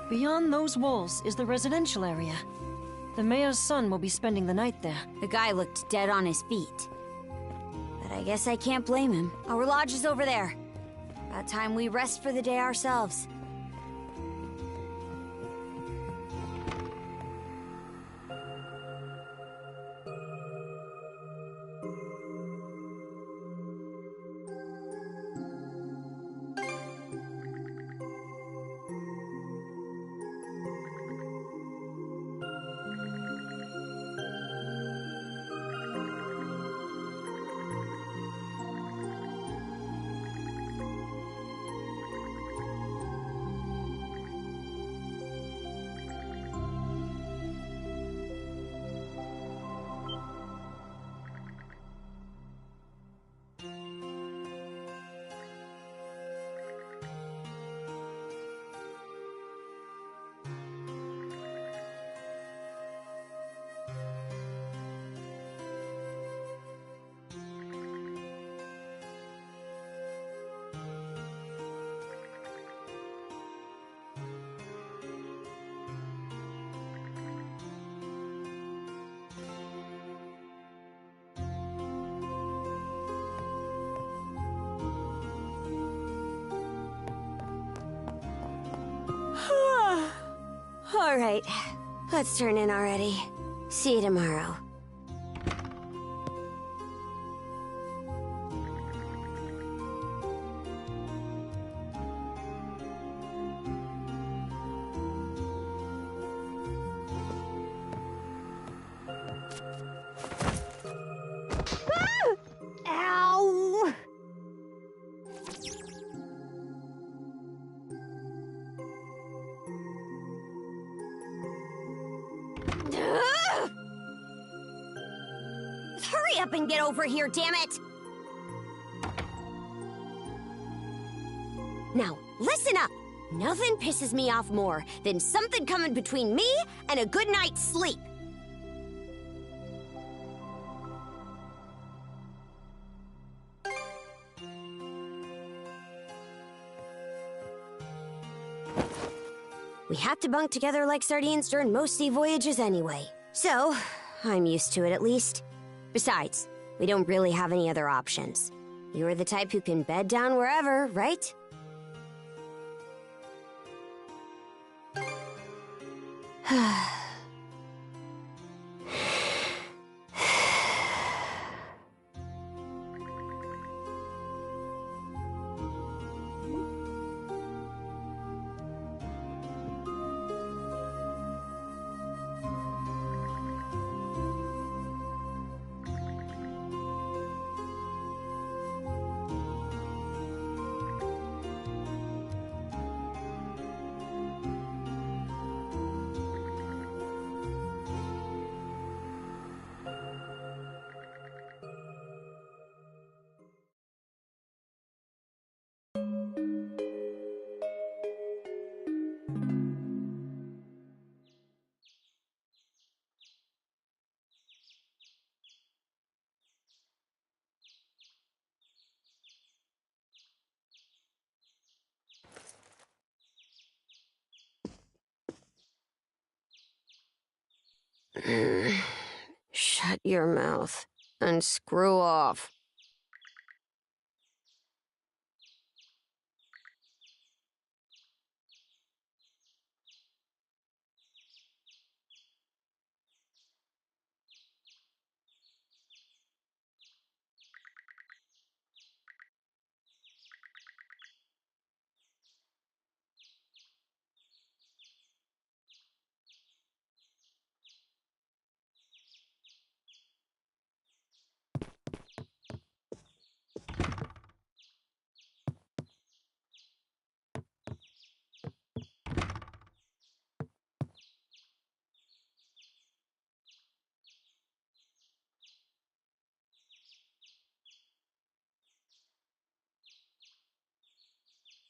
Beyond those walls is the residential area. The mayor's son will be spending the night there. The guy looked dead on his feet. But I guess I can't blame him. Our lodge is over there. About time we rest for the day ourselves. All right, let's turn in already. See you tomorrow. Ow! Hurry up and get over here, damn it! Now, listen up! Nothing pisses me off more than something coming between me and a good night's sleep. We have to bunk together like sardines during most sea voyages anyway. So, I'm used to it at least. Besides, we don't really have any other options. You're the type who can bed down wherever, right? your mouth and screw off.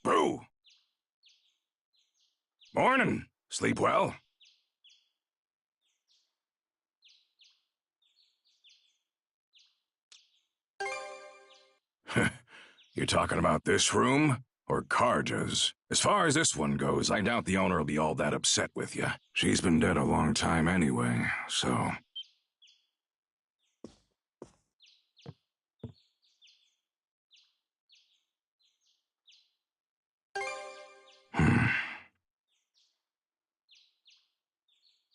Boo! Morning. Sleep well? You're talking about this room? Or Karja's? As far as this one goes, I doubt the owner will be all that upset with you. She's been dead a long time anyway, so...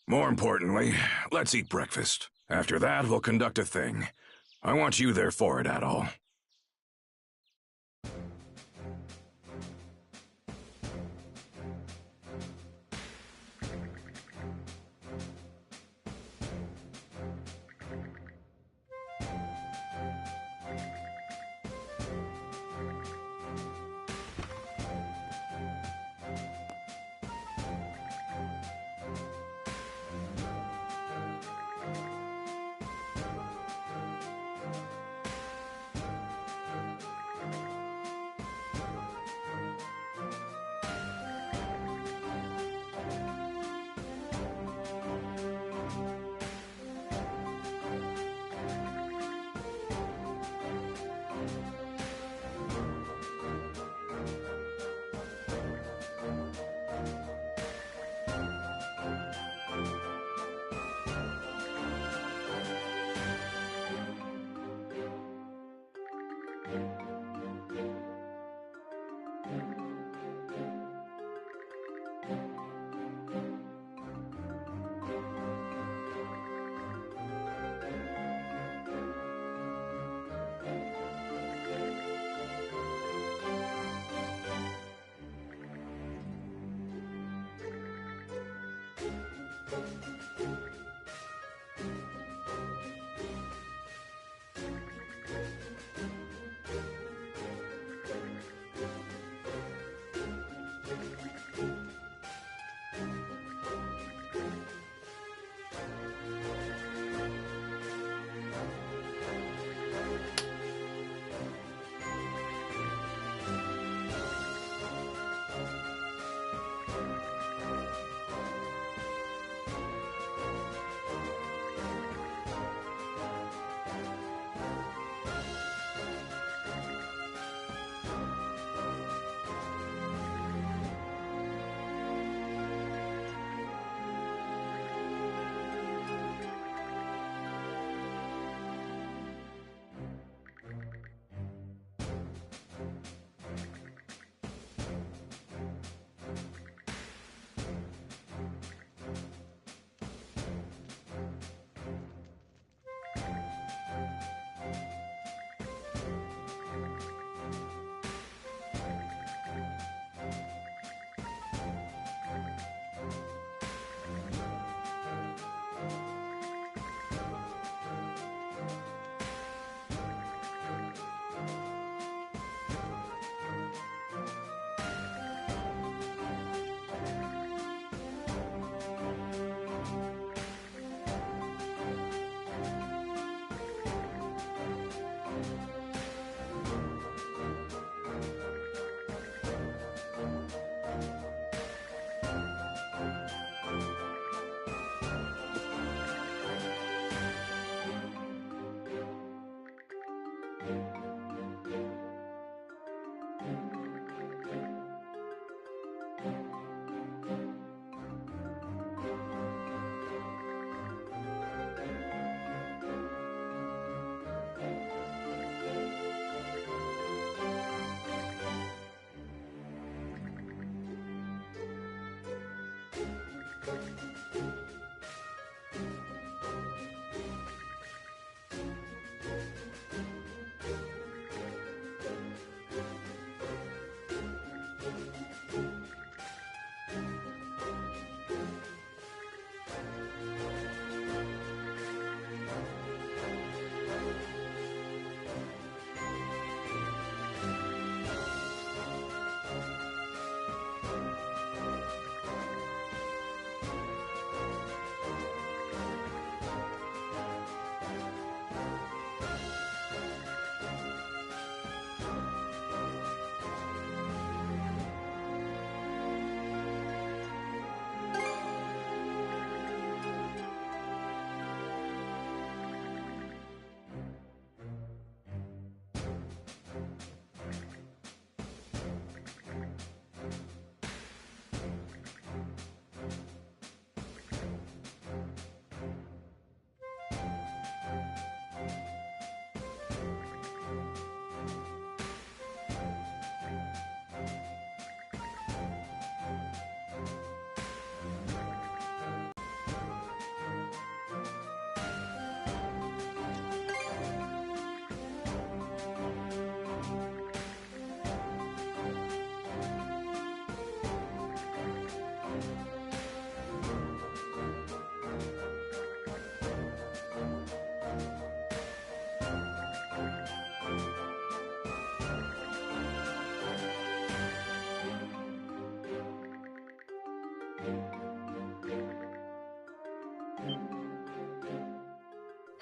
More importantly, let's eat breakfast. After that, we'll conduct a thing. I want you there for it, Adol.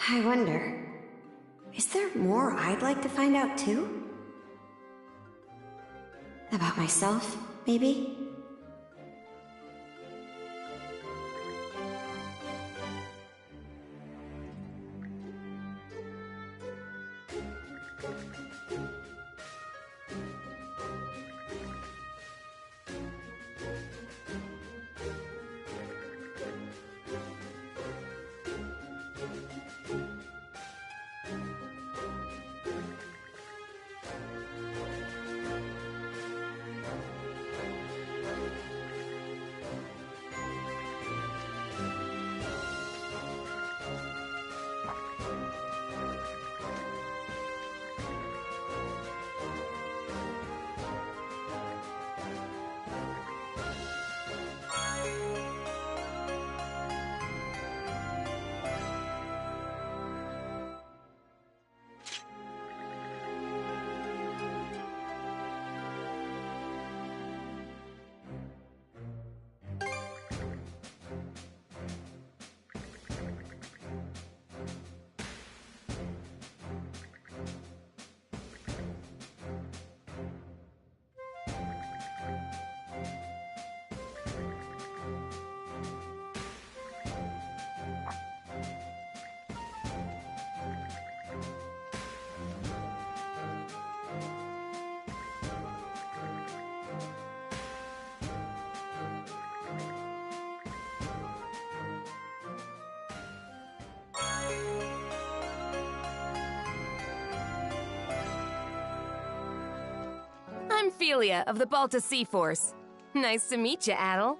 I wonder, is there more I'd like to find out too? About myself, maybe? I'm Philia of the Balta Sea Force. Nice to meet you, Adel.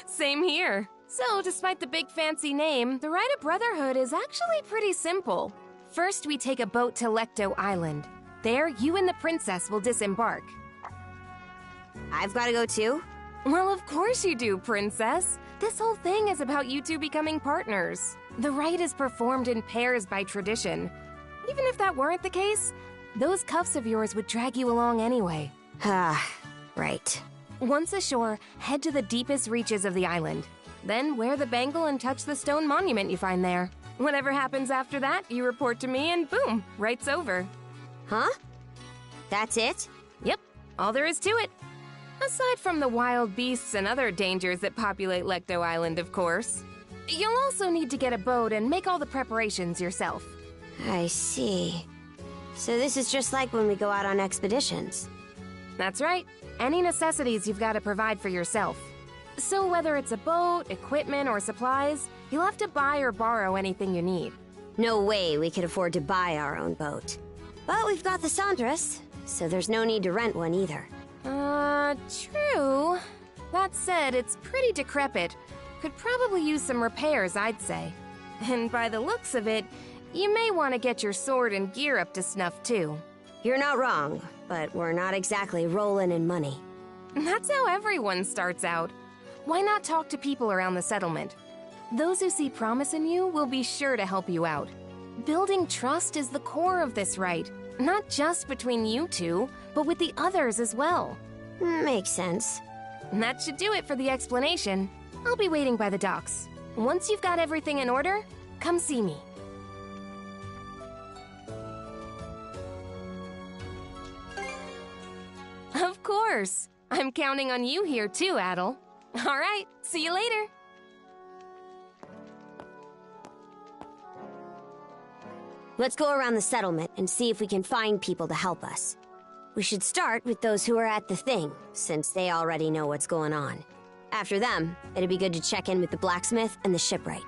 Same here. So, despite the big fancy name, the rite of Brotherhood is actually pretty simple. First, we take a boat to Lecto Island. There, you and the princess will disembark. I've got to go too? Well, of course you do, princess. This whole thing is about you two becoming partners. The rite is performed in pairs by tradition. Even if that weren't the case, those cuffs of yours would drag you along anyway. Ah, right. Once ashore, head to the deepest reaches of the island. Then wear the bangle and touch the stone monument you find there. Whatever happens after that, you report to me and boom, right's over. Huh? That's it? Yep, all there is to it. Aside from the wild beasts and other dangers that populate Lecto Island, of course. You'll also need to get a boat and make all the preparations yourself. I see. So this is just like when we go out on expeditions. That's right. Any necessities you've got to provide for yourself. So whether it's a boat, equipment, or supplies, you'll have to buy or borrow anything you need. No way we could afford to buy our own boat. But we've got the Sandras, so there's no need to rent one either. True. That said, it's pretty decrepit. Could probably use some repairs, I'd say. And by the looks of it, you may want to get your sword and gear up to snuff, too. You're not wrong, but we're not exactly rolling in money. That's how everyone starts out. Why not talk to people around the settlement? Those who see promise in you will be sure to help you out. Building trust is the core of this rite, not just between you two, but with the others as well. Makes sense. And that should do it for the explanation. I'll be waiting by the docks. Once you've got everything in order, come see me. Of course. I'm counting on you here too, Adel. All right, see you later. Let's go around the settlement and see if we can find people to help us. We should start with those who are at the thing, since they already know what's going on. After them, it'd be good to check in with the blacksmith and the shipwright.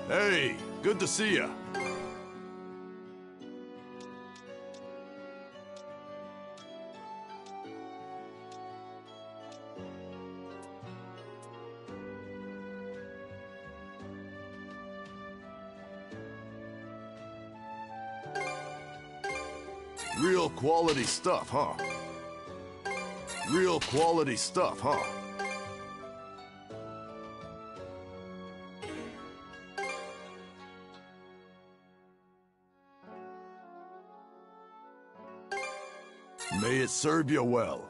Hey, good to see ya. Real quality stuff, huh? Real quality stuff, huh? May it serve you well.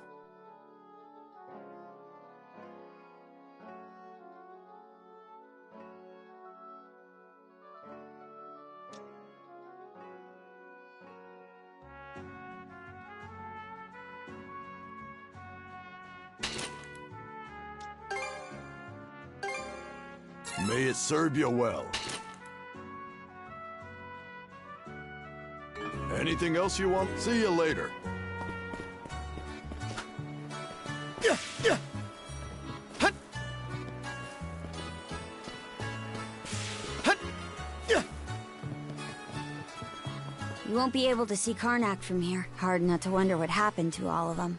May it serve you well. Anything else you want? See you later. You won't be able to see Karnak from here. Hard not to wonder what happened to all of them.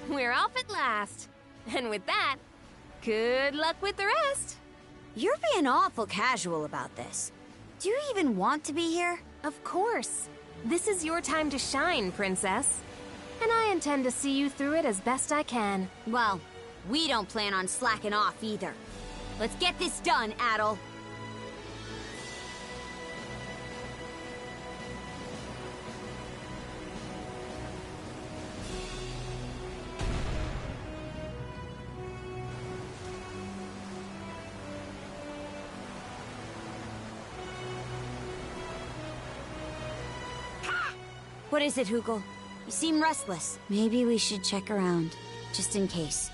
we're off at last. And with that, good luck with the rest. You're being awful casual about this. Do you even want to be here? Of course. This is your time to shine, Princess. And I intend to see you through it as best I can. Well, we don't plan on slacking off either. Let's get this done, Adol. What is it, Hugel? You seem restless. Maybe we should check around, just in case.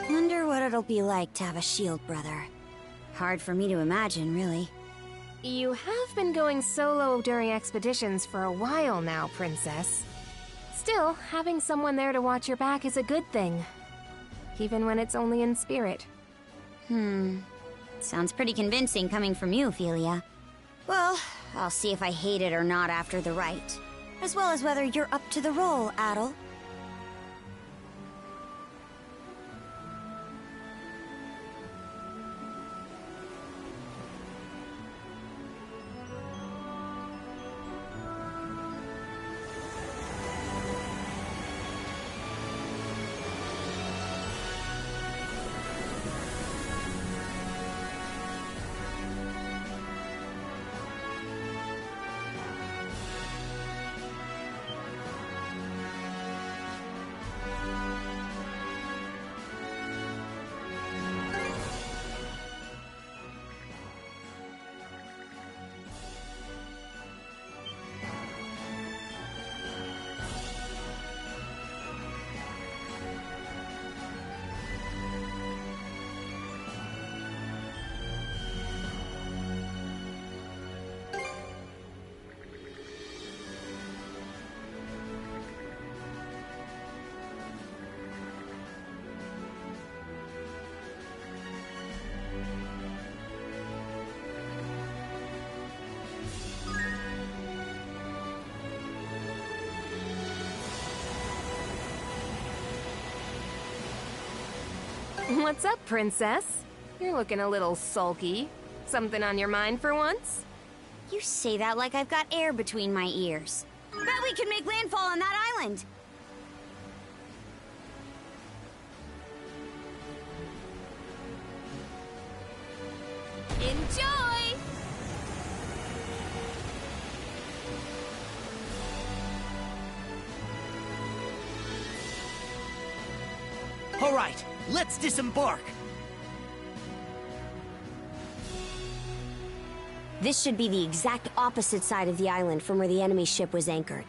Wonder what it'll be like to have a shield brother. Hard for me to imagine, really. You have been going solo during expeditions for a while now, Princess. Still, having someone there to watch your back is a good thing. Even when it's only in spirit. Sounds pretty convincing coming from you, Ophelia. Well, I'll see if I hate it or not after the rite. As well as whether you're up to the role, Adol. What's up, Princess? You're looking a little sulky. Something on your mind for once? You say that like I've got air between my ears. Bet we can make landfall on that island. Enjoy! All right, let's disembark. This should be the exact opposite side of the island from where the enemy ship was anchored.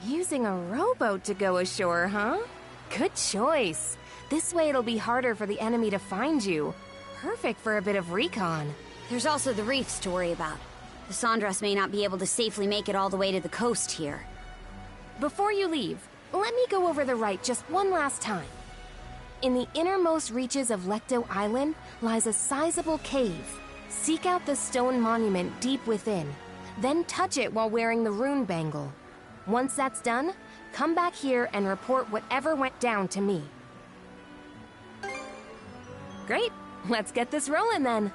Using a rowboat to go ashore, huh? Good choice. This way it'll be harder for the enemy to find you. Perfect for a bit of recon. There's also the reefs to worry about. The Sandras may not be able to safely make it all the way to the coast here. Before you leave, let me go over the right just one last time. In the innermost reaches of Lecto Island lies a sizable cave. Seek out the stone monument deep within, then touch it while wearing the rune bangle. Once that's done, come back here and report whatever went down to me. Great, let's get this rolling then.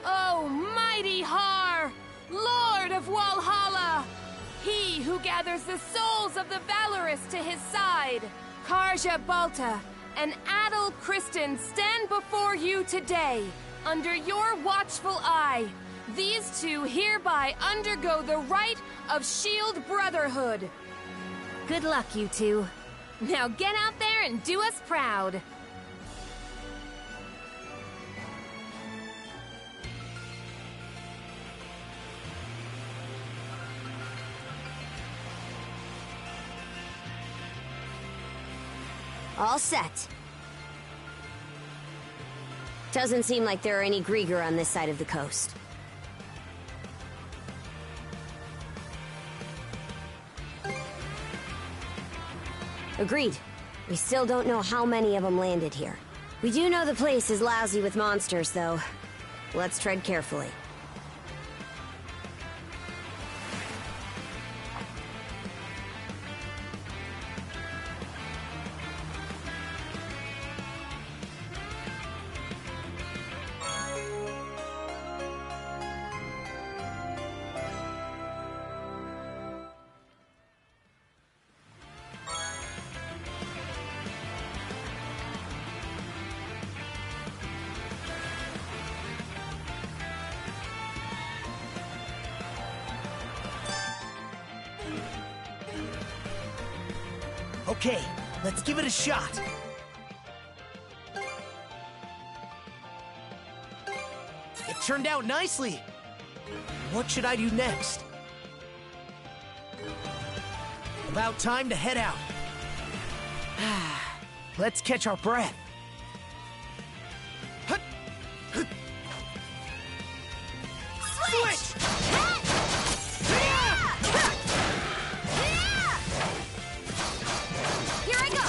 Oh, mighty Har, Lord of Walhalla! He who gathers the souls of the valorous to his side, Karja Balta and Adel Kristen stand before you today. Under your watchful eye, these two hereby undergo the rite of Shield Brotherhood. Good luck, you two. Now get out there and do us proud. All set. Doesn't seem like there are any Grieger on this side of the coast. Agreed. We still don't know how many of them landed here. We do know the place is lousy with monsters, though. Let's tread carefully. Okay, let's give it a shot. It turned out nicely. What should I do next? About time to head out. Let's catch our breath. Switch! Here I go!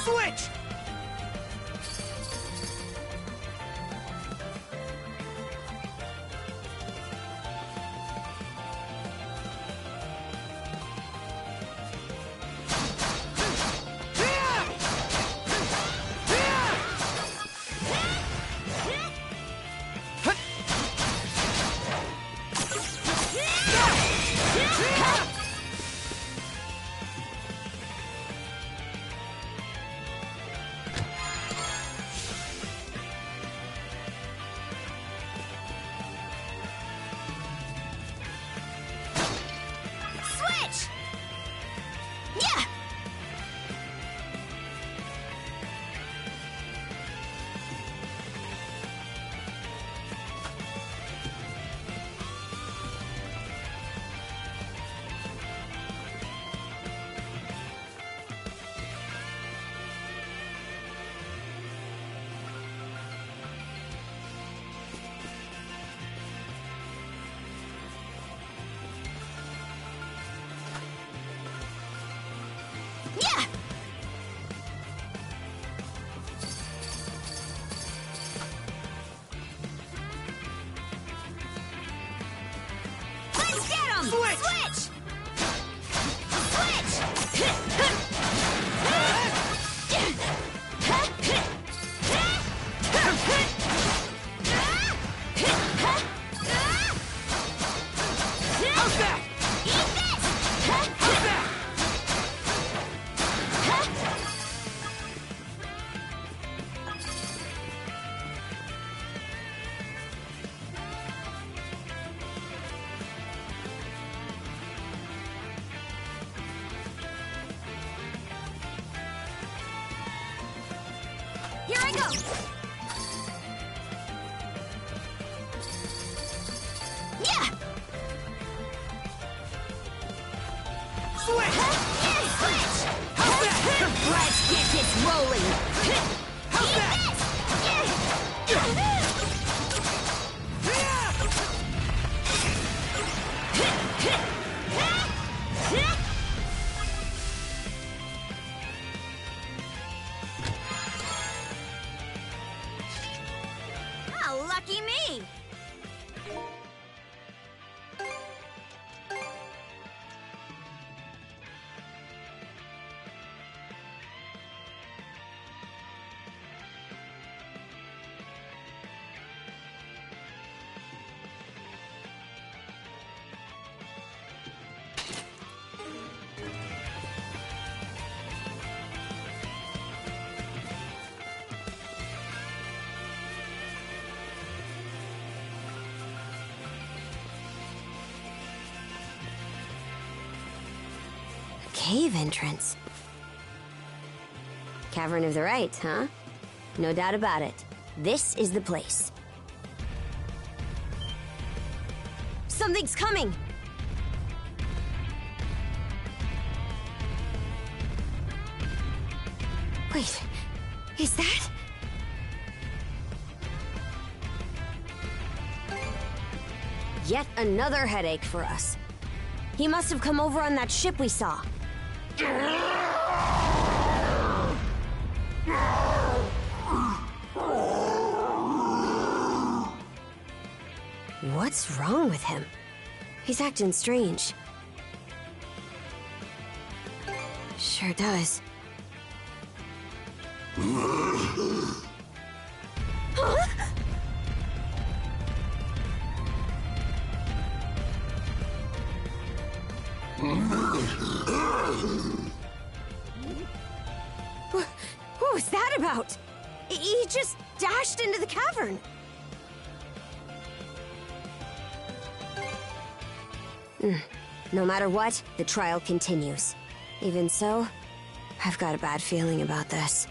Switch! Here I go! Yeah! Switch! Switch! Let's get this rolling! How's that? Oh, lucky me! Cave entrance. Cavern of the Right, huh? No doubt about it. This is the place. Something's coming! Wait, is that? Yet another headache for us. He must have come over on that ship we saw. What's wrong with him? He's acting strange. Sure does. Huh? What was that about? He just dashed into the cavern. No matter what, the trial continues. Even so, I've got a bad feeling about this.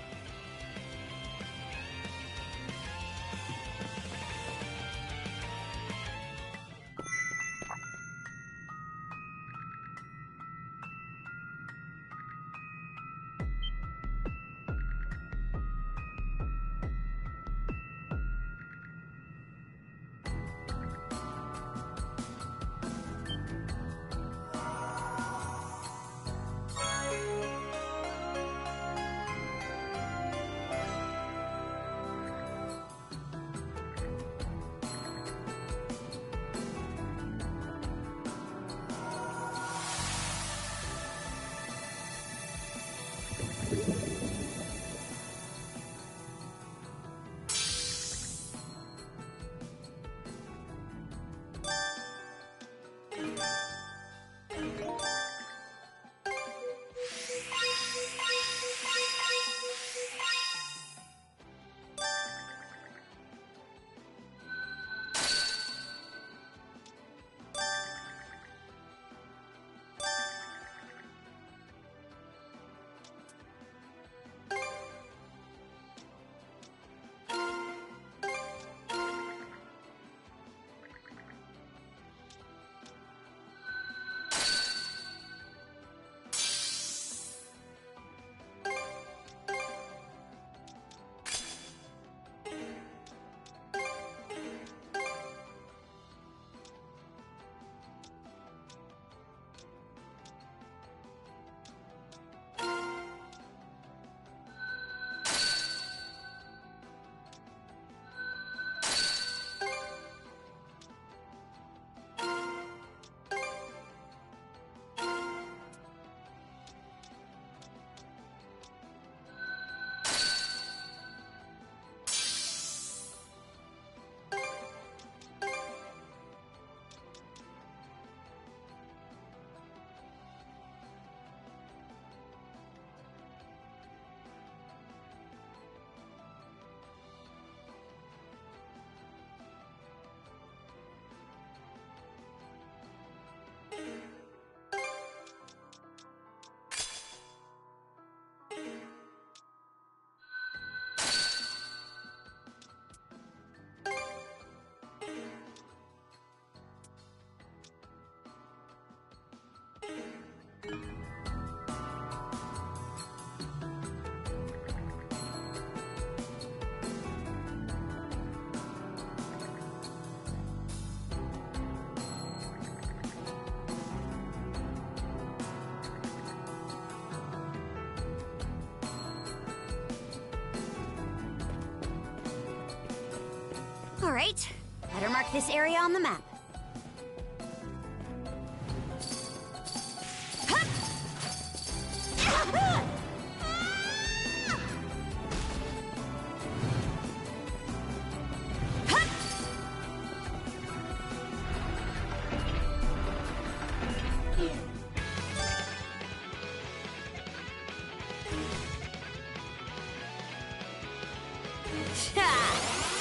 All right, better mark this area on the map.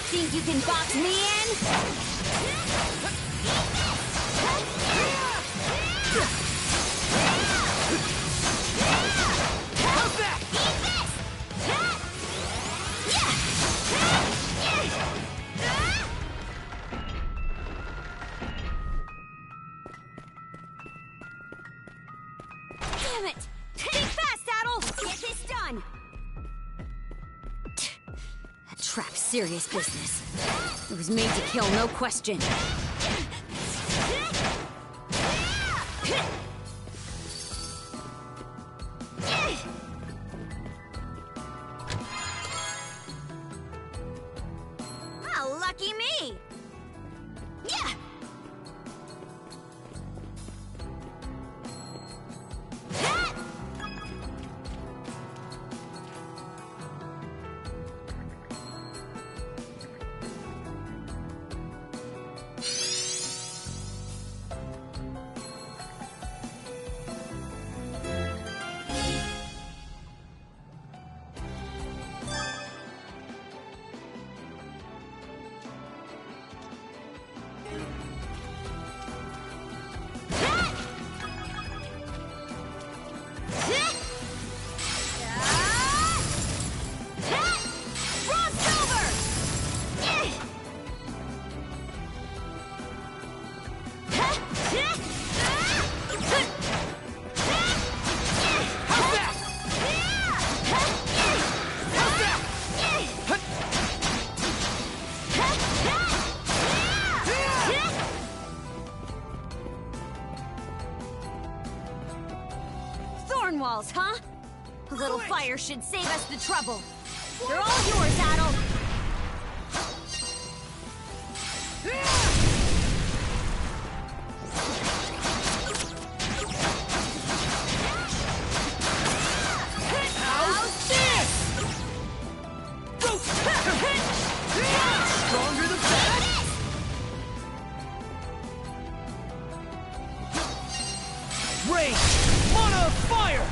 Think you can box me in? How's that? Damn it! Think fast, Adel! Get this done! That trap's serious business. It was made to kill, no question. Ah, lucky me! Yeah! Thorn walls, huh? A little fire should save us the trouble. They're all yours, Adel. How's this? Stronger the better. Rage! Mana of fire!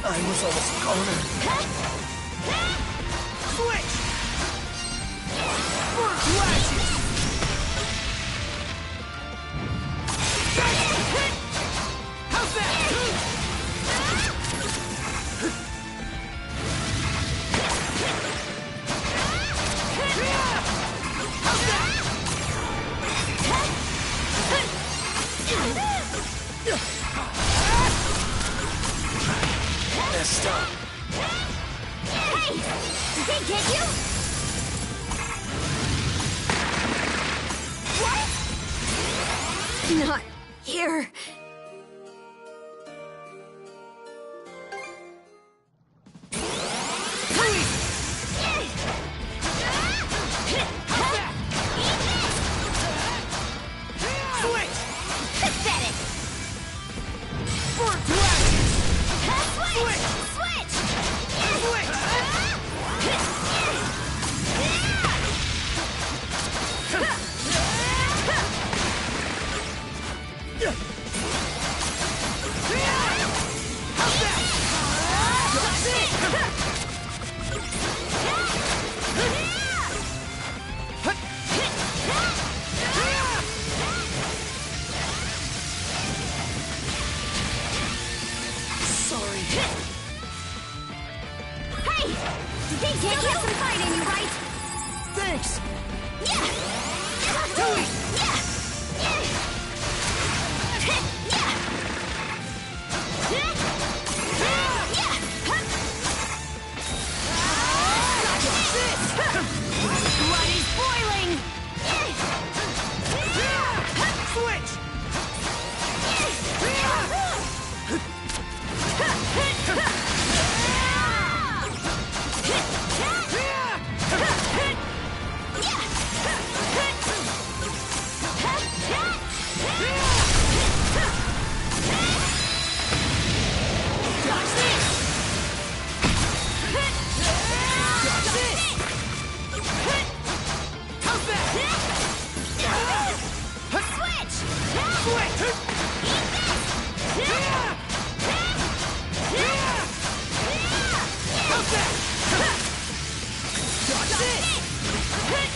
I was almost gone. Switch! Burst lashes! How's that? Messed up. Hey! Did they get you? What? Not here.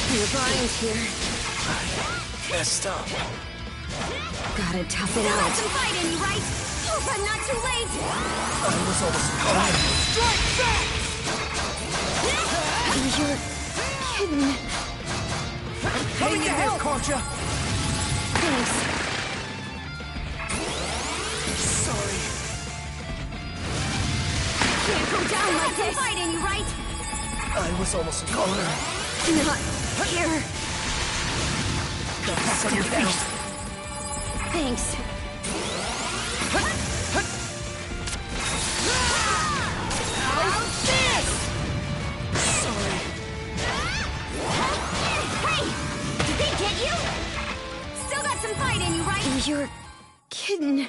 Your grind here. Messed up. Gotta tough it out. Some fight in you, right? Hope I'm not too late. I was almost caught. Strike back! You're kidding. Coming to help, Karja. Thanks. Sorry. Can't go down like this. Some fight in you, right? I was almost caught. Not here. Back on your feet. Thanks. How's this? Sorry. Hey! Did they get you? Still got some fight in you, right? You're kidding.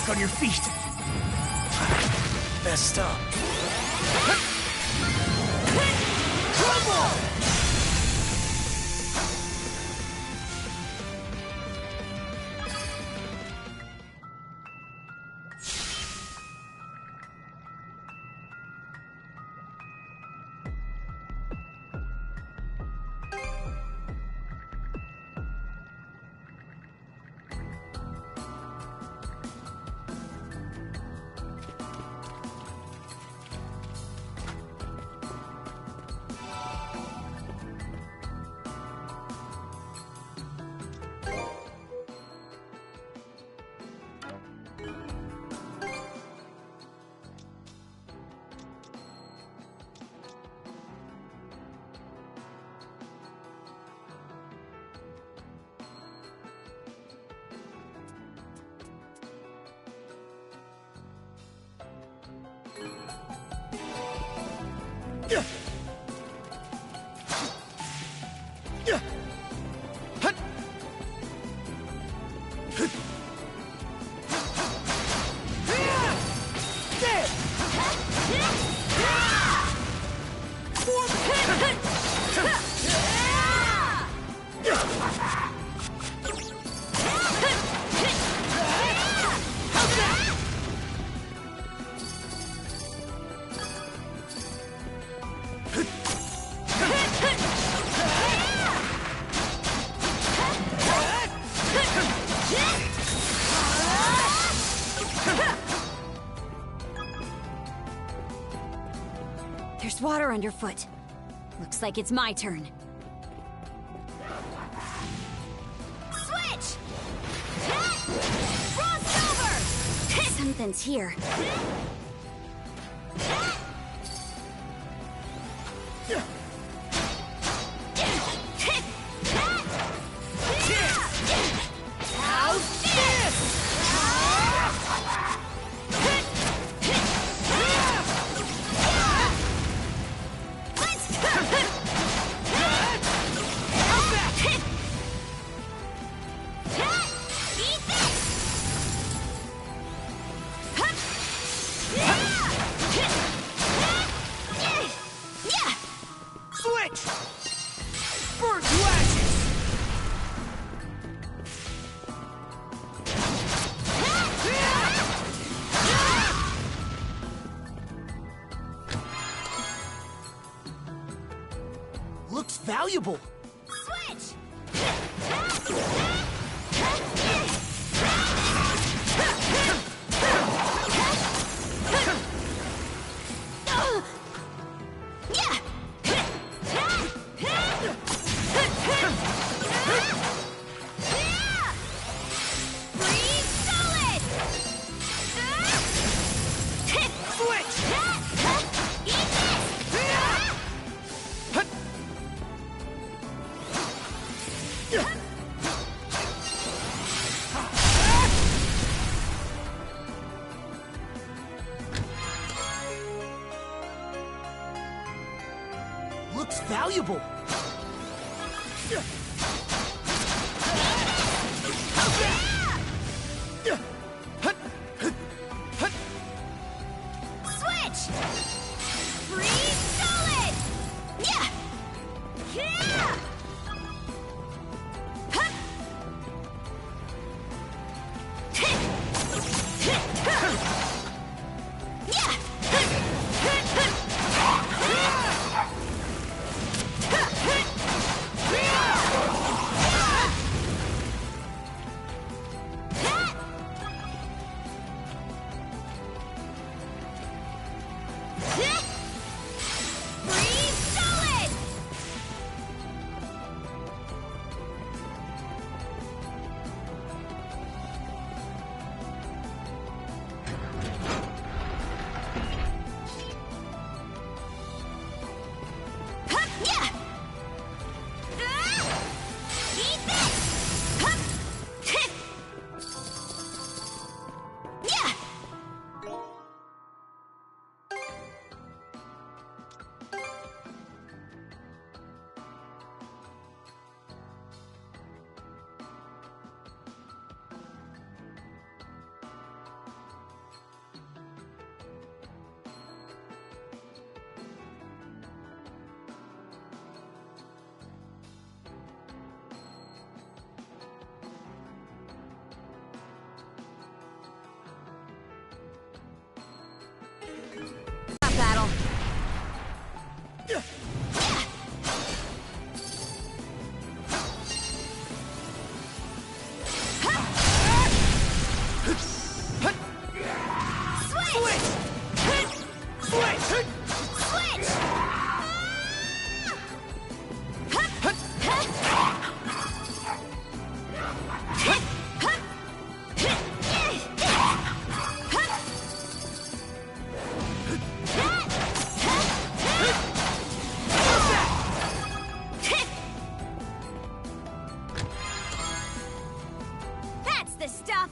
On your feet. Messed up. Trouble! There's water underfoot. Looks like it's my turn. something's here. Looks valuable. Switch! Looks valuable. Switch! Freeze solid! Yeah! Yeah! Freeze solid! Yeah! Eat this! Yeah! Battle. That's the stuff!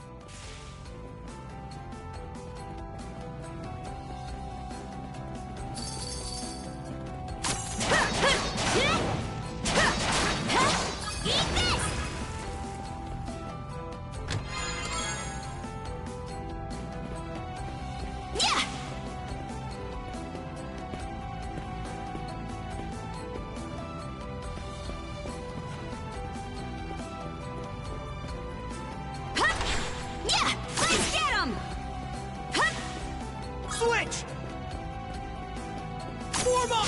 Eat this! Yeah! Yeah! Let's get him! Switch! Form up!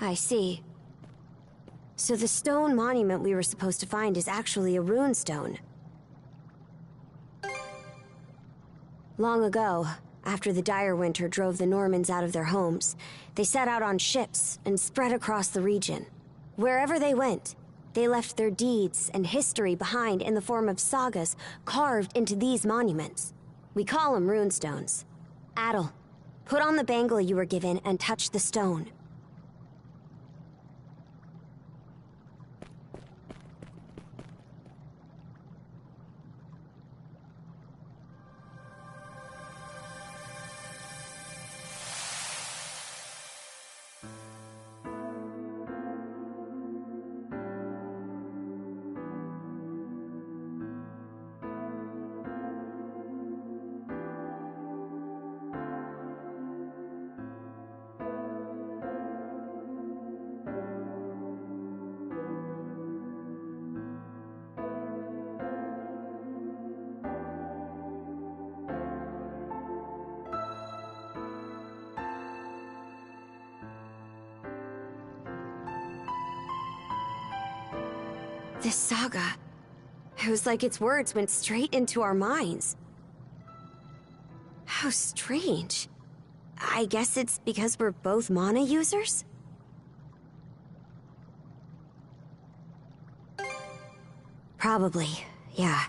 I see. So the stone monument we were supposed to find is actually a rune stone. Long ago, after the dire winter drove the Normans out of their homes, they set out on ships and spread across the region. Wherever they went, they left their deeds and history behind in the form of sagas carved into these monuments. We call them runestones. Adel, put on the bangle you were given and touch the stone. This saga, it was like its words went straight into our minds. How strange. I guess it's because we're both mana users? Probably, yeah.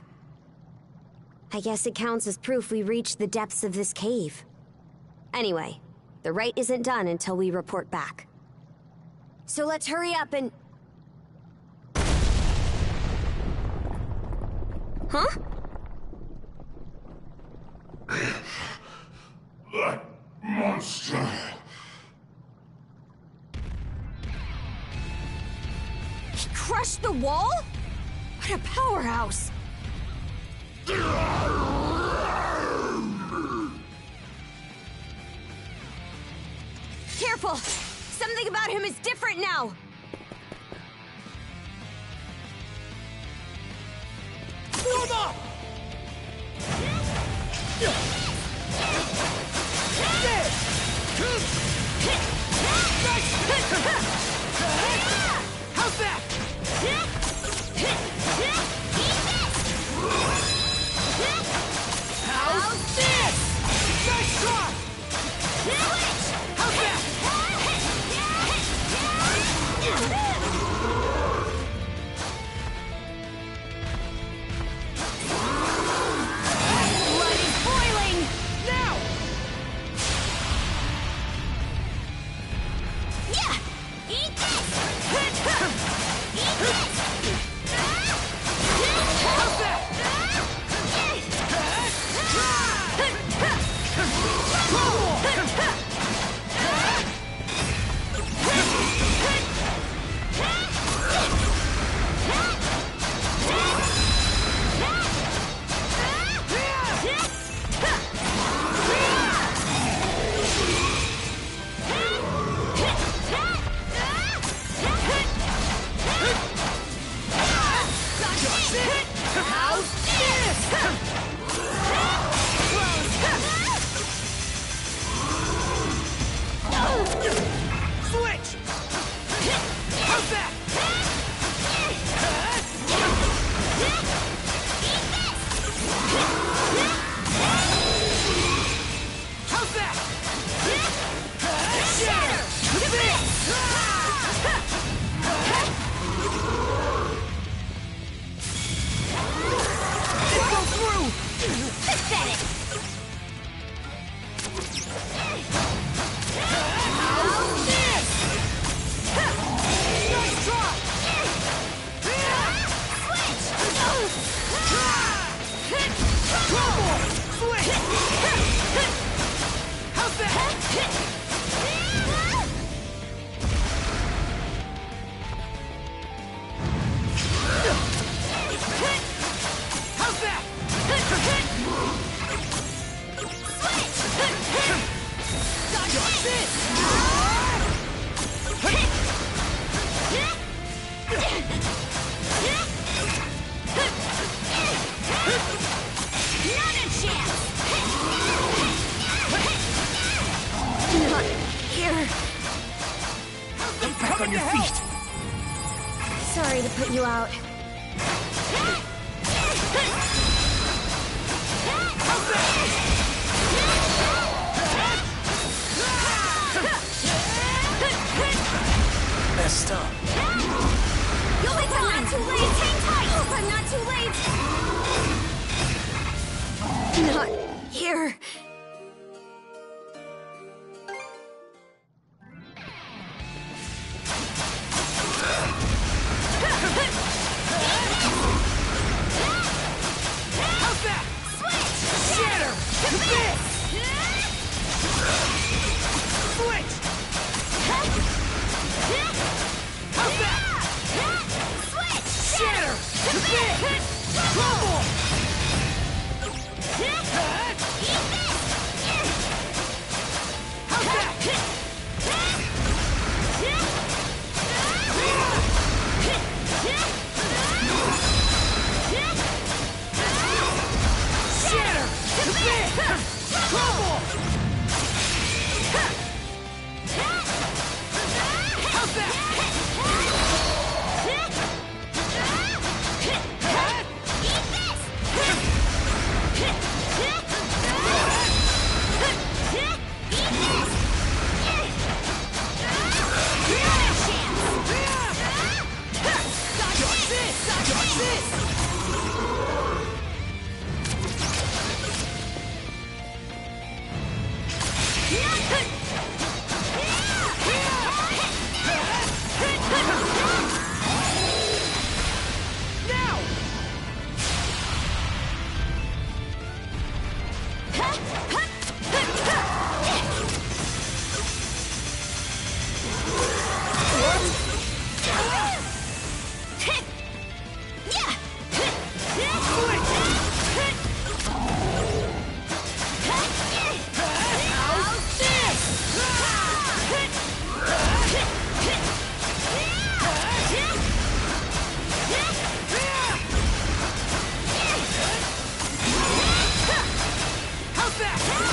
I guess it counts as proof we reached the depths of this cave. Anyway, the rite isn't done until we report back. So let's hurry up and... Huh? That monster! He crushed the wall? What a powerhouse! Careful! Something about him is different now! Warm up! How's that? How's this? Nice try! How's that? Blood is boiling! Now! Yeah! Eat this! Eat this! How's that? How's this? Switch! How's that? How's that? Shatter! Switch! How's that? How's that? Switch! Not a chance! Not here. Get back on your feet! Sorry to put you out. Messed up. You'll be fine! Not too late! Hang tight! Hope I'm not too late! Not here. How's that? Switch! Shatter! This! Switch! How's that? Switch! Shatter! This! Crumble! How's that? Shatter! This! Crumble! How's that? How's that?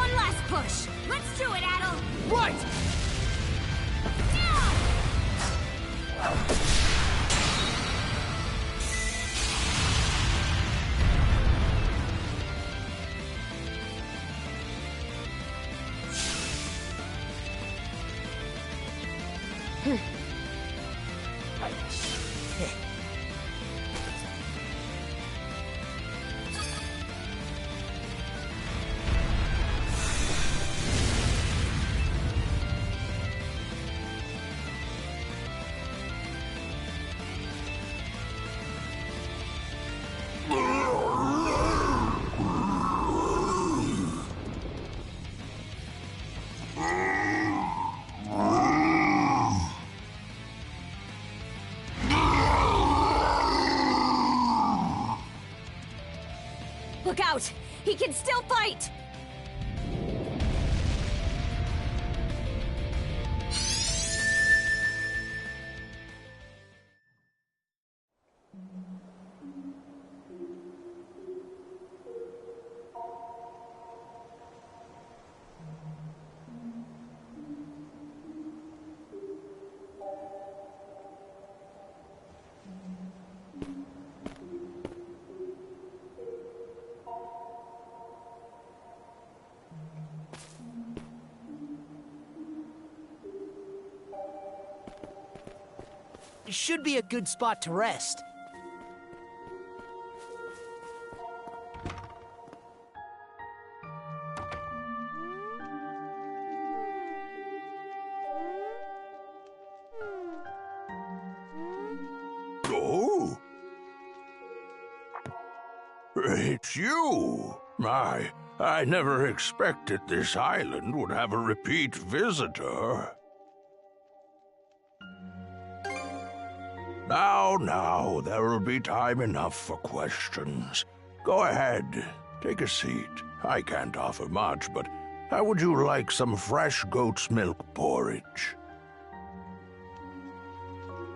One last push. Let's do it, Adel. Right! Look out! He can still fight! It should be a good spot to rest. Oh? It's you! I never expected this island would have a repeat visitor. Now, there will be time enough for questions. Go ahead, take a seat. I can't offer much, but how would you like some fresh goat's milk porridge?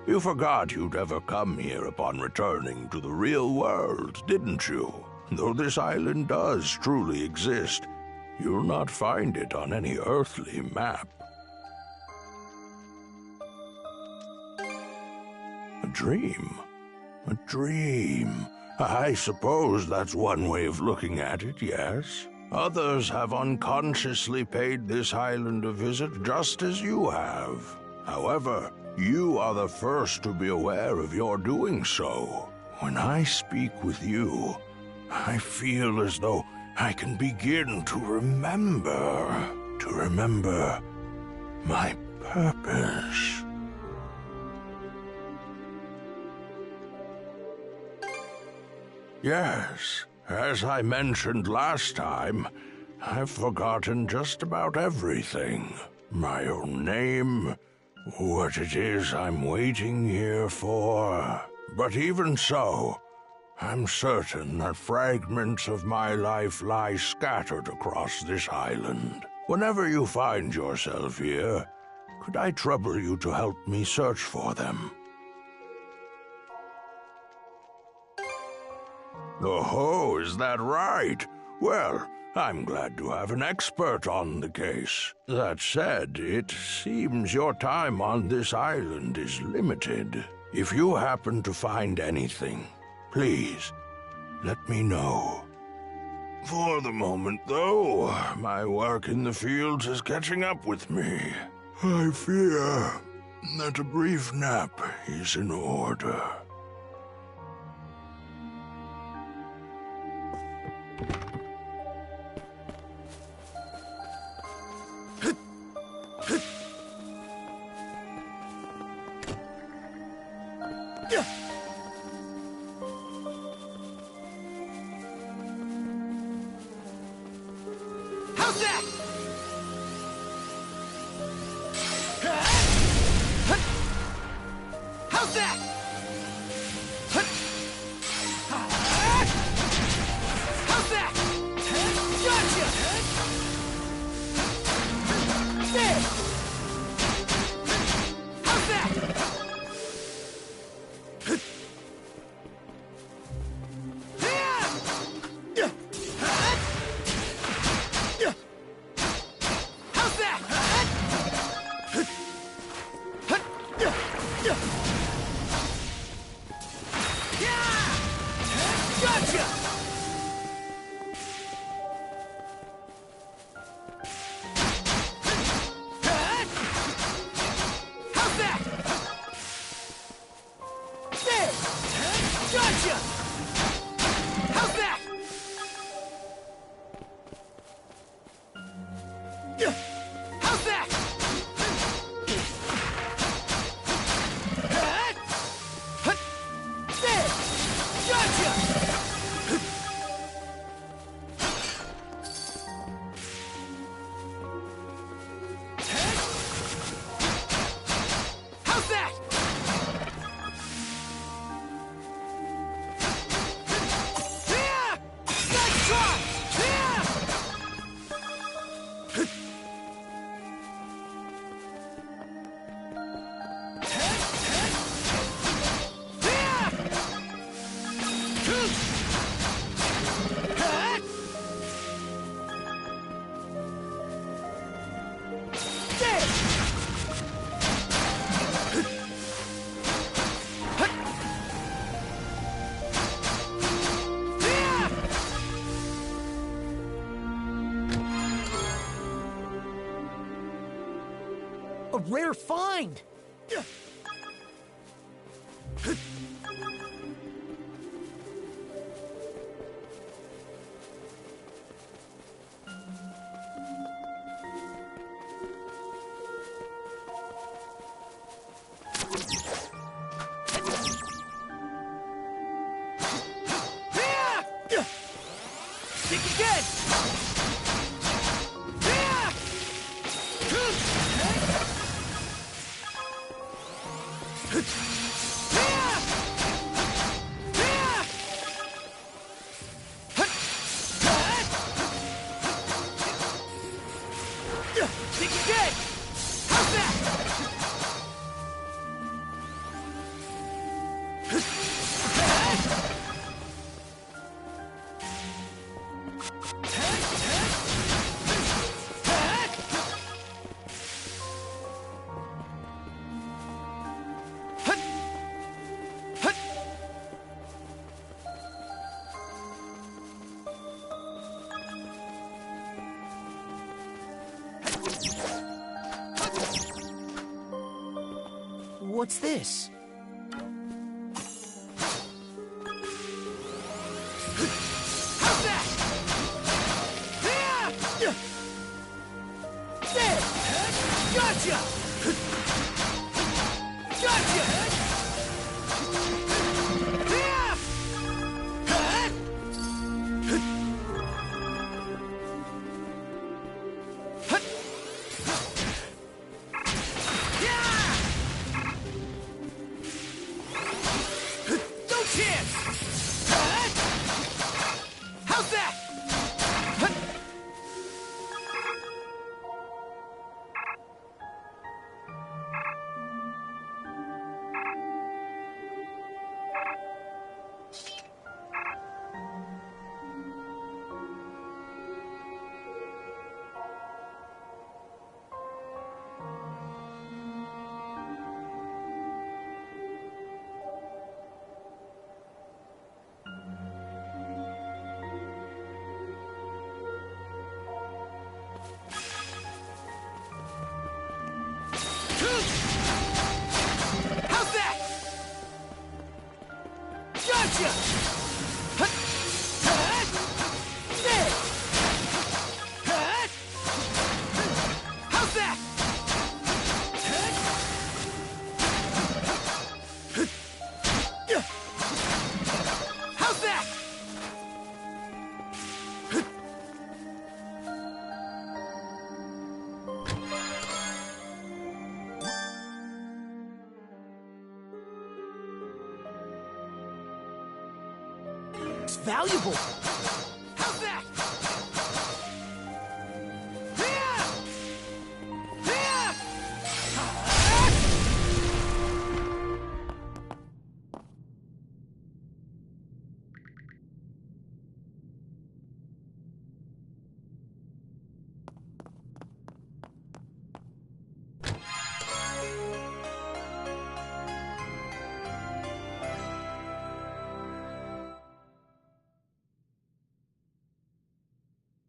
You forgot you'd ever come here upon returning to the real world, didn't you? Though this island does truly exist, you'll not find it on any earthly map. A dream? A dream. I suppose that's one way of looking at it, yes. Others have unconsciously paid this island a visit just as you have. However, you are the first to be aware of your doing so. When I speak with you, I feel as though I can begin to remember my purpose. Yes, as I mentioned last time, I've forgotten just about everything. My own name, what it is I'm waiting here for. But even so, I'm certain that fragments of my life lie scattered across this island. Whenever you find yourself here, could I trouble you to help me search for them? Oh, is that right? Well, I'm glad to have an expert on the case. That said, it seems your time on this island is limited. If you happen to find anything, please, let me know. For the moment, though, my work in the fields is catching up with me. I fear that a brief nap is in order. How's that? How's that? How's that? Gotcha! There! How's that? How's that? There! Gotcha! How's that? Yeah! Nice try! Yeah! A rare find! Think again! Think again! How's that? What's this? How's that? There! Gotcha! Gotcha! How's that? How's that? Gotcha! There! How's that? How's that? It's valuable. How's that?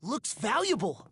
Looks valuable.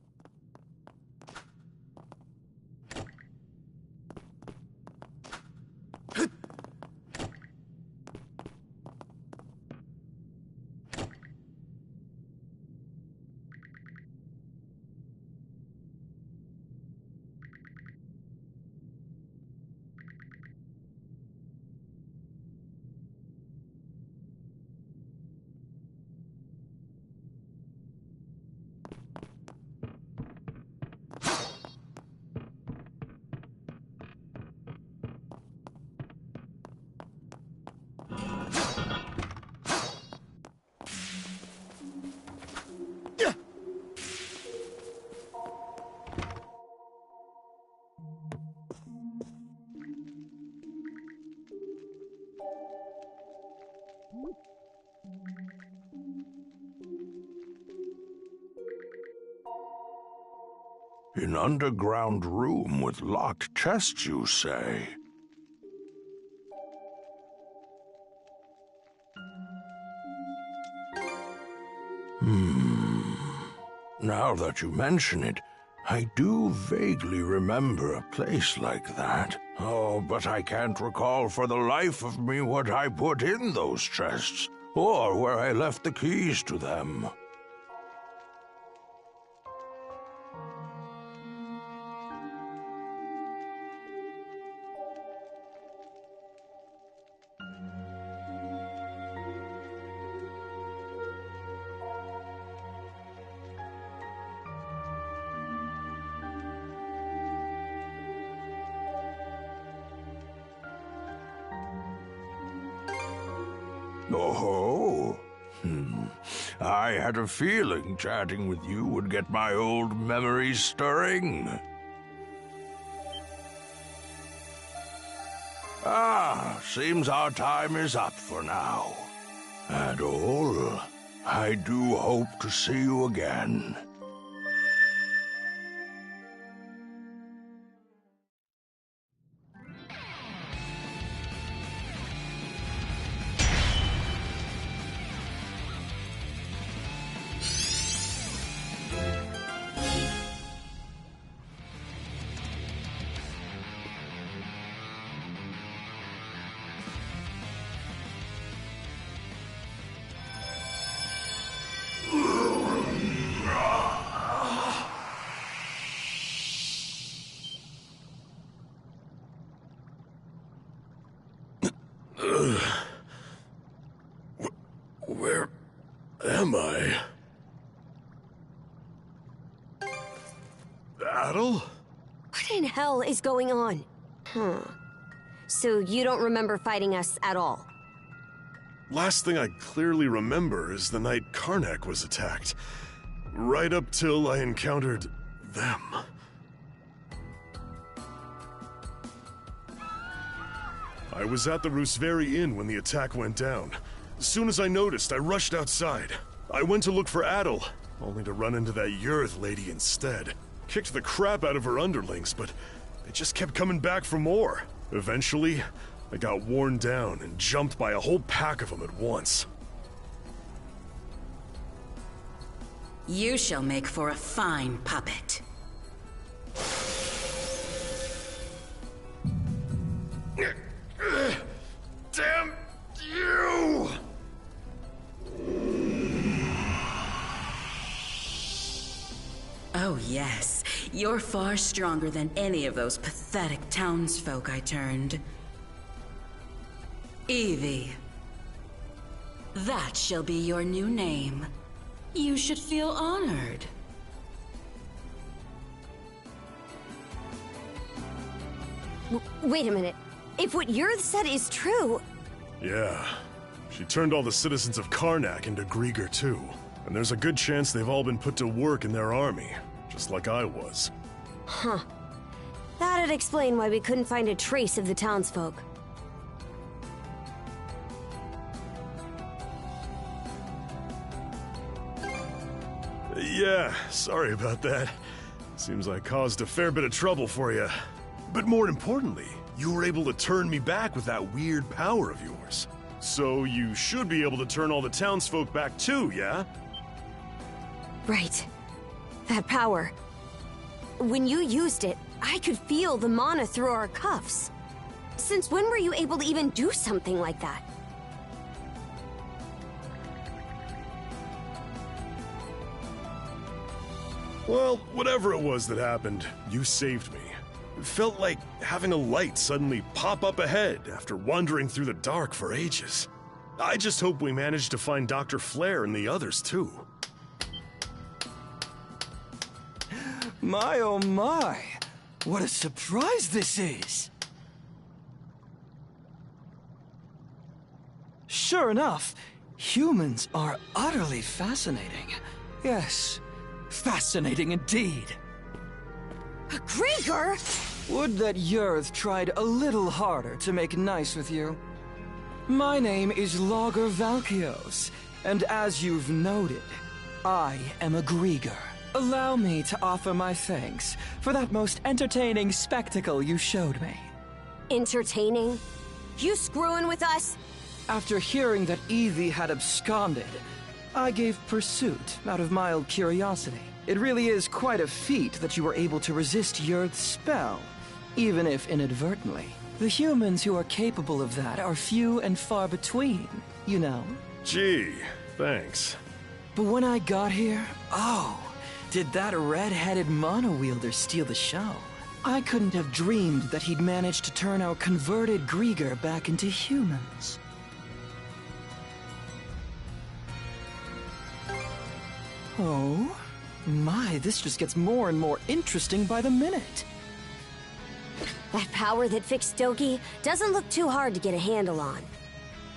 An underground room with locked chests, you say? Now that you mention it, I do vaguely remember a place like that. Oh, but I can't recall for the life of me what I put in those chests, or where I left the keys to them. Oh, I had a feeling chatting with you would get my old memories stirring. Seems our time is up for now. Adol, I do hope to see you again. Where am I? Battle? What in hell is going on? So you don't remember fighting us at all? Last thing I clearly remember is the night Karnak was attacked. Right up till I encountered them. I was at the Rooseveri Inn when the attack went down. As soon as I noticed, I rushed outside. I went to look for Adol, only to run into that Yurth lady instead. Kicked the crap out of her underlings, but they just kept coming back for more. Eventually, I got worn down and jumped by a whole pack of them at once. You shall make for a fine puppet. Damn you! Oh yes, you're far stronger than any of those pathetic townsfolk I turned. Evie. That shall be your new name. You should feel honored. Wait a minute. If what Yurth said is true... Yeah. She turned all the citizens of Karnak into Grieger too. And there's a good chance they've all been put to work in their army, just like I was. Huh. That'd explain why we couldn't find a trace of the townsfolk. Yeah, sorry about that. Seems I caused a fair bit of trouble for you. But more importantly, you were able to turn me back with that weird power of yours. So you should be able to turn all the townsfolk back too, yeah? Right. That power. When you used it, I could feel the mana through our cuffs. Since when were you able to even do something like that? Well, whatever it was that happened, you saved me. It felt like having a light suddenly pop up ahead after wandering through the dark for ages. I just hope we manage to find Dr. Flare and the others too. My oh my! What a surprise this is! Sure enough, humans are utterly fascinating. Yes, fascinating indeed. A Grieger? Would that Yurth tried a little harder to make nice with you. My name is Logger Valkios, and as you've noted, I am a Grieger. Allow me to offer my thanks for that most entertaining spectacle you showed me. Entertaining? You screwing with us? After hearing that Evie had absconded, I gave pursuit out of mild curiosity. It really is quite a feat that you were able to resist Yurth's spell, even if inadvertently. The humans who are capable of that are few and far between, you know. Gee, thanks. But when I got here, did that red-headed mono-wielder steal the show? I couldn't have dreamed that he'd managed to turn our converted Grieger back into humans. Oh, my, this just gets more and more interesting by the minute. That power that fixed Doki doesn't look too hard to get a handle on.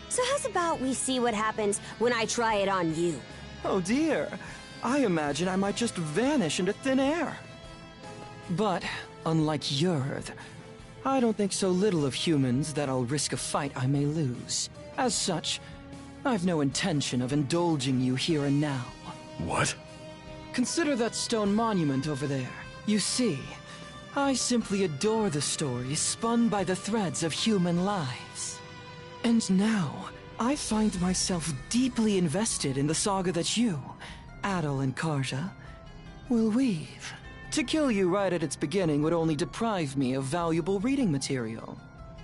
So how's about we see what happens when I try it on you? Oh dear, I imagine I might just vanish into thin air. But, unlike Yurth, I don't think so little of humans that I'll risk a fight I may lose. As such, I've no intention of indulging you here and now. What? Consider that stone monument over there. You see, I simply adore the stories spun by the threads of human lives. And now, I find myself deeply invested in the saga that you, Adol and Karja, will weave. To kill you right at its beginning would only deprive me of valuable reading material.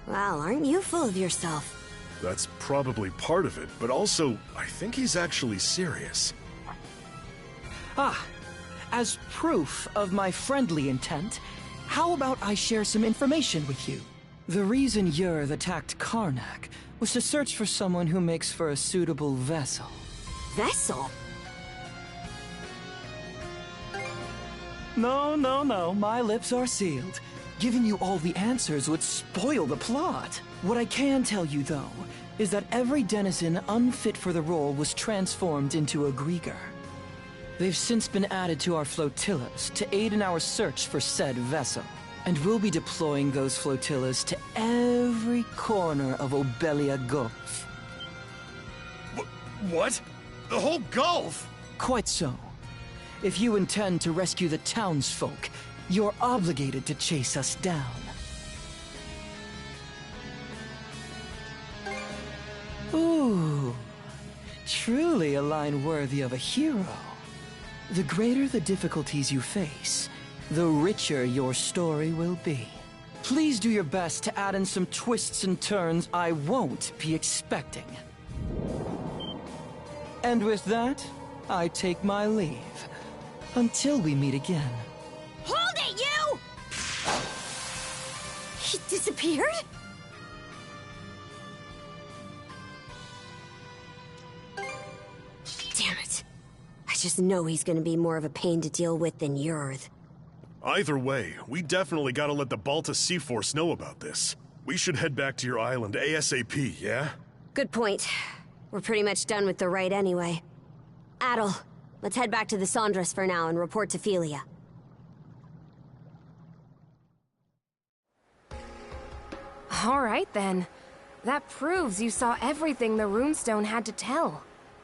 Wow, aren't you full of yourself? That's probably part of it, but also, I think he's actually serious. As proof of my friendly intent, how about I share some information with you? The reason Yurth attacked Karnak was to search for someone who makes for a suitable vessel. Vessel? No, my lips are sealed. Giving you all the answers would spoil the plot. What I can tell you, though, is that every denizen unfit for the role was transformed into a Grieger. They've since been added to our flotillas to aid in our search for said vessel. And we'll be deploying those flotillas to every corner of Obelia Gulf. What? The whole Gulf? Quite so. If you intend to rescue the townsfolk, you're obligated to chase us down. Ooh, truly a line worthy of a hero. The greater the difficulties you face, the richer your story will be. Please do your best to add in some twists and turns I won't be expecting. And with that, I take my leave. Until we meet again. Hold it, you! He disappeared? Damn it. I just know he's gonna be more of a pain to deal with than Yurth. Either way, we definitely gotta let the Balta Sea Force know about this. We should head back to your island ASAP, yeah? Good point. We're pretty much done with the raid anyway. Adol, let's head back to the Sandras for now and report to Philia. All right, then. That proves you saw everything the runestone had to tell.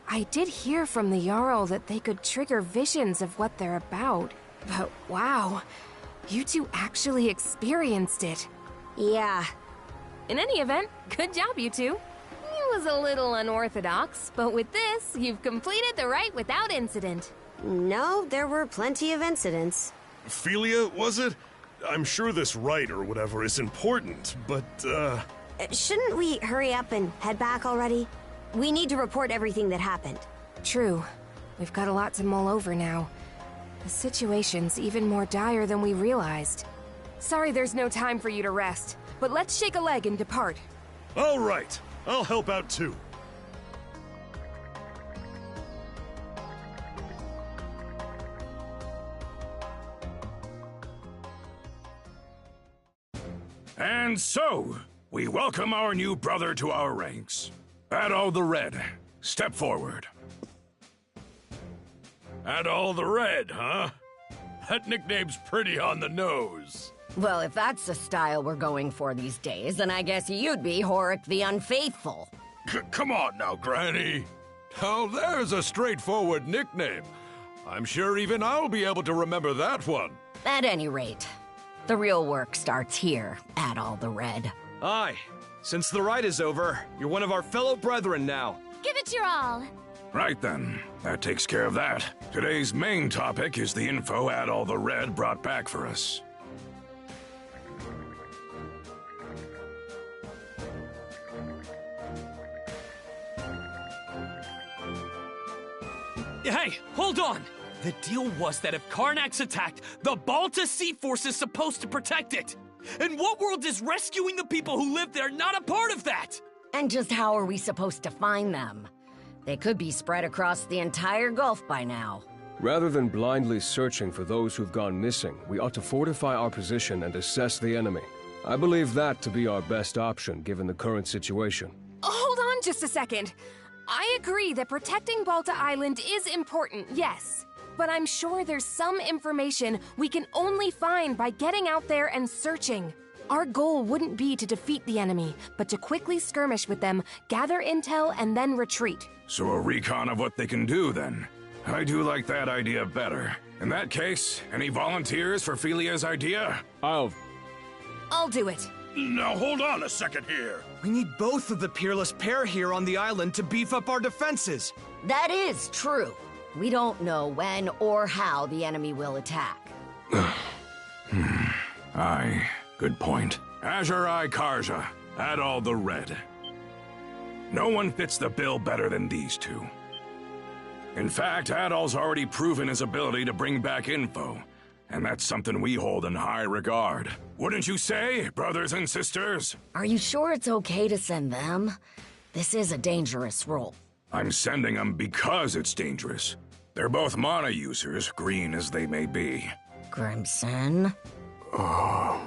I did hear from the Jarl that they could trigger visions of what they're about. But wow, you two actually experienced it. Yeah. In any event, good job, you two. It was a little unorthodox, but with this, you've completed the rite without incident. No, there were plenty of incidents. Philia, was it? I'm sure this rite or whatever is important, but, Shouldn't we hurry up and head back already? We need to report everything that happened. True. We've got a lot to mull over now. The situation's even more dire than we realized. Sorry there's no time for you to rest, but let's shake a leg and depart. All right. I'll help out too. And so, we welcome our new brother to our ranks. Adol the Red, step forward. Adol the Red, huh? That nickname's pretty on the nose. Well, if that's the style we're going for these days, then I guess you'd be Horik the Unfaithful. Come on now, Granny. Now, there's a straightforward nickname. I'm sure even I'll be able to remember that one. At any rate, the real work starts here, Adol the Red. Aye. Since the ride is over, you're one of our fellow brethren now. Give it your all. Right then, that takes care of that. Today's main topic is the info Adol the Red brought back for us. Hey, hold on! The deal was that if Karnak's attacked, the Balta Sea Force is supposed to protect it! And what world is rescuing the people who live there not a part of that? And just how are we supposed to find them? They could be spread across the entire Gulf by now. Rather than blindly searching for those who've gone missing, we ought to fortify our position and assess the enemy. I believe that to be our best option given the current situation. Hold on just a second. I agree that protecting Balta Island is important, yes. But I'm sure there's some information we can only find by getting out there and searching. Our goal wouldn't be to defeat the enemy, but to quickly skirmish with them, gather intel, and then retreat. So a recon of what they can do, then. I do like that idea better. In that case, any volunteers for Philia's idea? I'll do it. Now hold on a second here. We need both of the peerless pair here on the island to beef up our defenses. That is true. We don't know when or how the enemy will attack. Aye, good point. Azure-Eye Karja, Adol the Red. No one fits the bill better than these two. In fact, Adol's already proven his ability to bring back info, and that's something we hold in high regard. Wouldn't you say, brothers and sisters? Are you sure it's okay to send them? This is a dangerous role. I'm sending them because it's dangerous. They're both mana users, green as they may be. Crimson? Oh.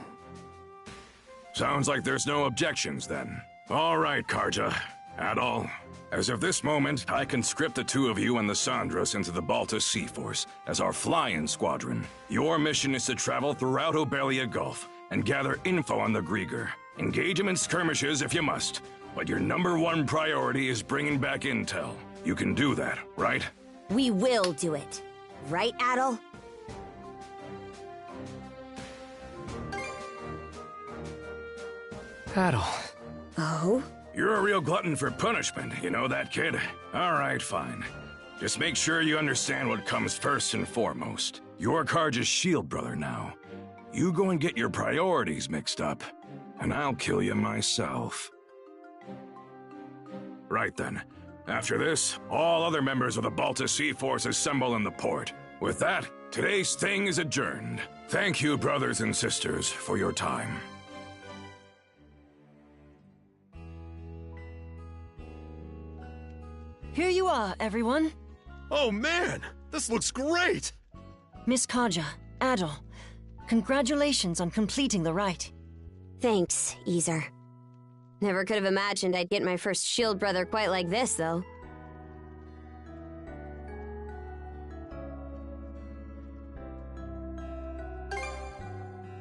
Sounds like there's no objections, then. All right, Karja. Adol. As of this moment, I conscript the two of you and the Sandros into the Balta Sea Force as our fly-in squadron. Your mission is to travel throughout Obelia Gulf and gather info on the Grieger. Engage them in skirmishes if you must, but your #1 priority is bringing back intel. You can do that, right? We will do it. Right, Adol? Adol. Oh? You're a real glutton for punishment, you know that, kid? All right, fine. Just make sure you understand what comes first and foremost. You're Karja's shield brother now. You go and get your priorities mixed up, and I'll kill you myself. Right then. After this, all other members of the Balta Sea Force assemble in the port. With that, today's thing is adjourned. Thank you, brothers and sisters, for your time. Here you are, everyone. Oh man, this looks great! Miss Karja, Adol, congratulations on completing the rite. Thanks, Easer. Never could have imagined I'd get my first shield brother quite like this, though.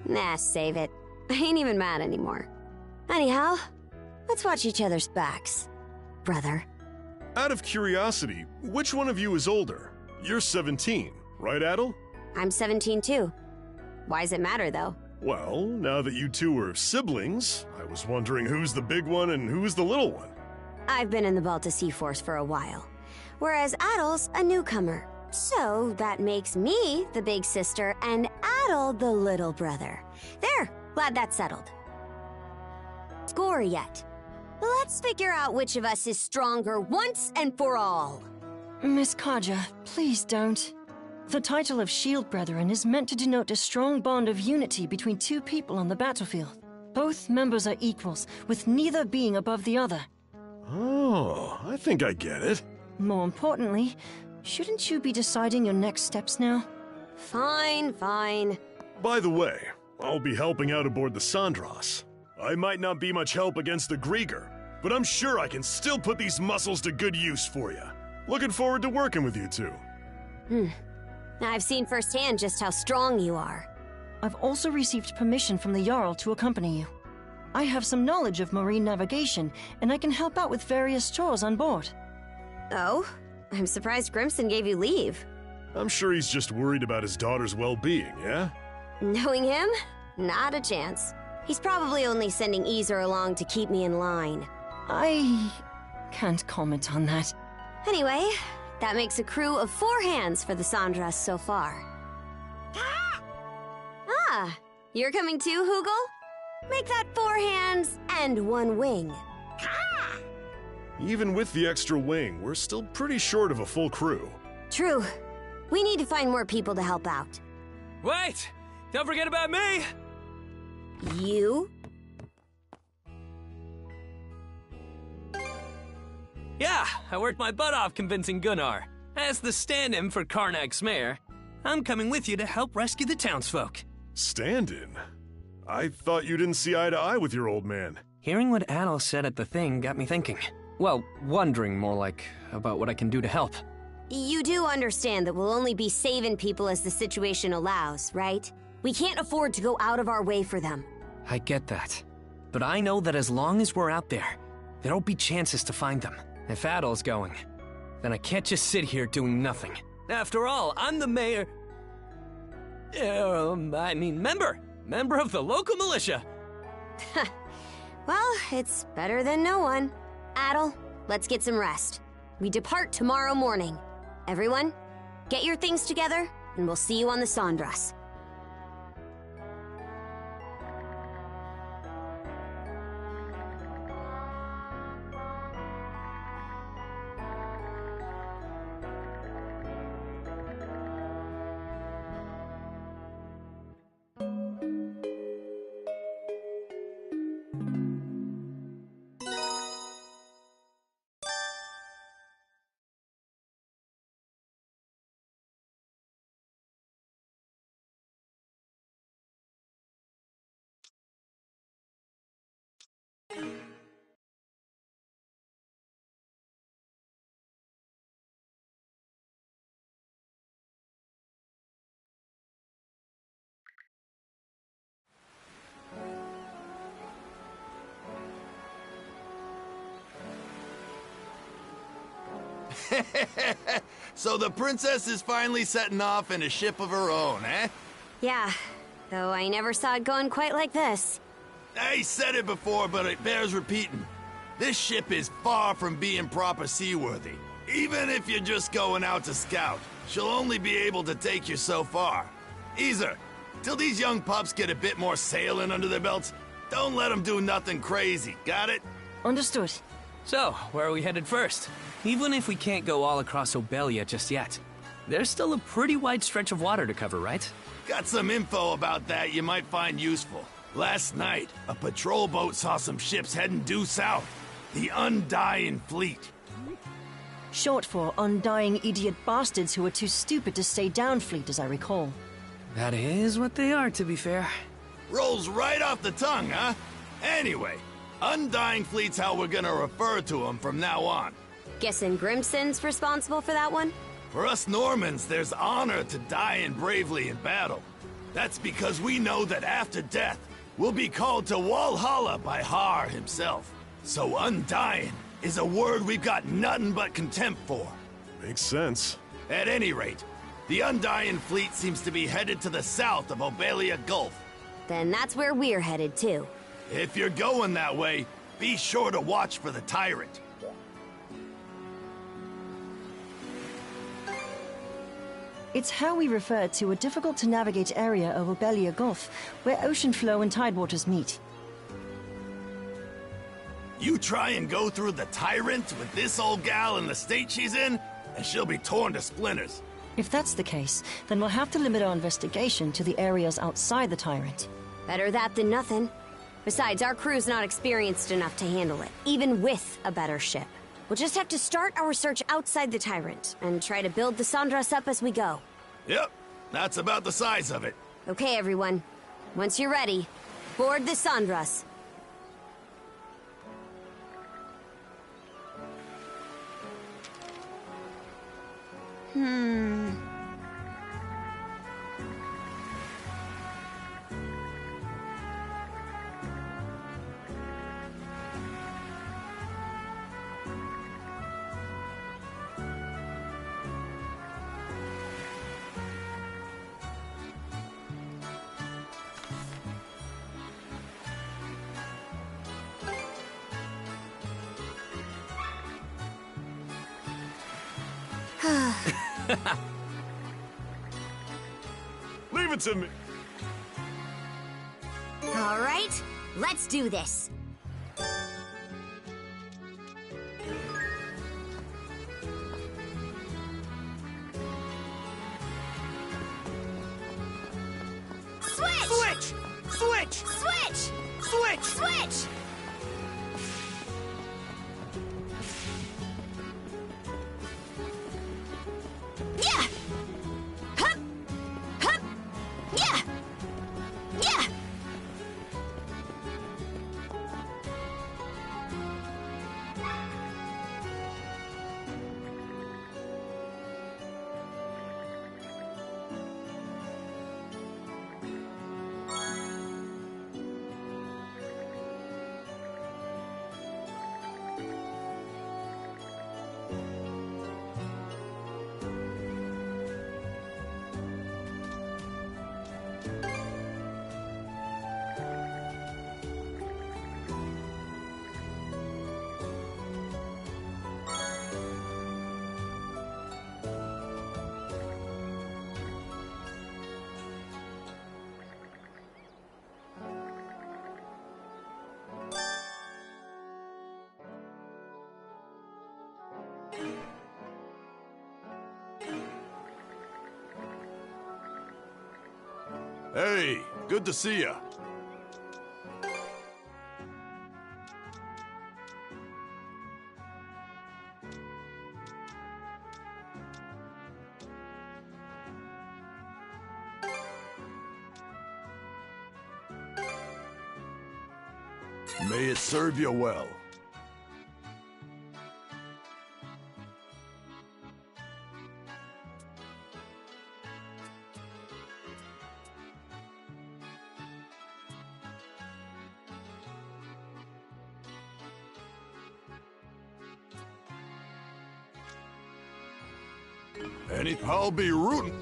Nah, save it. I ain't even mad anymore. Anyhow, let's watch each other's backs, brother. Out of curiosity, which one of you is older? You're 17, right, Adol? I'm 17 too. Why does it matter, though? Well, now that you two are siblings, I was wondering who's the big one and who's the little one. I've been in the Balta Sea Force for a while, whereas Adol's a newcomer. So that makes me the big sister and Adol the little brother. There, glad that's settled. Score yet. Let's figure out which of us is stronger once and for all. Miss Karja, please don't. The title of Shield Brethren is meant to denote a strong bond of unity between two people on the battlefield. Both members are equals, with neither being above the other. Oh, I think I get it. More importantly, shouldn't you be deciding your next steps now? Fine, fine. By the way, I'll be helping out aboard the Sandros. I might not be much help against the Grieger, but I'm sure I can still put these muscles to good use for you. Looking forward to working with you two. I've seen firsthand just how strong you are. I've also received permission from the Jarl to accompany you. I have some knowledge of marine navigation, and I can help out with various chores on board. Oh? I'm surprised Grimson gave you leave. I'm sure he's just worried about his daughter's well-being, yeah? Knowing him? Not a chance. He's probably only sending Easer along to keep me in line. I can't comment on that. Anyway, that makes a crew of 4 hands for the Sandras so far. Ah, you're coming too, Hoogle? Make that 4 hands and 1 wing. Even with the extra wing, we're still pretty short of a full crew. True. We need to find more people to help out. Wait! Don't forget about me! You? Yeah, I worked my butt off convincing Gunnar. As the stand-in for Karnak's mayor, I'm coming with you to help rescue the townsfolk. Stand-in? I thought you didn't see eye to eye with your old man. Hearing what Adol said at the thing got me thinking. Well, wondering more like about what I can do to help. You do understand that we'll only be saving people as the situation allows, right? We can't afford to go out of our way for them. I get that. But I know that as long as we're out there, there'll be chances to find them. If Adol's going, then I can't just sit here doing nothing. After all, I'm the mayor... member of the local militia. Well, it's better than no one. Adol, let's get some rest. We depart tomorrow morning. Everyone, get your things together, and we'll see you on the Sandras. So the princess is finally setting off in a ship of her own, eh? Yeah, though I never saw it going quite like this. I said it before, but it bears repeating. This ship is far from being proper seaworthy. Even if you're just going out to scout, she'll only be able to take you so far. Easer, till these young pups get a bit more sailing under their belts, don't let them do nothing crazy, got it? Understood. So, where are we headed first? Even if we can't go all across Obelia just yet, there's still a pretty wide stretch of water to cover, right? Got some info about that you might find useful. Last night, a patrol boat saw some ships heading due south. The Undying Fleet. Short for Undying Idiot Bastards who are too stupid to stay down fleet, as I recall. That is what they are, to be fair. Rolls right off the tongue, huh? Anyway, Undying Fleet's how we're gonna refer to them from now on. Guessing Grimson's responsible for that one? For us Normans, there's honor to dying bravely in battle. That's because we know that after death, we'll be called to Walhalla by Har himself. So Undying is a word we've got nothing but contempt for. Makes sense. At any rate, the Undying Fleet seems to be headed to the south of Obelia Gulf. Then that's where we're headed too. If you're going that way, be sure to watch for the Tyrant. It's how we refer to a difficult-to-navigate area of Obelia Gulf, where ocean flow and tidewaters meet. You try and go through the Tyrant with this old gal in the state she's in, and she'll be torn to splinters. If that's the case, then we'll have to limit our investigation to the areas outside the Tyrant. Better that than nothing. Besides, our crew's not experienced enough to handle it, even with a better ship. We'll just have to start our search outside the Tyrant, and try to build the Sandras up as we go. Yep, that's about the size of it. Okay, everyone. Once you're ready, board the Sandras. Leave it to me. All right, let's do this. Switch! Switch! Switch! Switch! Switch! Switch! Yeah! Hup! Hup! Yeah! Yeah! Hey, good to see ya. May it serve you well. I'll be rooting.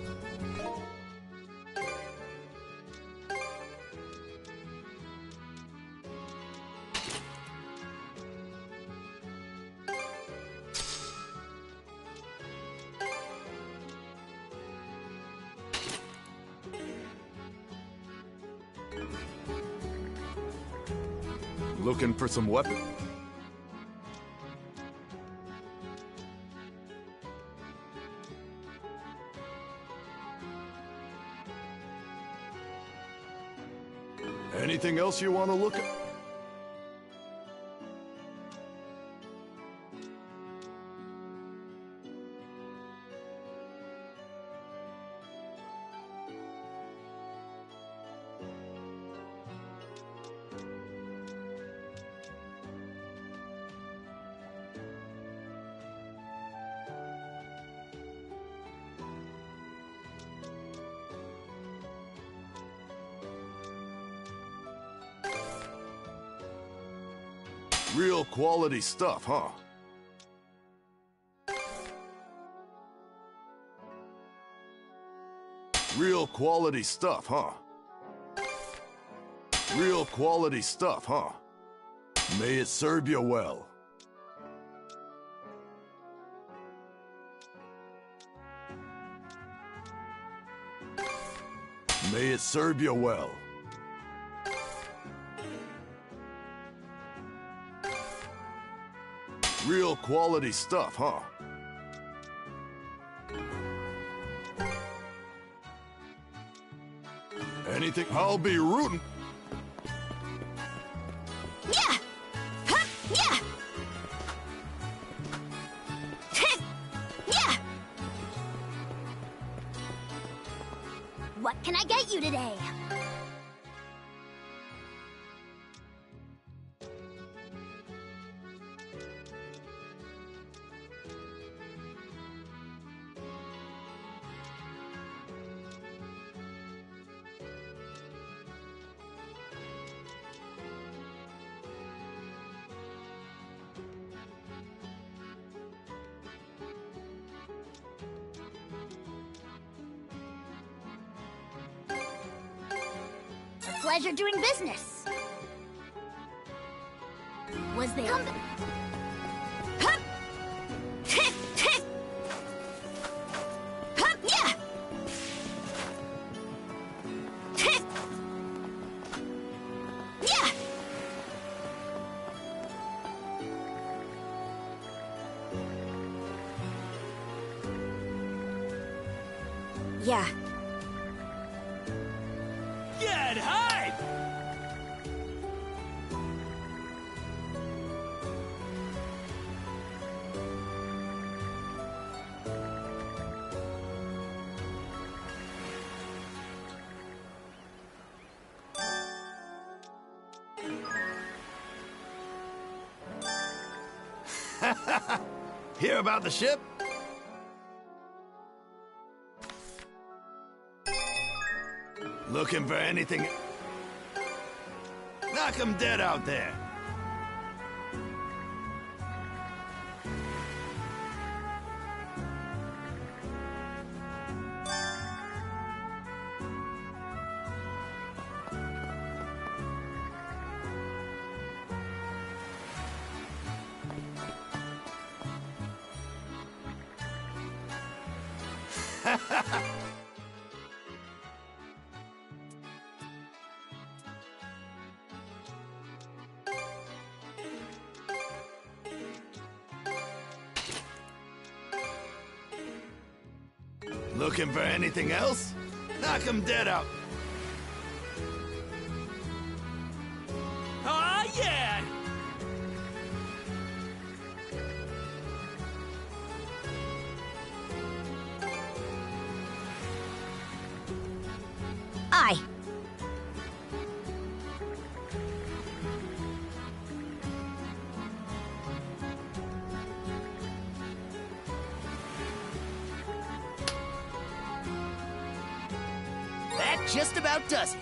Looking for some weapons? Anything else you want to look at? Real quality stuff, huh? Real quality stuff, huh? Real quality stuff, huh? May it serve you well. May it serve you well. Real quality stuff, huh? Anything? I'll be rooting. Yeah! Hup! Yeah! Yeah! What can I get you today? Pleasure doing business. Was there... Hup! Yeah. Get hype! Hear about the ship? Looking for anything? Knock 'em dead out there. Looking for anything else? Knock 'em dead out. Ah, yeah! Aye. That just about does it.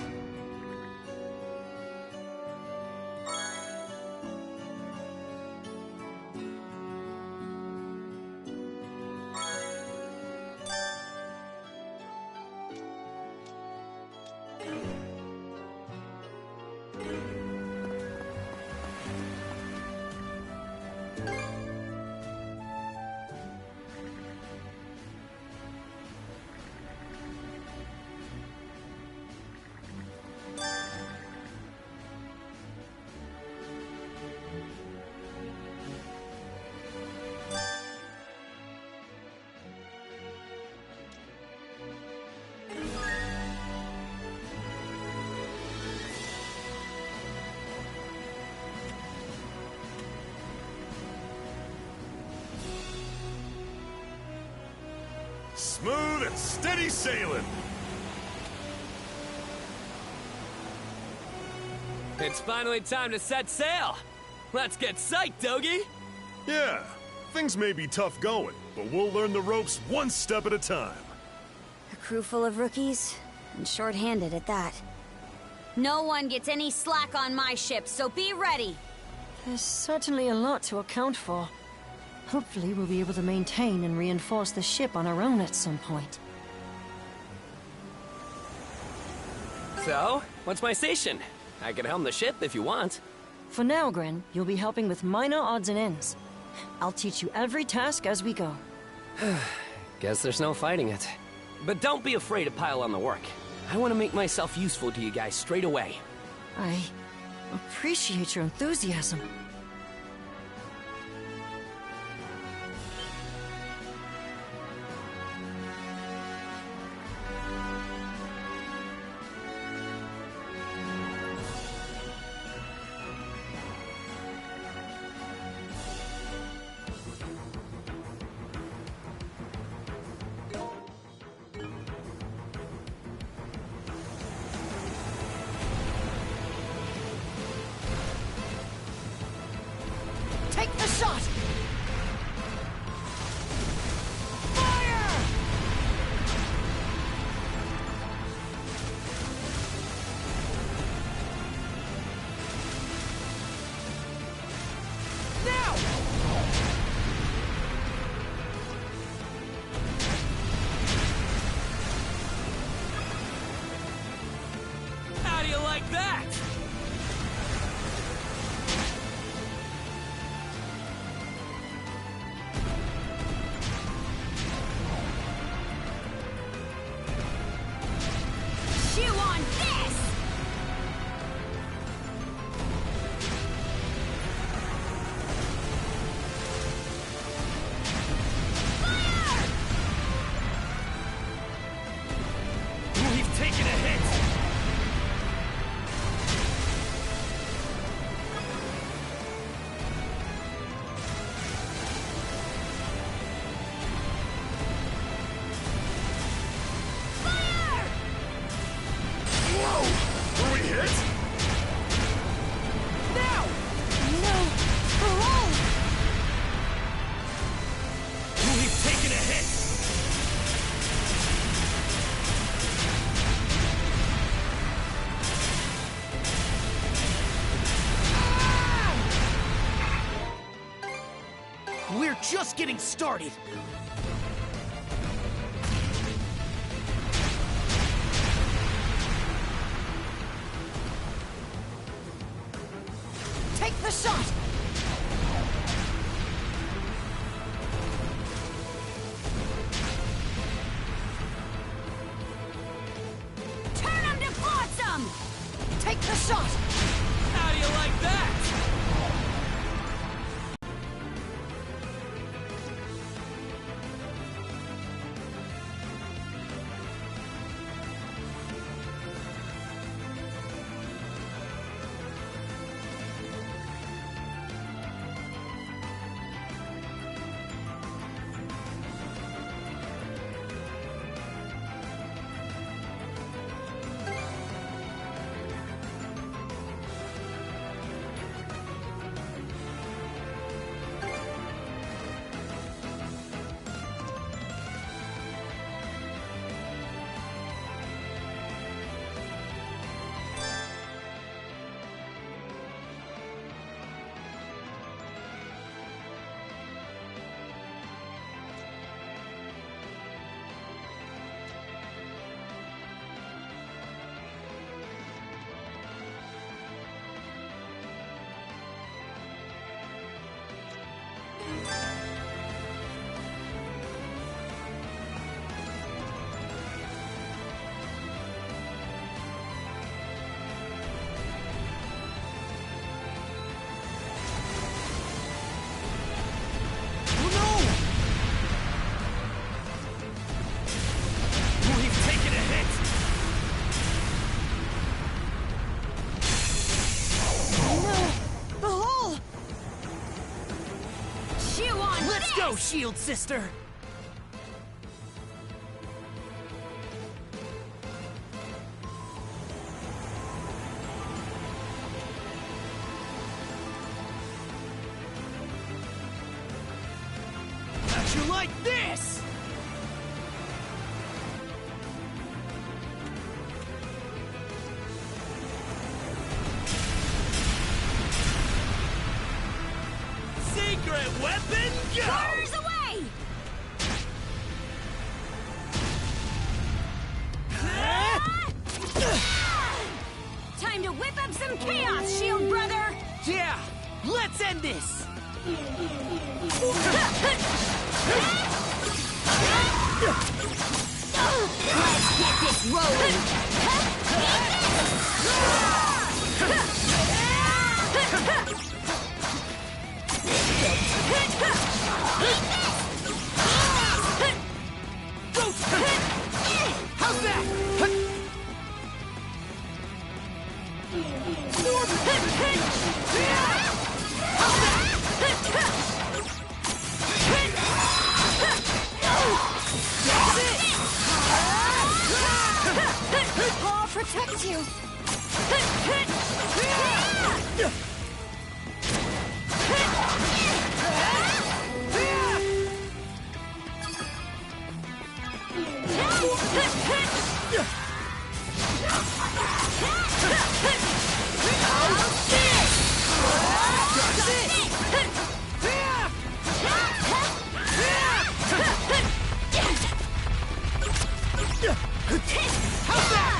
Smooth and steady sailing. It's finally time to set sail. Let's get psyched, Dogie. Yeah, things may be tough going, but we'll learn the ropes one step at a time. A crew full of rookies, and short-handed at that. No one gets any slack on my ship, so be ready. There's certainly a lot to account for. Hopefully we'll be able to maintain and reinforce the ship on our own at some point. So, what's my station? I can helm the ship if you want. For now, Gren, you'll be helping with minor odds and ends. I'll teach you every task as we go. Guess there's no fighting it. But don't be afraid to pile on the work. I want to make myself useful to you guys straight away. I appreciate your enthusiasm. Take the shot! How do you like that? Chew on this! just getting started. Take the shot! Turn him to flotsam! Take the shot! How do you like that? Go, Shield Sister! How'd you like this? Secret weapon, go! Quarters away! Time to whip up some chaos, Shield Brother! Yeah! Let's end this! Let's get this rolling! How's that? I'll protect you! How's that?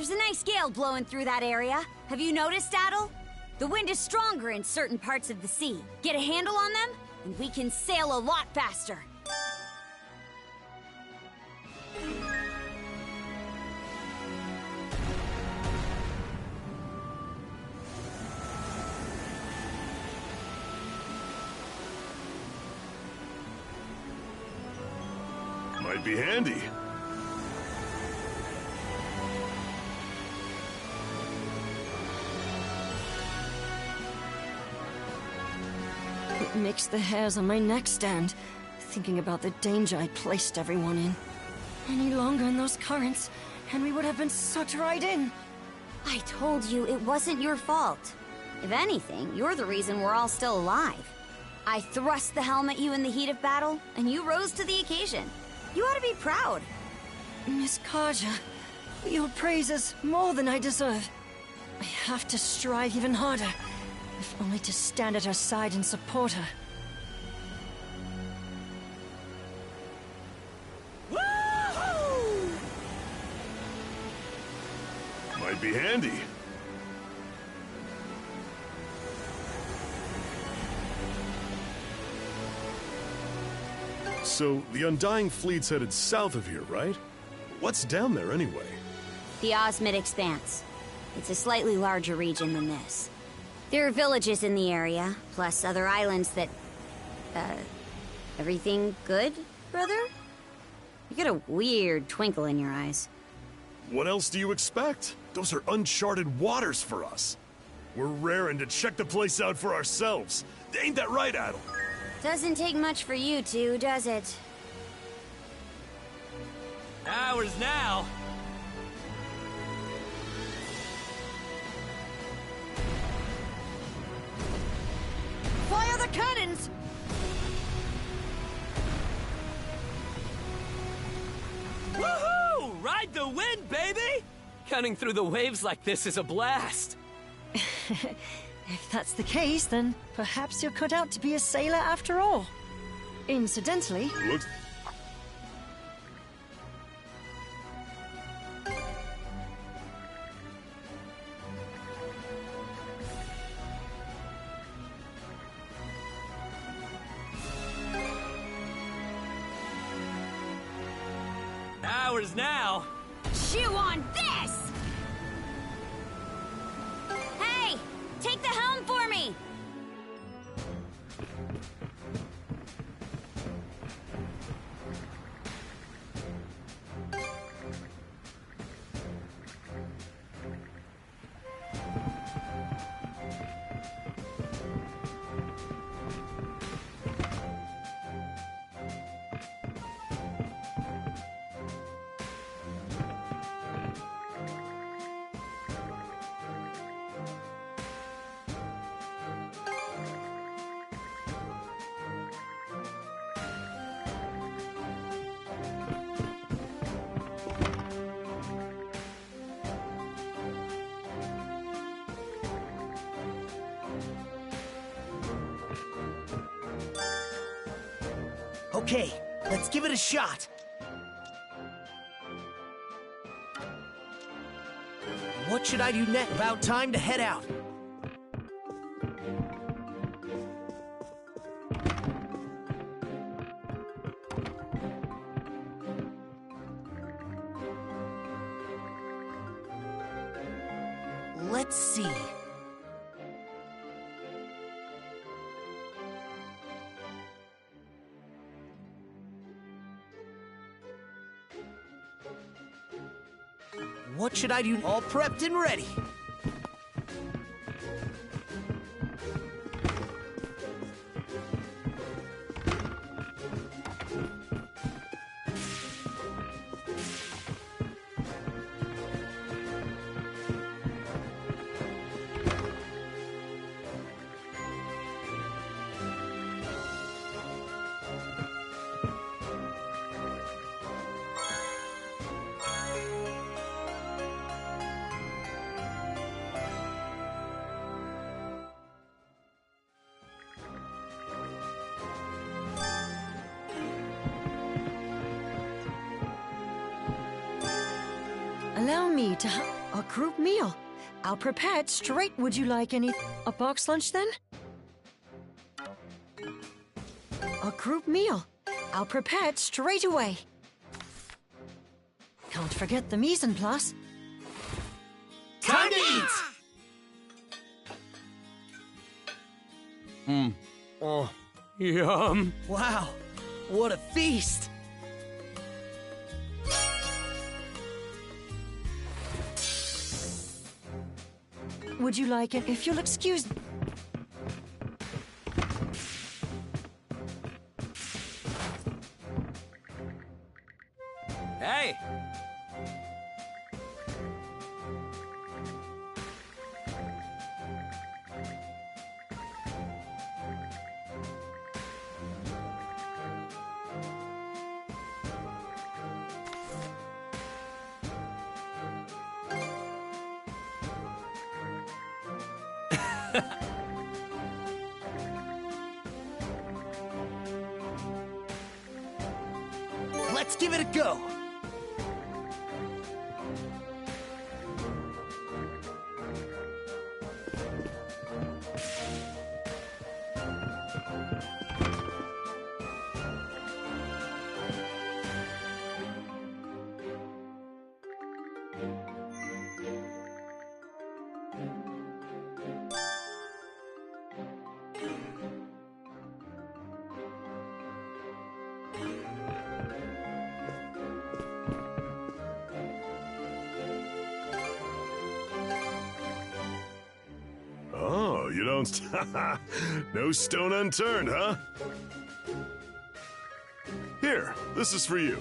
There's a nice gale blowing through that area. Have you noticed, Adel? The wind is stronger in certain parts of the sea. Get a handle on them, and we can sail a lot faster. Might be handy. It makes the hairs on my neck stand, thinking about the danger I'd placed everyone in. Any longer in those currents, and we would have been sucked right in. I told you it wasn't your fault. If anything, you're the reason we're all still alive. I thrust the helm at you in the heat of battle, and you rose to the occasion. You ought to be proud. Miss Kaja, your praise is more than I deserve. I have to strive even harder, if only to stand at her side and support her. Woohoo! Might be handy. So, the Undying Fleet's headed south of here, right? What's down there, anyway? The Osmid Expanse. It's a slightly larger region than this. There are villages in the area, plus other islands that... everything good, brother? You got a weird twinkle in your eyes. What else do you expect? Those are uncharted waters for us. We're raring to check the place out for ourselves. Ain't that right, Adel? Doesn't take much for you two, does it? Ours now. Fire the cannons! Woohoo! Ride the wind, baby! Cutting through the waves like this is a blast. If that's the case, then perhaps you're cut out to be a sailor after all. Incidentally... Looks... Ours now. Chew on this! Hey! Take the helm for me! Okay, let's give it a shot. What should I do next? About time to head out. Let's see. What should I do? All prepped and ready. Allow me to... A group meal. I'll prepare it straight. Would you like any... A box lunch, then? A group meal. I'll prepare it straight away. Can't forget the mise en place. Time to eat! Oh, yum. Wow, what a feast! Would you like it? If you'll excuse... Hey! Let's give it a go! Oh, you don't... No stone unturned, huh? Here, this is for you.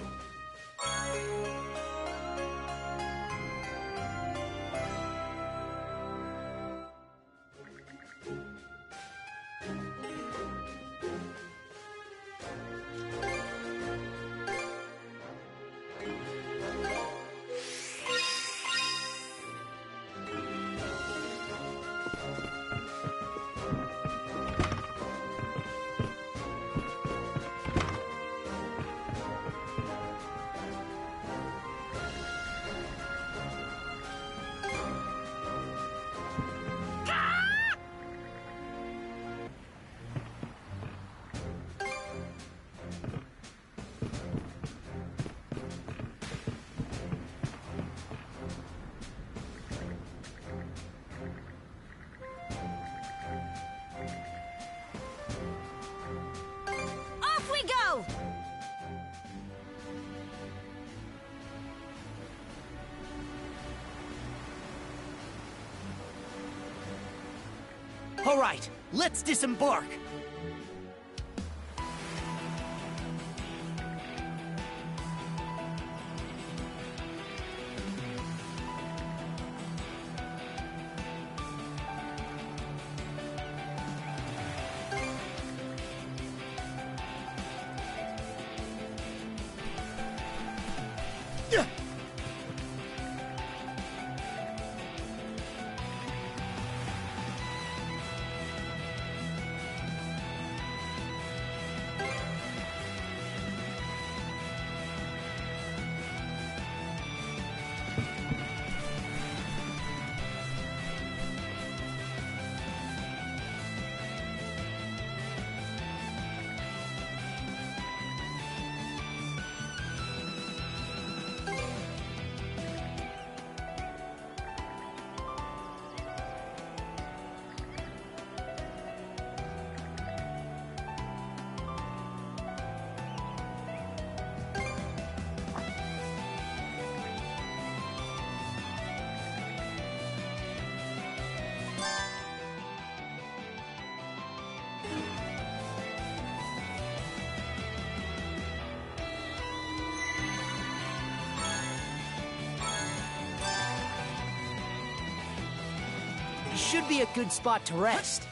All right, let's disembark. Should be a good spot to rest.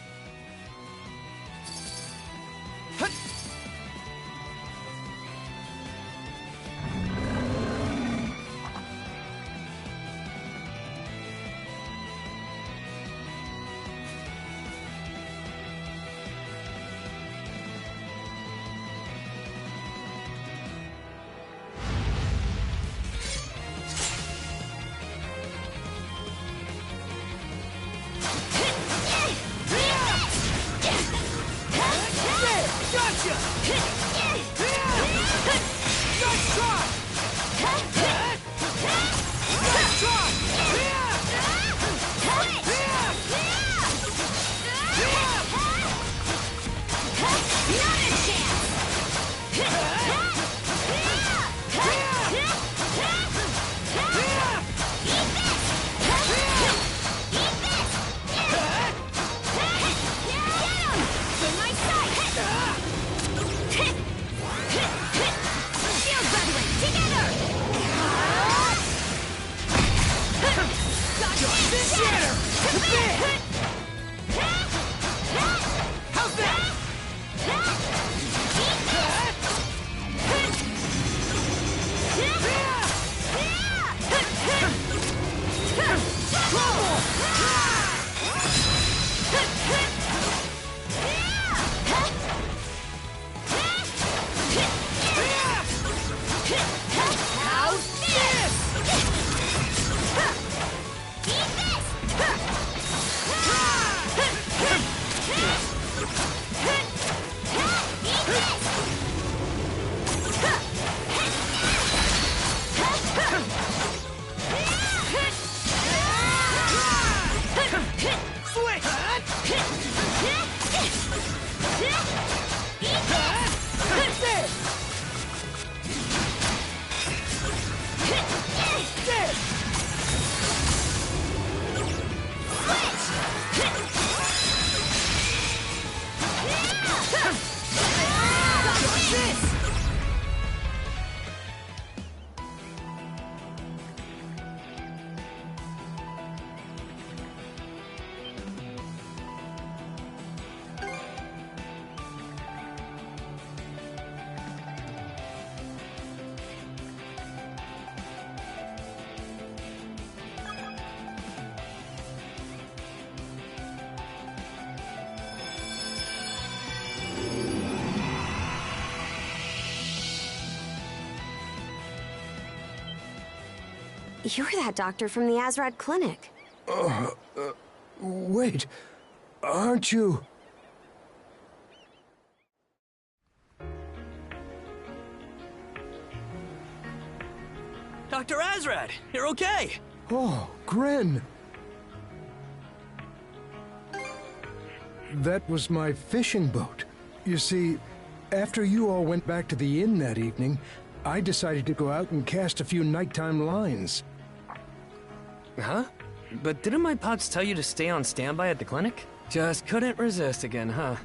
How's that? You're that doctor from the Azrad clinic. Wait. Aren't you? Dr. Azrad, you're okay. Oh, Gren. That was my fishing boat. You see, after you all went back to the inn that evening, I decided to go out and cast a few nighttime lines. Huh? But didn't my pops tell you to stay on standby at the clinic? Just couldn't resist again, huh?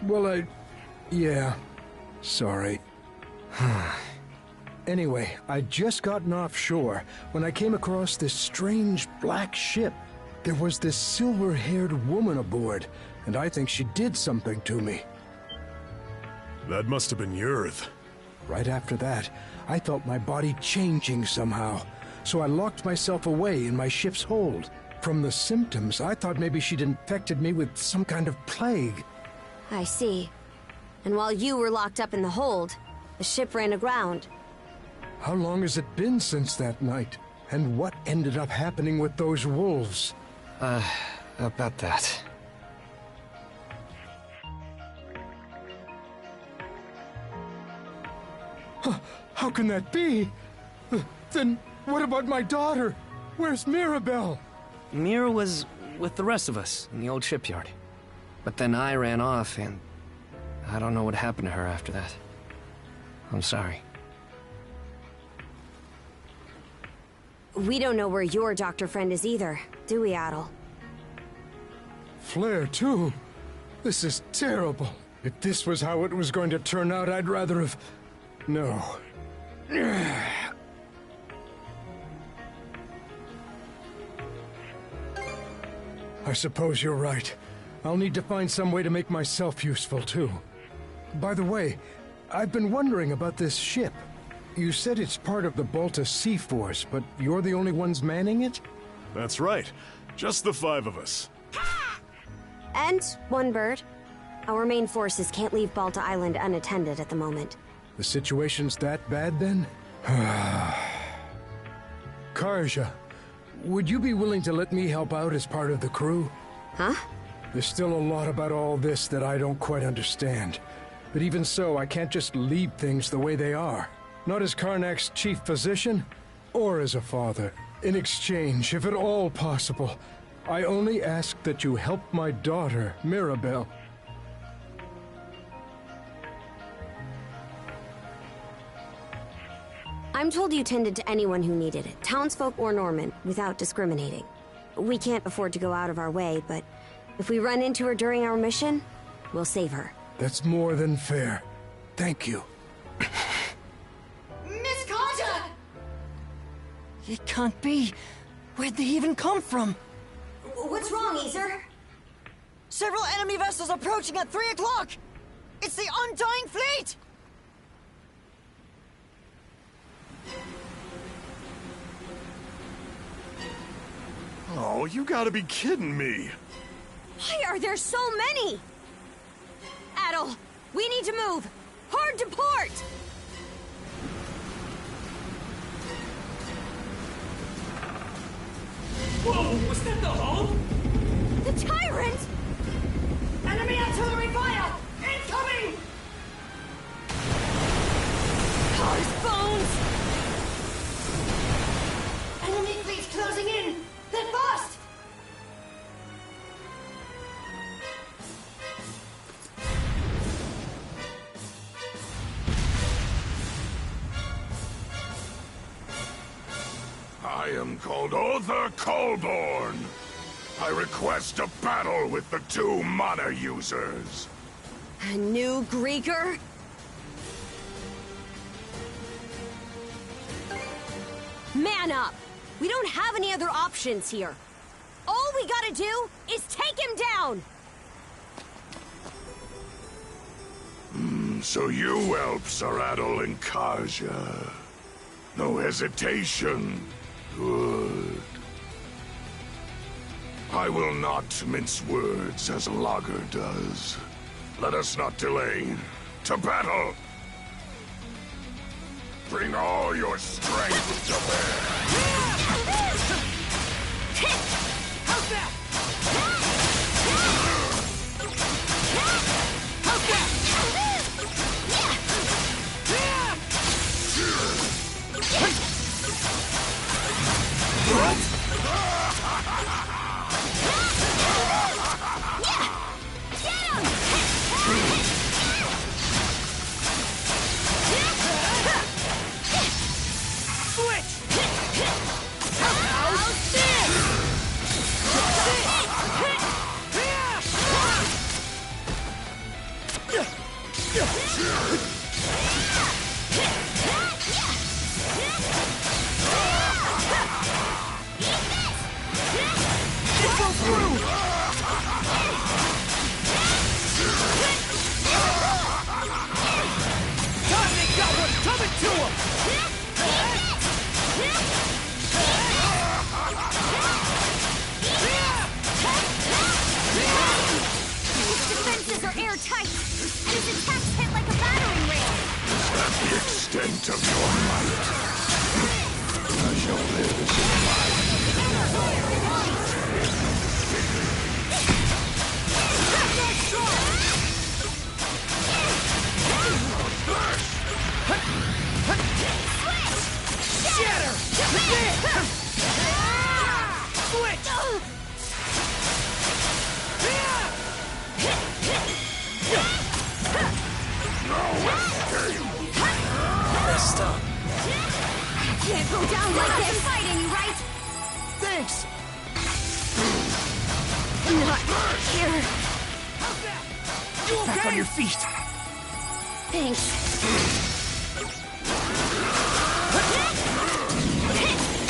Well, yeah. Sorry. Anyway, I'd just gotten offshore when I came across this strange black ship. There was this silver-haired woman aboard, and I think she did something to me. That must have been Yurth. Right after that, I felt my body changing somehow, so I locked myself away in my ship's hold. From the symptoms, I thought maybe she'd infected me with some kind of plague. I see. And while you were locked up in the hold, the ship ran aground. How long has it been since that night? And what ended up happening with those wolves? About that. How can that be? Then what about my daughter? Where's Mirabelle? Mira was with the rest of us in the old shipyard. But then I ran off, and I don't know what happened to her after that. I'm sorry. We don't know where your doctor friend is either, do we, Adel? Flair, too? This is terrible. If this was how it was going to turn out, I'd rather have... No. I suppose you're right. I'll need to find some way to make myself useful, too. By the way, I've been wondering about this ship. You said it's part of the Balta Sea Force, but you're the only ones manning it? That's right. Just the 5 of us. And one bird. Our main forces can't leave Balta Island unattended at the moment. The situation's that bad, then? Karja, would you be willing to let me help out as part of the crew? Huh? There's still a lot about all this that I don't quite understand. But even so, I can't just leave things the way they are. Not as Karnak's chief physician, or as a father. In exchange, if at all possible, I only ask that you help my daughter, Mirabelle. I'm told you tended to anyone who needed it, townsfolk or Norman, without discriminating. We can't afford to go out of our way, but if we run into her during our mission, we'll save her. That's more than fair. Thank you. Miss Karja! It can't be. Where'd they even come from? What's wrong, Easer? Several enemy vessels approaching at 3 o'clock! It's the Undying Fleet! Oh, you gotta be kidding me. Why are there so many? Adol, we need to move! Hard to port! Whoa, was that the hull? The Tyrant! Enemy artillery fire! Incoming! Cars, bones! Enemy fleet's closing in! They're fast! I am called Other Colborn. I request a battle with the 2 mana users. A new Greeker? Man up! We don't have any other options here. All we gotta do is take him down! So you whelps are Adol and Kaja. No hesitation. Good. I will not mince words as Lager does. Let us not delay. To battle! Bring all your strength to bear! How's that? Extent of your might. I shall live as your Shatter! Switch! Messed up. Can't go down like this! Fighting you, right? Thanks! Not here. You okay? Back on your feet. Thanks.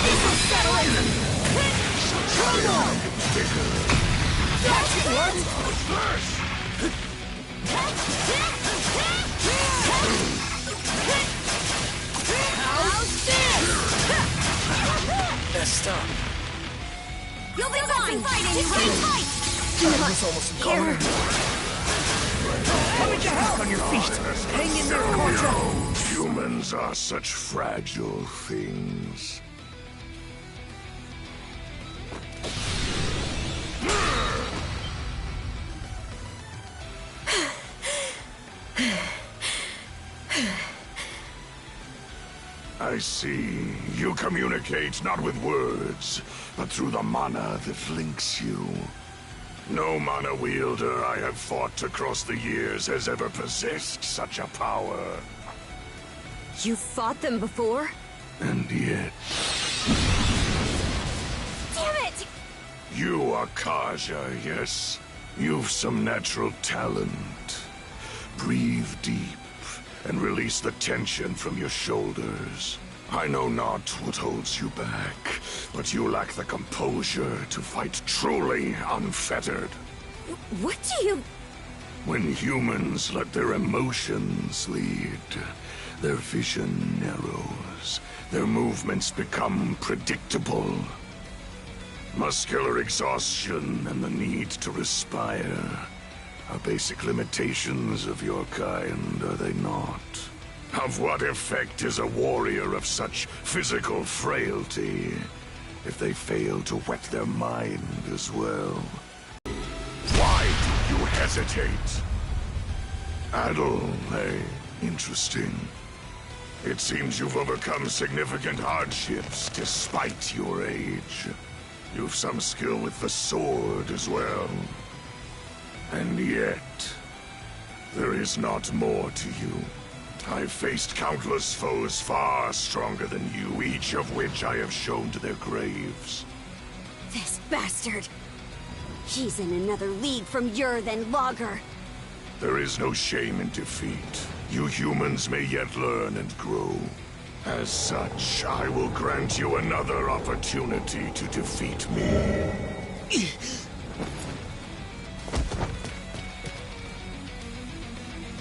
This'll settle it! Trouble! Gotcha! What? Messed up. You'll be fine! Fighting you, right? Tight! That was almost gone. Coming to help! On your feet! Hang in there, Contra! Humans are such fragile things. I see. You communicate not with words, but through the mana that links you. No mana wielder I have fought across the years has ever possessed such a power. You fought them before? And yet... Damn it! You are Kaja, yes? You've some natural talent. Breathe deep and release the tension from your shoulders. I know not what holds you back, but you lack the composure to fight truly unfettered. What do you... When humans let their emotions lead, their vision narrows, their movements become predictable. Muscular exhaustion and the need to respire are basic limitations of your kind, are they not? Of what effect is a warrior of such physical frailty if they fail to whet their mind as well? Why do you hesitate? Adel, eh? Interesting. It seems you've overcome significant hardships despite your age. You've some skill with the sword as well. And yet, there is not more to you. I've faced countless foes far stronger than you, each of which I have shown to their graves. This bastard! He's in another league from Yurth and Lager. There is no shame in defeat. You humans may yet learn and grow. As such, I will grant you another opportunity to defeat me.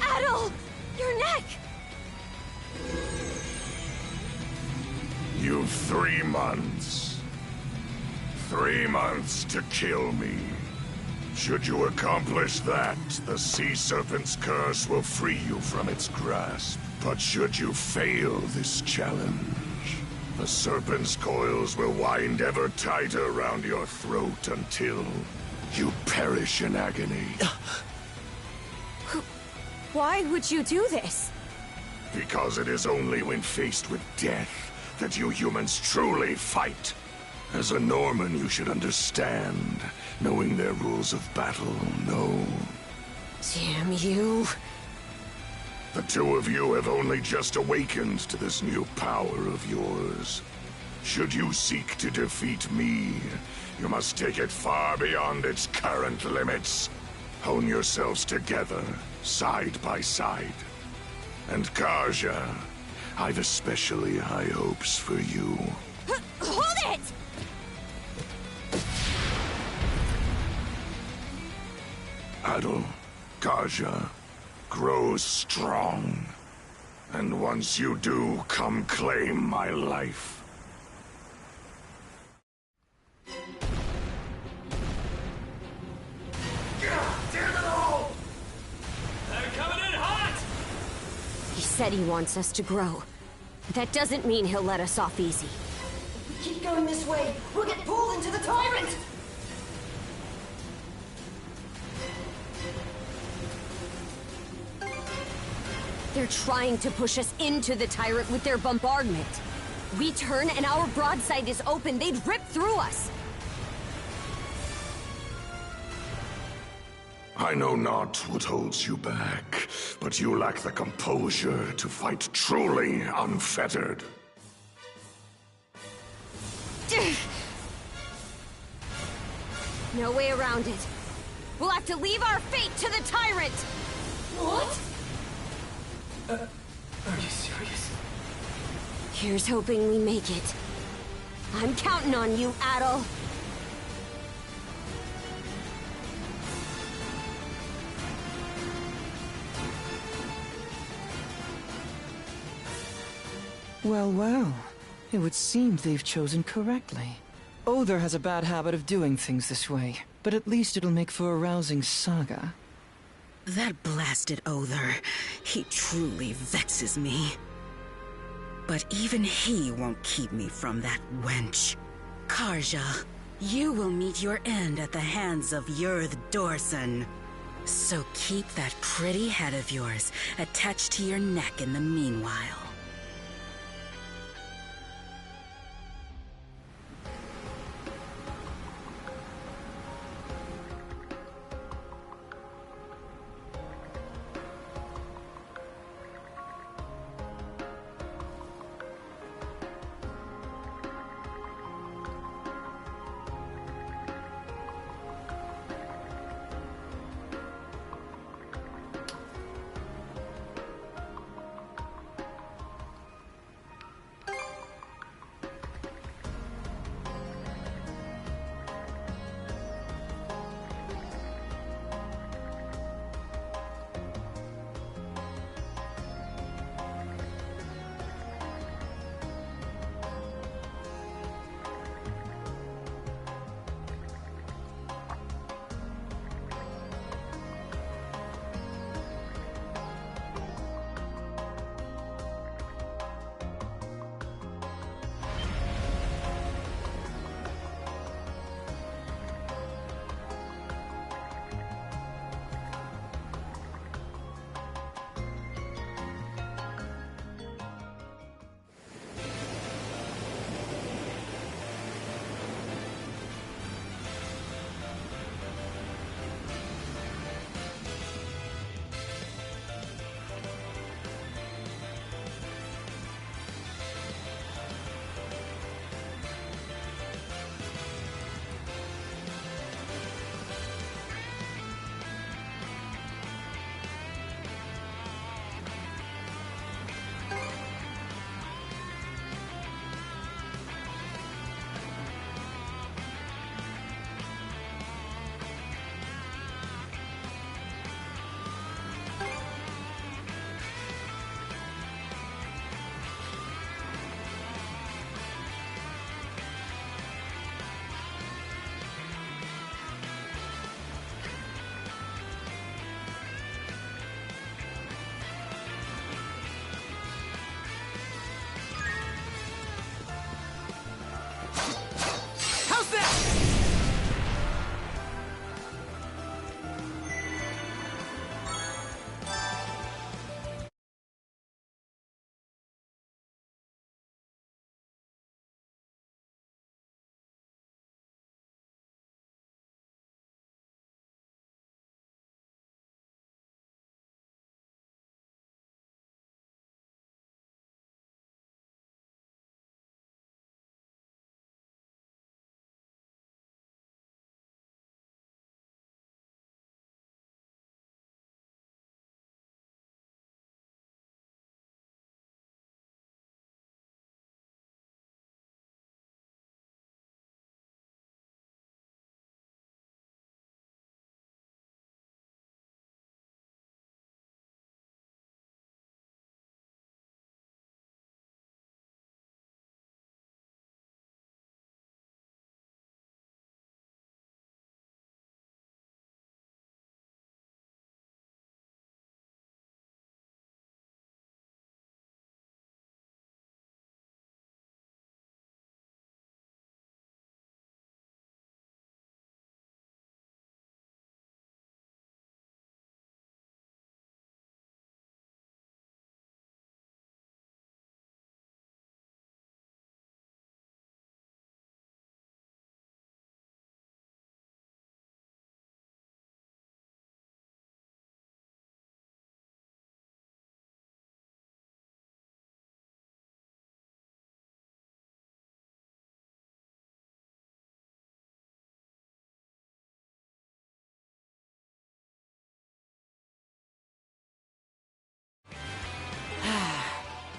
Adel! Your neck! You've 3 months. 3 months to kill me. Should you accomplish that, the Sea Serpent's curse will free you from its grasp. But should you fail this challenge, the Serpent's coils will wind ever tighter around your throat until you perish in agony. Why would you do this? Because it is only when faced with death that you humans truly fight. As a Norman, you should understand, knowing their rules of battle, no. Damn you. The two of you have only just awakened to this new power of yours. Should you seek to defeat me, you must take it far beyond its current limits. Hone yourselves together, side by side. And Karja, I've especially high hopes for you. Hold it! Adel, Karja, grow strong. And once you do, come claim my life. Damn it all! They're coming in hot! He said he wants us to grow. That doesn't mean he'll let us off easy. We keep going this way, we'll get pulled into the tyrant! They're trying to push us into the tyrant with their bombardment. We turn and our broadside is open, they'd rip through us. I know not what holds you back, but you lack the composure to fight truly unfettered. No way around it. We'll have to leave our fate to the tyrant! What? Are you serious? Here's hoping we make it. I'm counting on you, Adel. Well, well. It would seem they've chosen correctly. Other has a bad habit of doing things this way, but at least it'll make for a rousing saga. That blasted Other, he truly vexes me. But even he won't keep me from that wench. Karja, you will meet your end at the hands of Yurth Dorson. So keep that pretty head of yours attached to your neck in the meanwhile.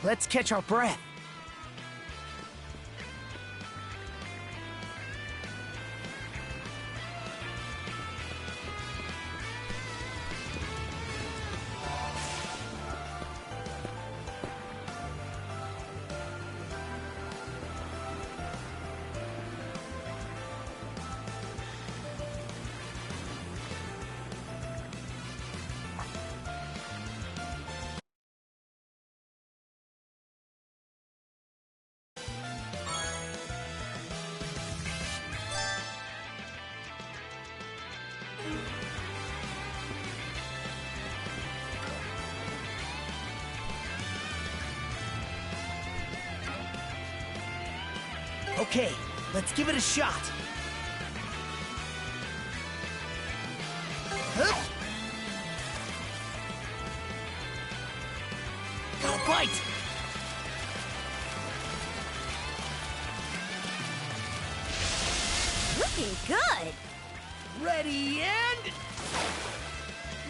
let's catch our breath. Okay, let's give it a shot. Hup. Got a bite! Looking good! Ready and...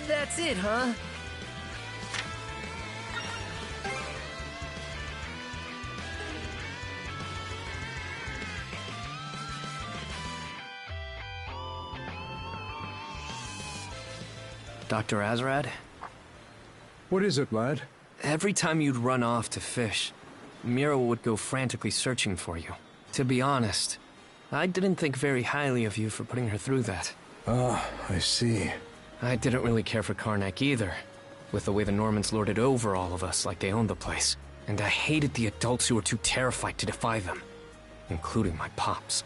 That's it, huh? Dr. Azrad? What is it, lad? Every time you'd run off to fish, Mira would go frantically searching for you. To be honest, I didn't think very highly of you for putting her through that. Ah, I see. I didn't really care for Karnak either, with the way the Normans lorded over all of us like they owned the place. And I hated the adults who were too terrified to defy them, including my pops.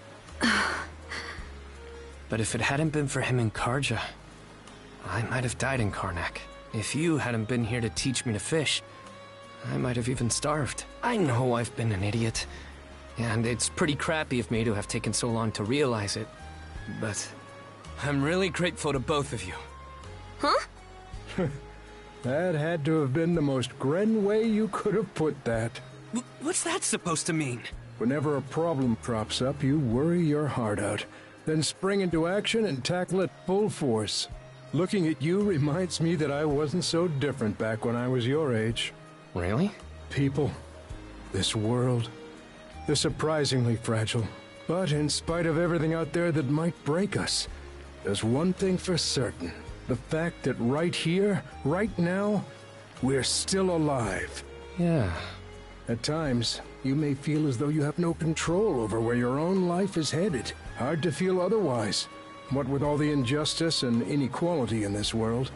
But if it hadn't been for him and Karja, I might have died in Karnak. If you hadn't been here to teach me to fish, I might have even starved. I know I've been an idiot, and it's pretty crappy of me to have taken so long to realize it, but I'm really grateful to both of you. Huh? That had to have been the most Gren way you could have put that. What's that supposed to mean? Whenever a problem crops up, you worry your heart out, then spring into action and tackle it full force. Looking at you reminds me that I wasn't so different back when I was your age. Really? People, this world, they're surprisingly fragile. But in spite of everything out there that might break us, there's one thing for certain. The fact that right here, right now, we're still alive. Yeah. At times, you may feel as though you have no control over where your own life is headed. Hard to feel otherwise. What with all the injustice and inequality in this world.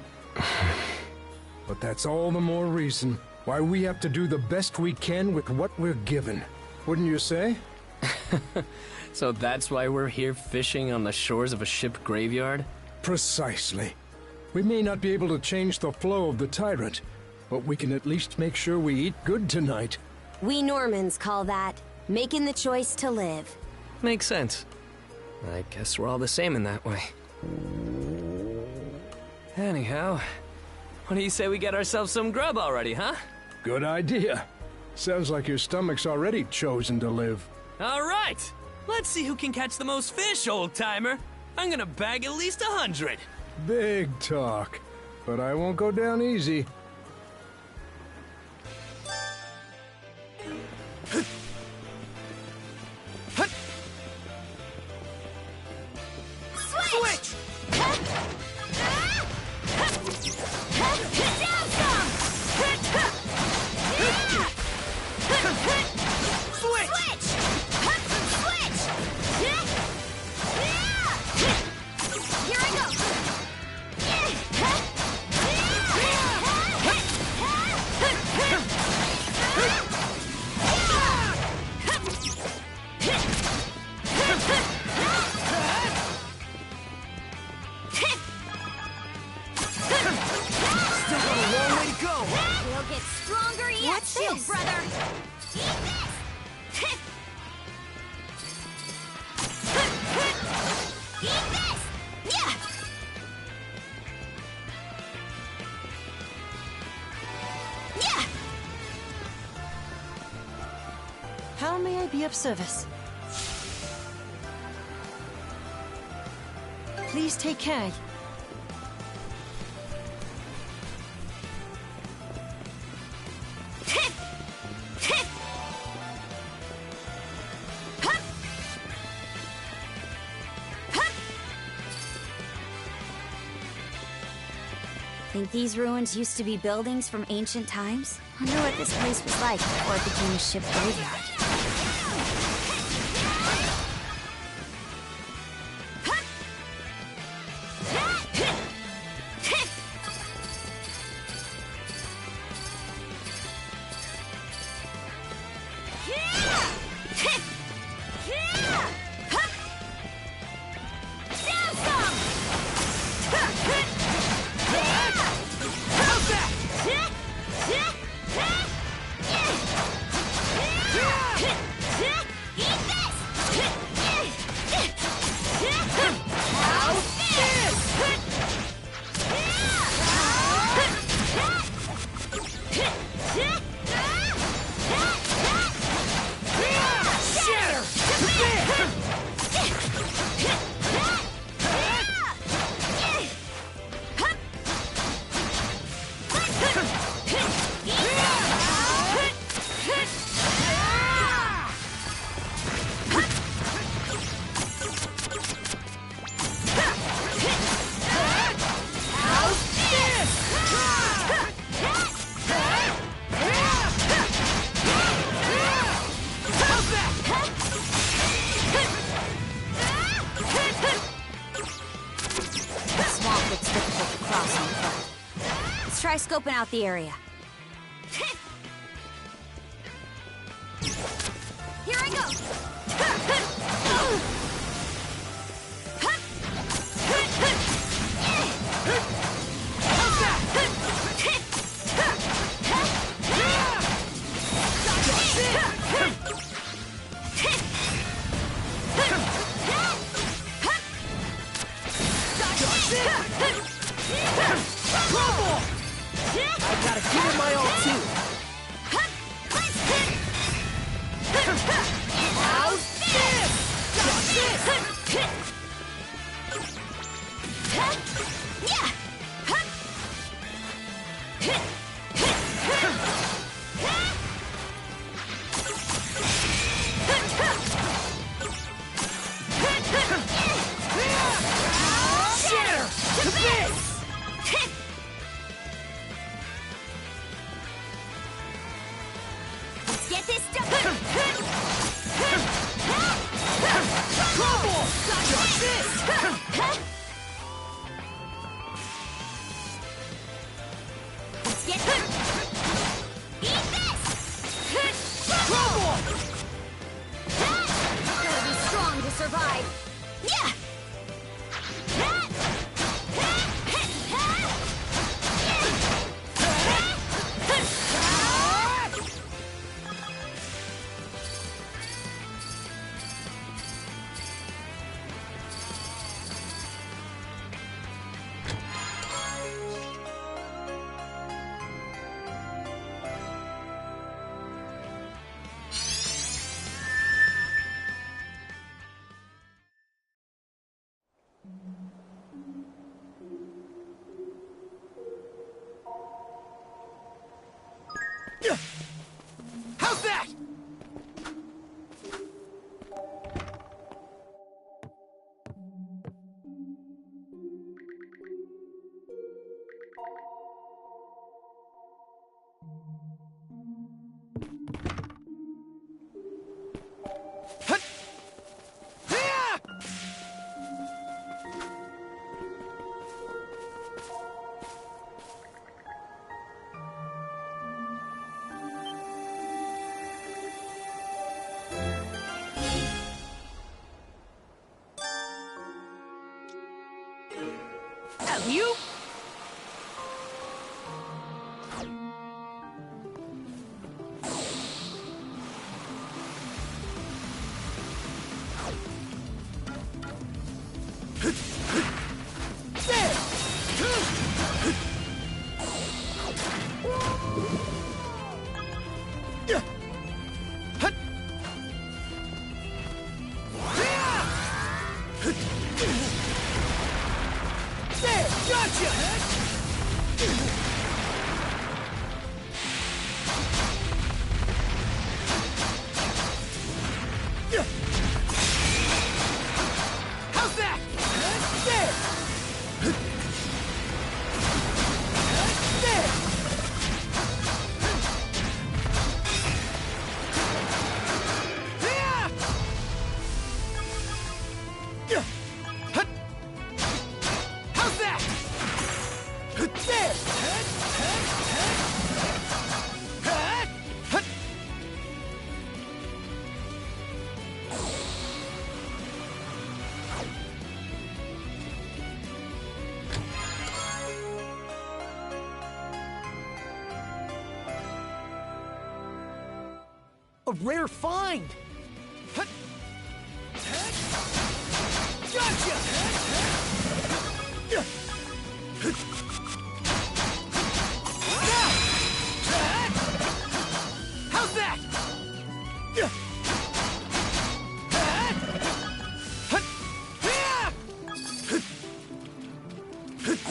But that's all the more reason why we have to do the best we can with what we're given. Wouldn't you say? So that's why we're here fishing on the shores of a ship graveyard? Precisely. We may not be able to change the flow of the tyrant, but we can at least make sure we eat good tonight. We Normans call that making the choice to live. Makes sense. I guess we're all the same in that way. Anyhow, what do you say we get ourselves some grub already, huh? Good idea. Sounds like your stomach's already chosen to live. All right! Let's see who can catch the most fish, old-timer. I'm gonna bag at least 100. Big talk. But I won't go down easy. Switch! Down some! Switch! Switch! Here I go! Still got a long way to go. We'll get stronger yet, What's Shield this? brother! Eat this! Eat this! Yeah! Yeah! How may I be of service? Please take care. Think these ruins used to be buildings from ancient times? Wonder what this place was like before it became a ship graveyard. Try scoping out the area. Here I go! I gotta give it my all, too. How's this? Got this! Shatter to bits! Get this stuff! Crumble! Got this! Let's get this! Eat this! Crumble! Gotta be strong to survive. Yeah! How's that? You? Gotcha! How's that? There! A rare find! Gotcha! How's that?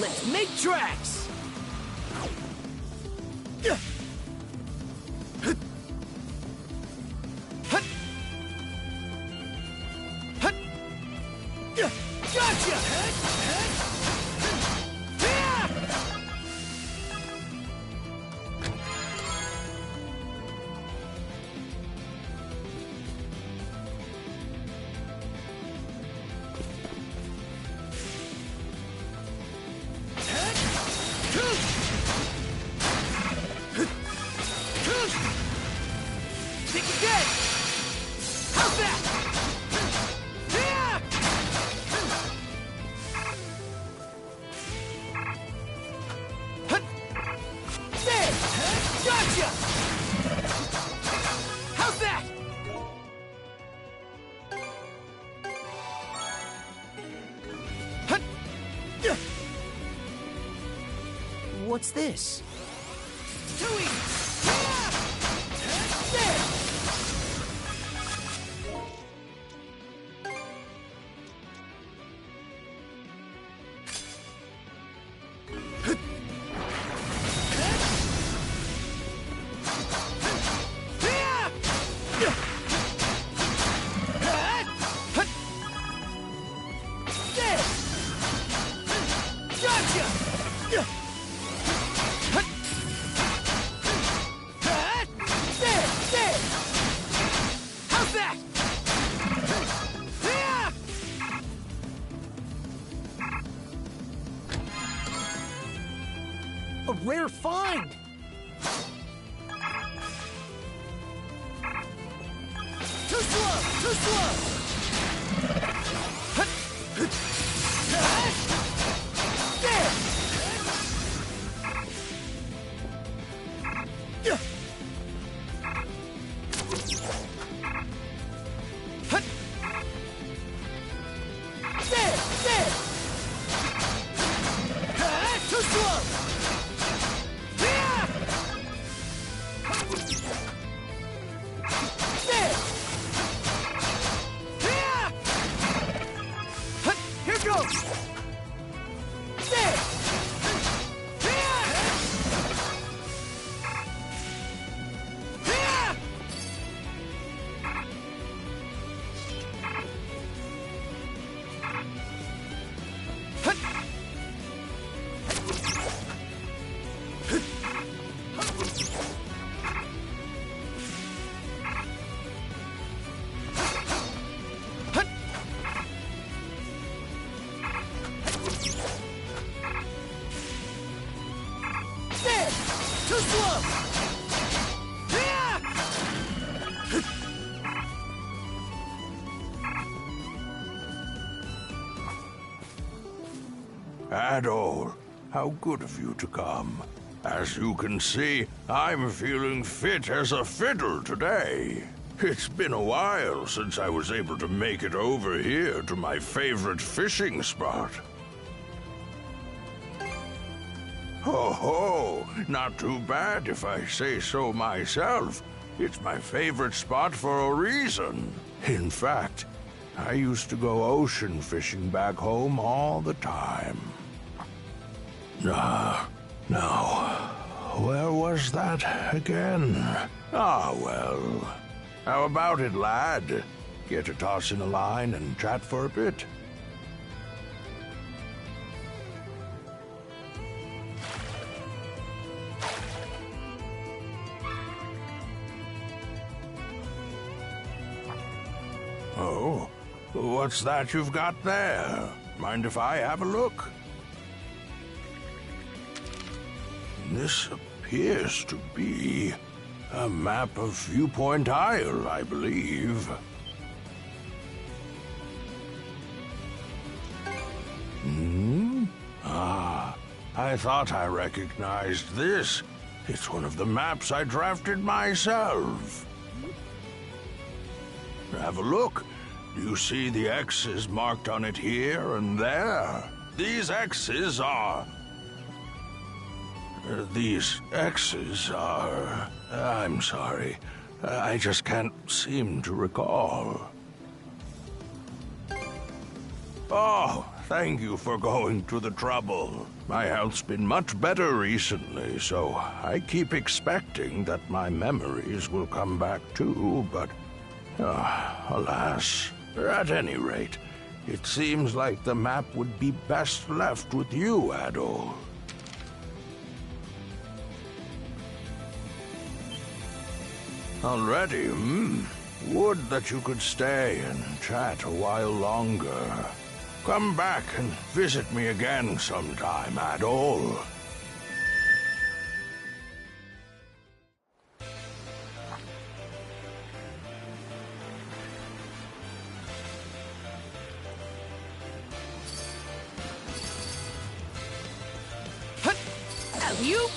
Let's make tracks! Gotcha! Take it dead! How's that? There! Gotcha! How's that? What's this? Too easy! There! A rare find! Too slow! Too slow! There! There! There! Too slow! Here goes! There! Too slow! Adol, how good of you to come. As you can see, I'm feeling fit as a fiddle today. It's been a while since I was able to make it over here to my favorite fishing spot. Ho ho! Not too bad if I say so myself. It's my favorite spot for a reason. In fact, I used to go ocean fishing back home all the time. Now, where was that again? Ah, well. How about it, lad? Get a toss in a line and chat for a bit? Oh, what's that you've got there? Mind if I have a look? This appears to be a map of Viewpoint Isle, I believe. Ah, I thought I recognized this. It's one of the maps I drafted myself. Have a look. Do you see the X's marked on it here and there? These X's are... I'm sorry. I just can't seem to recall. Oh, thank you for going to the trouble. My health's been much better recently, so I keep expecting that my memories will come back too, but... alas. At any rate, it seems like the map would be best left with you, Adol. Already, Would that you could stay and chat a while longer. Come back and visit me again sometime, Adol. You?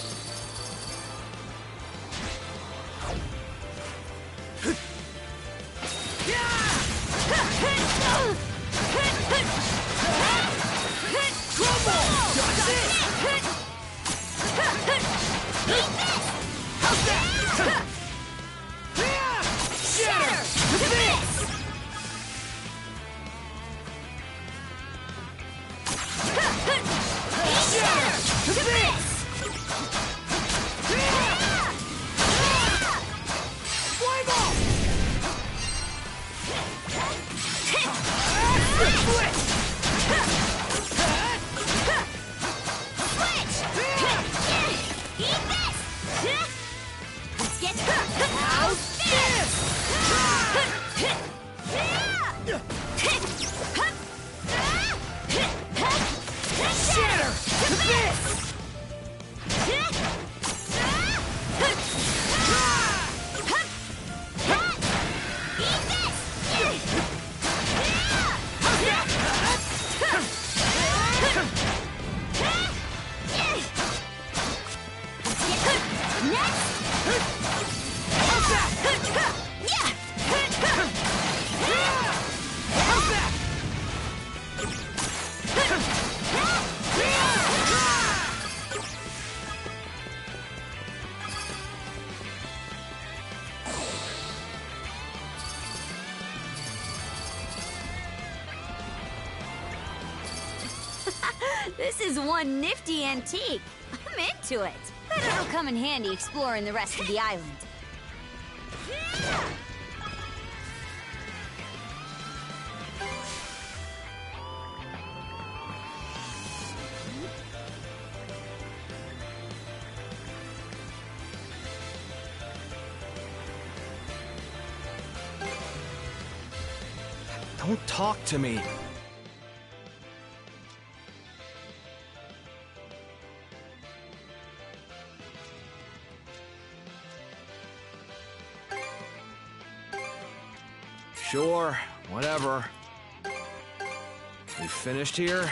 This is one nifty antique. I'm into it. Bet it'll come in handy exploring the rest of the island. Don't talk to me. Sure, whatever. We finished here?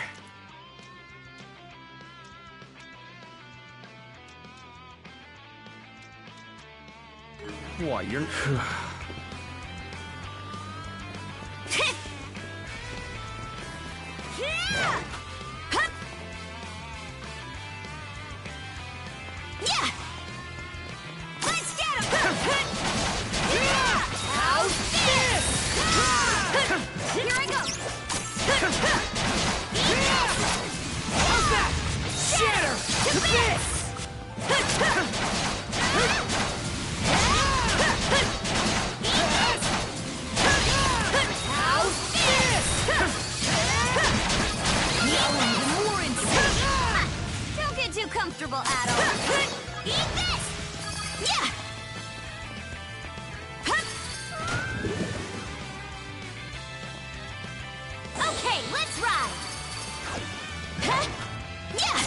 What, you're... Don't get too comfortable, Adol. Eat this! Yeah! Okay, let's ride! Yeah!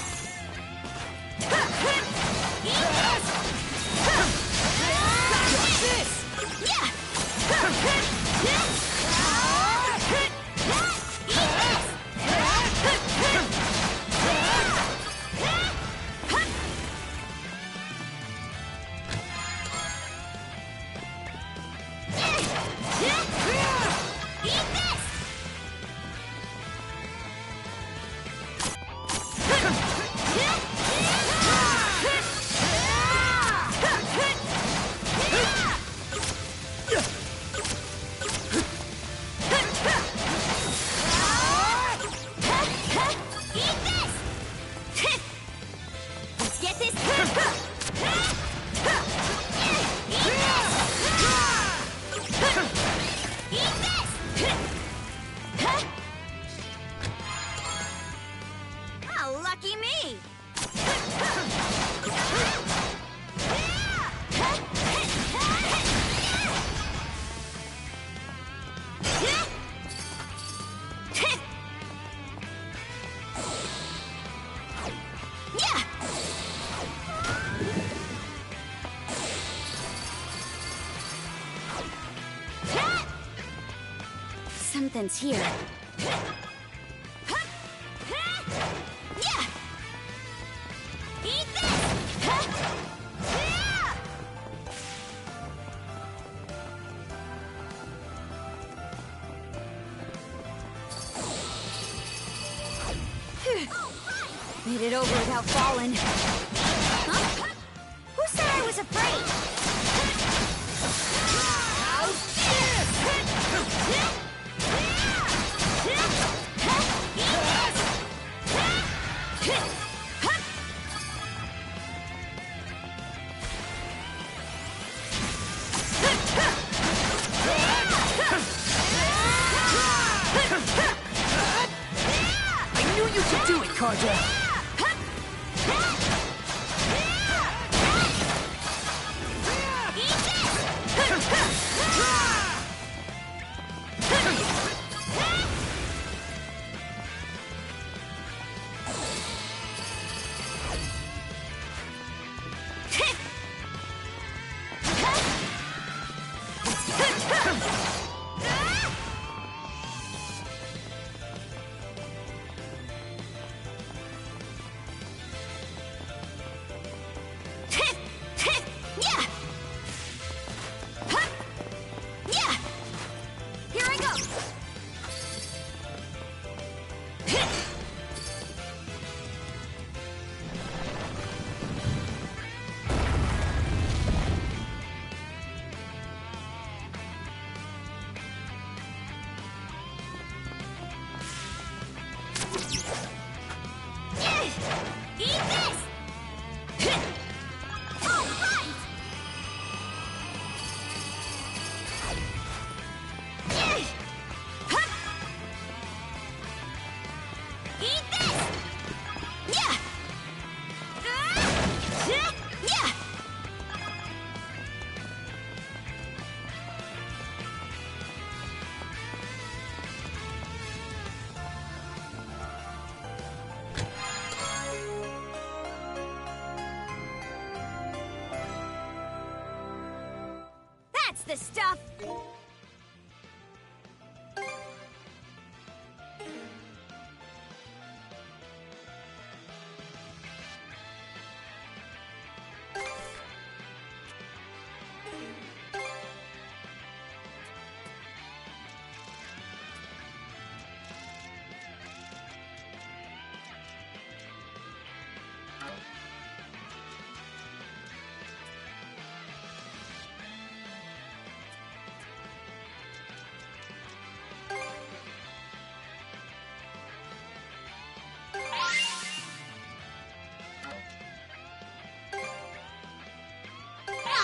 nothing's here. Eat this! Made it over without falling. Huh? Who said I was afraid? I knew you could do it, Karja! That's the stuff!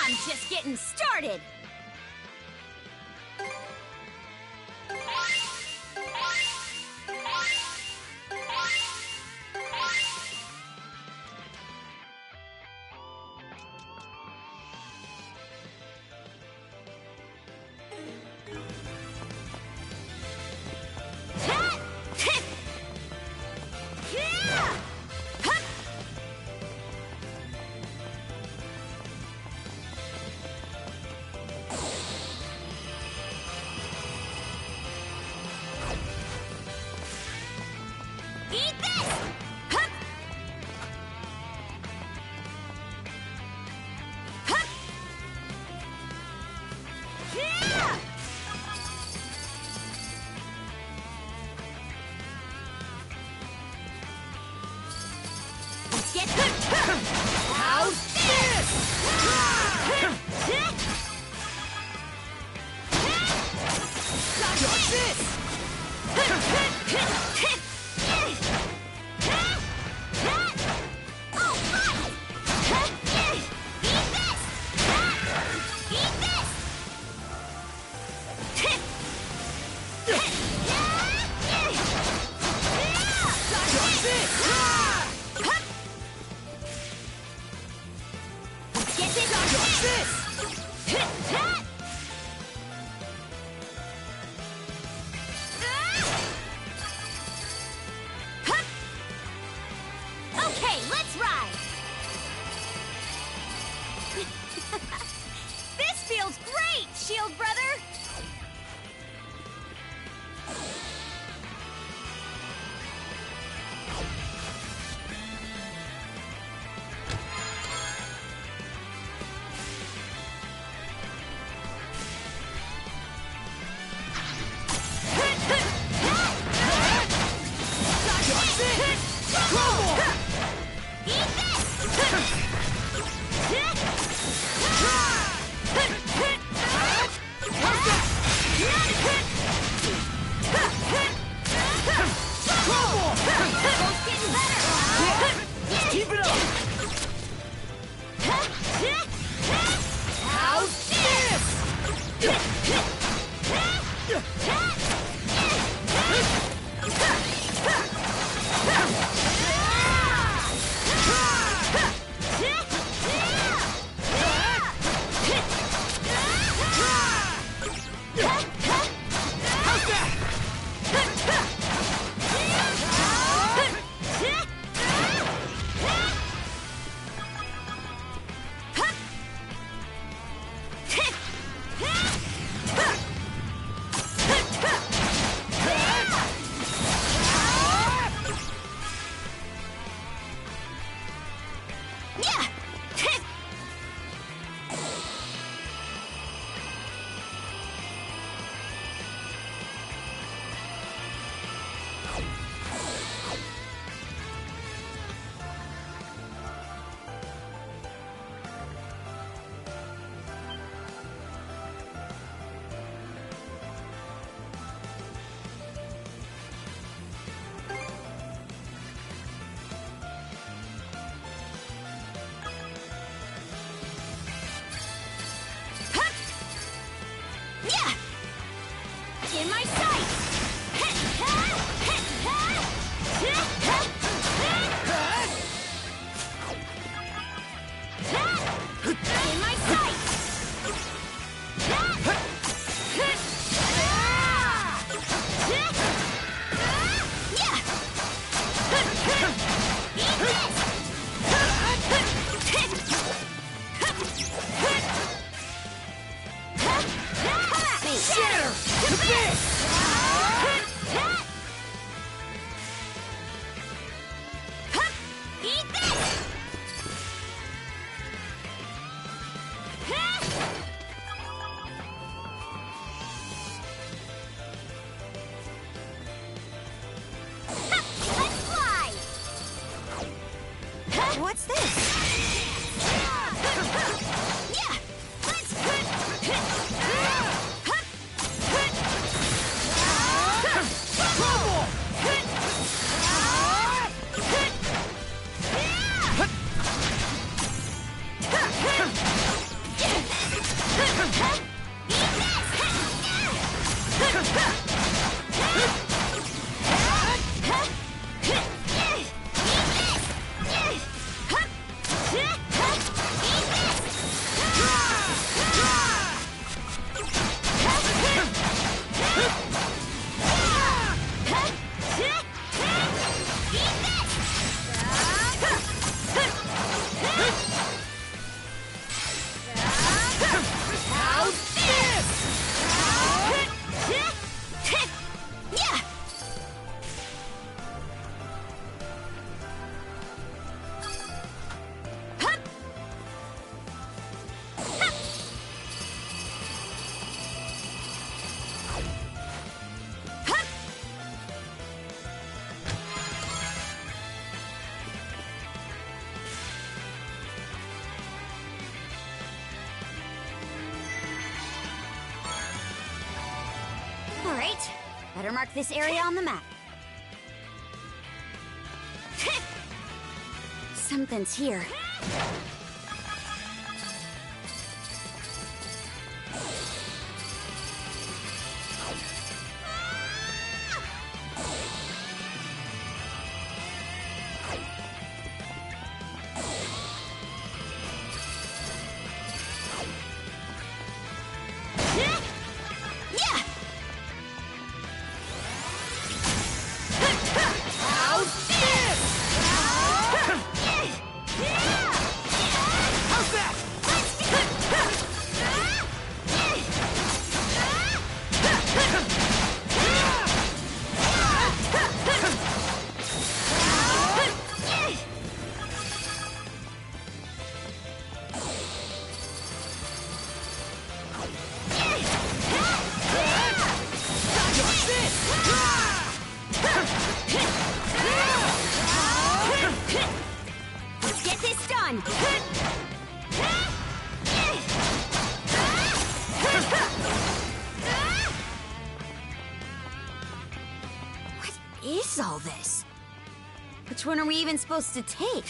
I'm just getting started! Eat this! Hup! Hup! Yeah! Let's get how's Okay, let's ride! This feels great, Shield Brother! In my sight! In my sight! What's this? All right, better mark this area on the map. Something's here. Let's get this done! What is all this? Which one are we even supposed to take?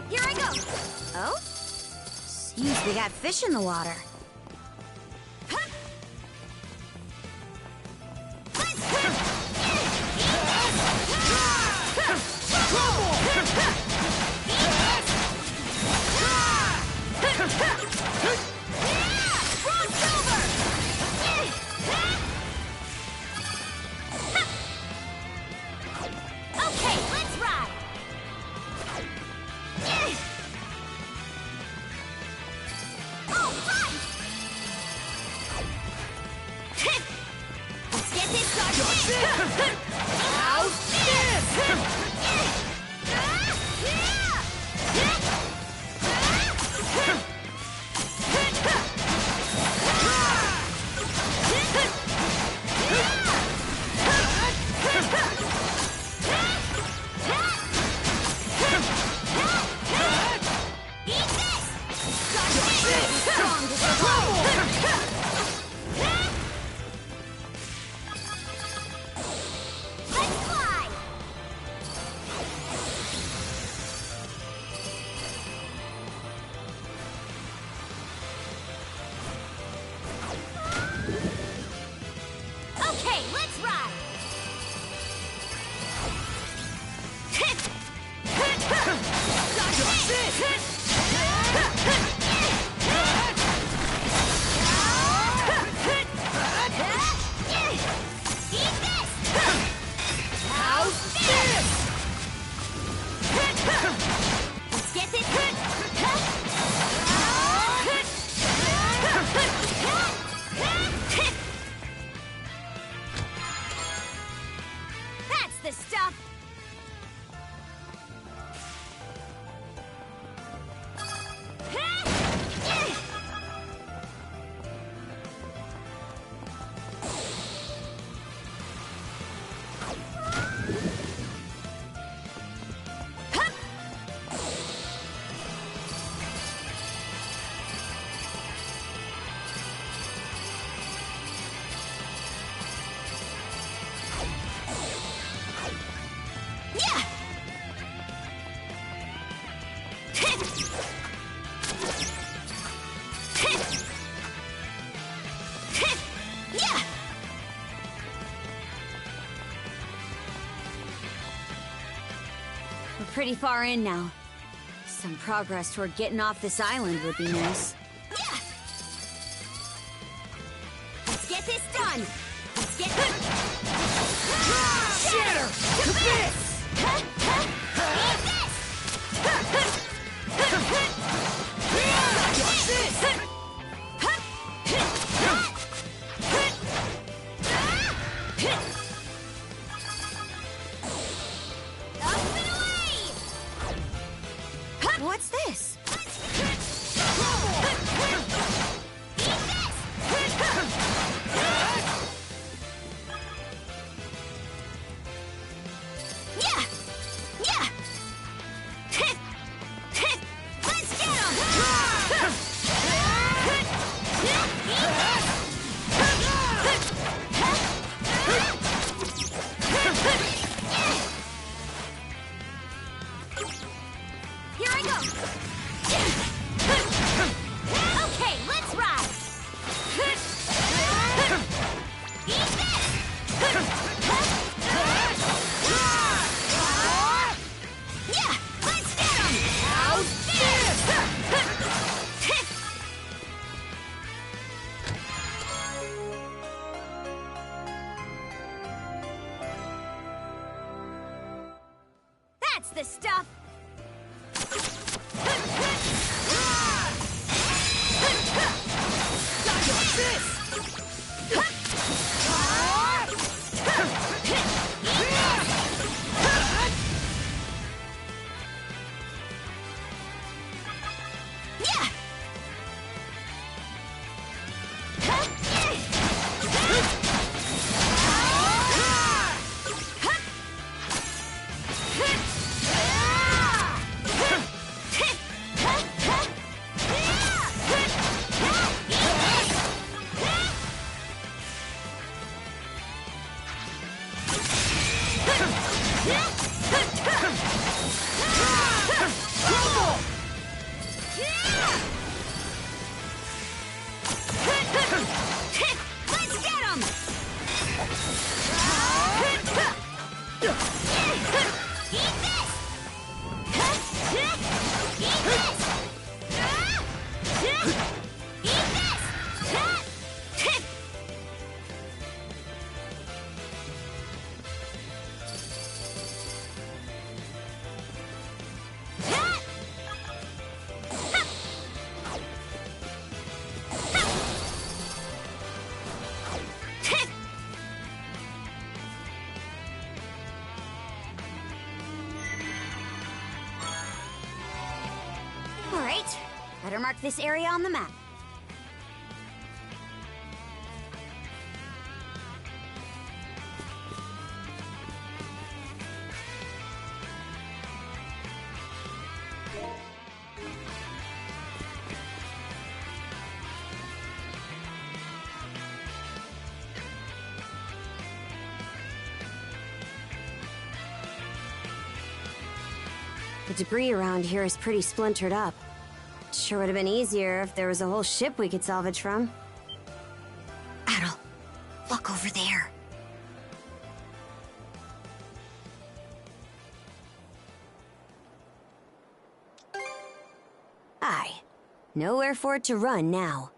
Here I go! Oh? Seems we got fish in the water. Let's get this started! How's this? We're pretty far in now. Some progress toward getting off this island would be nice. Let's get this done! Let's get... Shatter! Abyss! What's this? That's the stuff! Better mark this area on the map. The debris around here is pretty splintered up. Sure would have been easier if there was a whole ship we could salvage from. Adel, look over there. Aye. Nowhere for it to run now.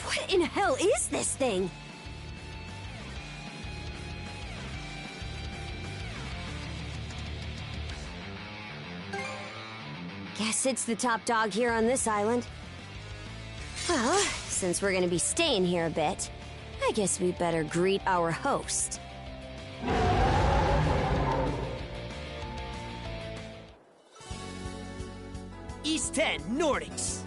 What in hell is this thing? Guess it's the top dog here on this island. Well, since we're gonna be staying here a bit, I guess we better greet our host. X Nordics.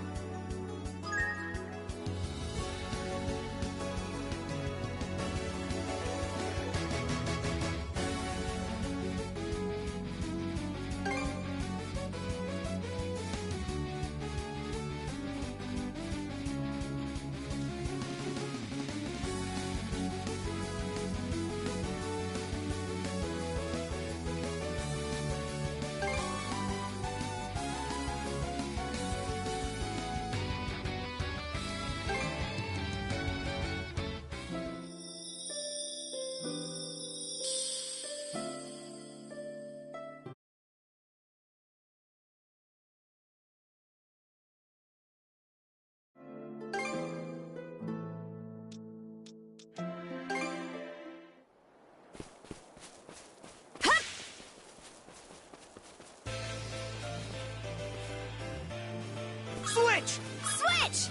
Switch! Switch!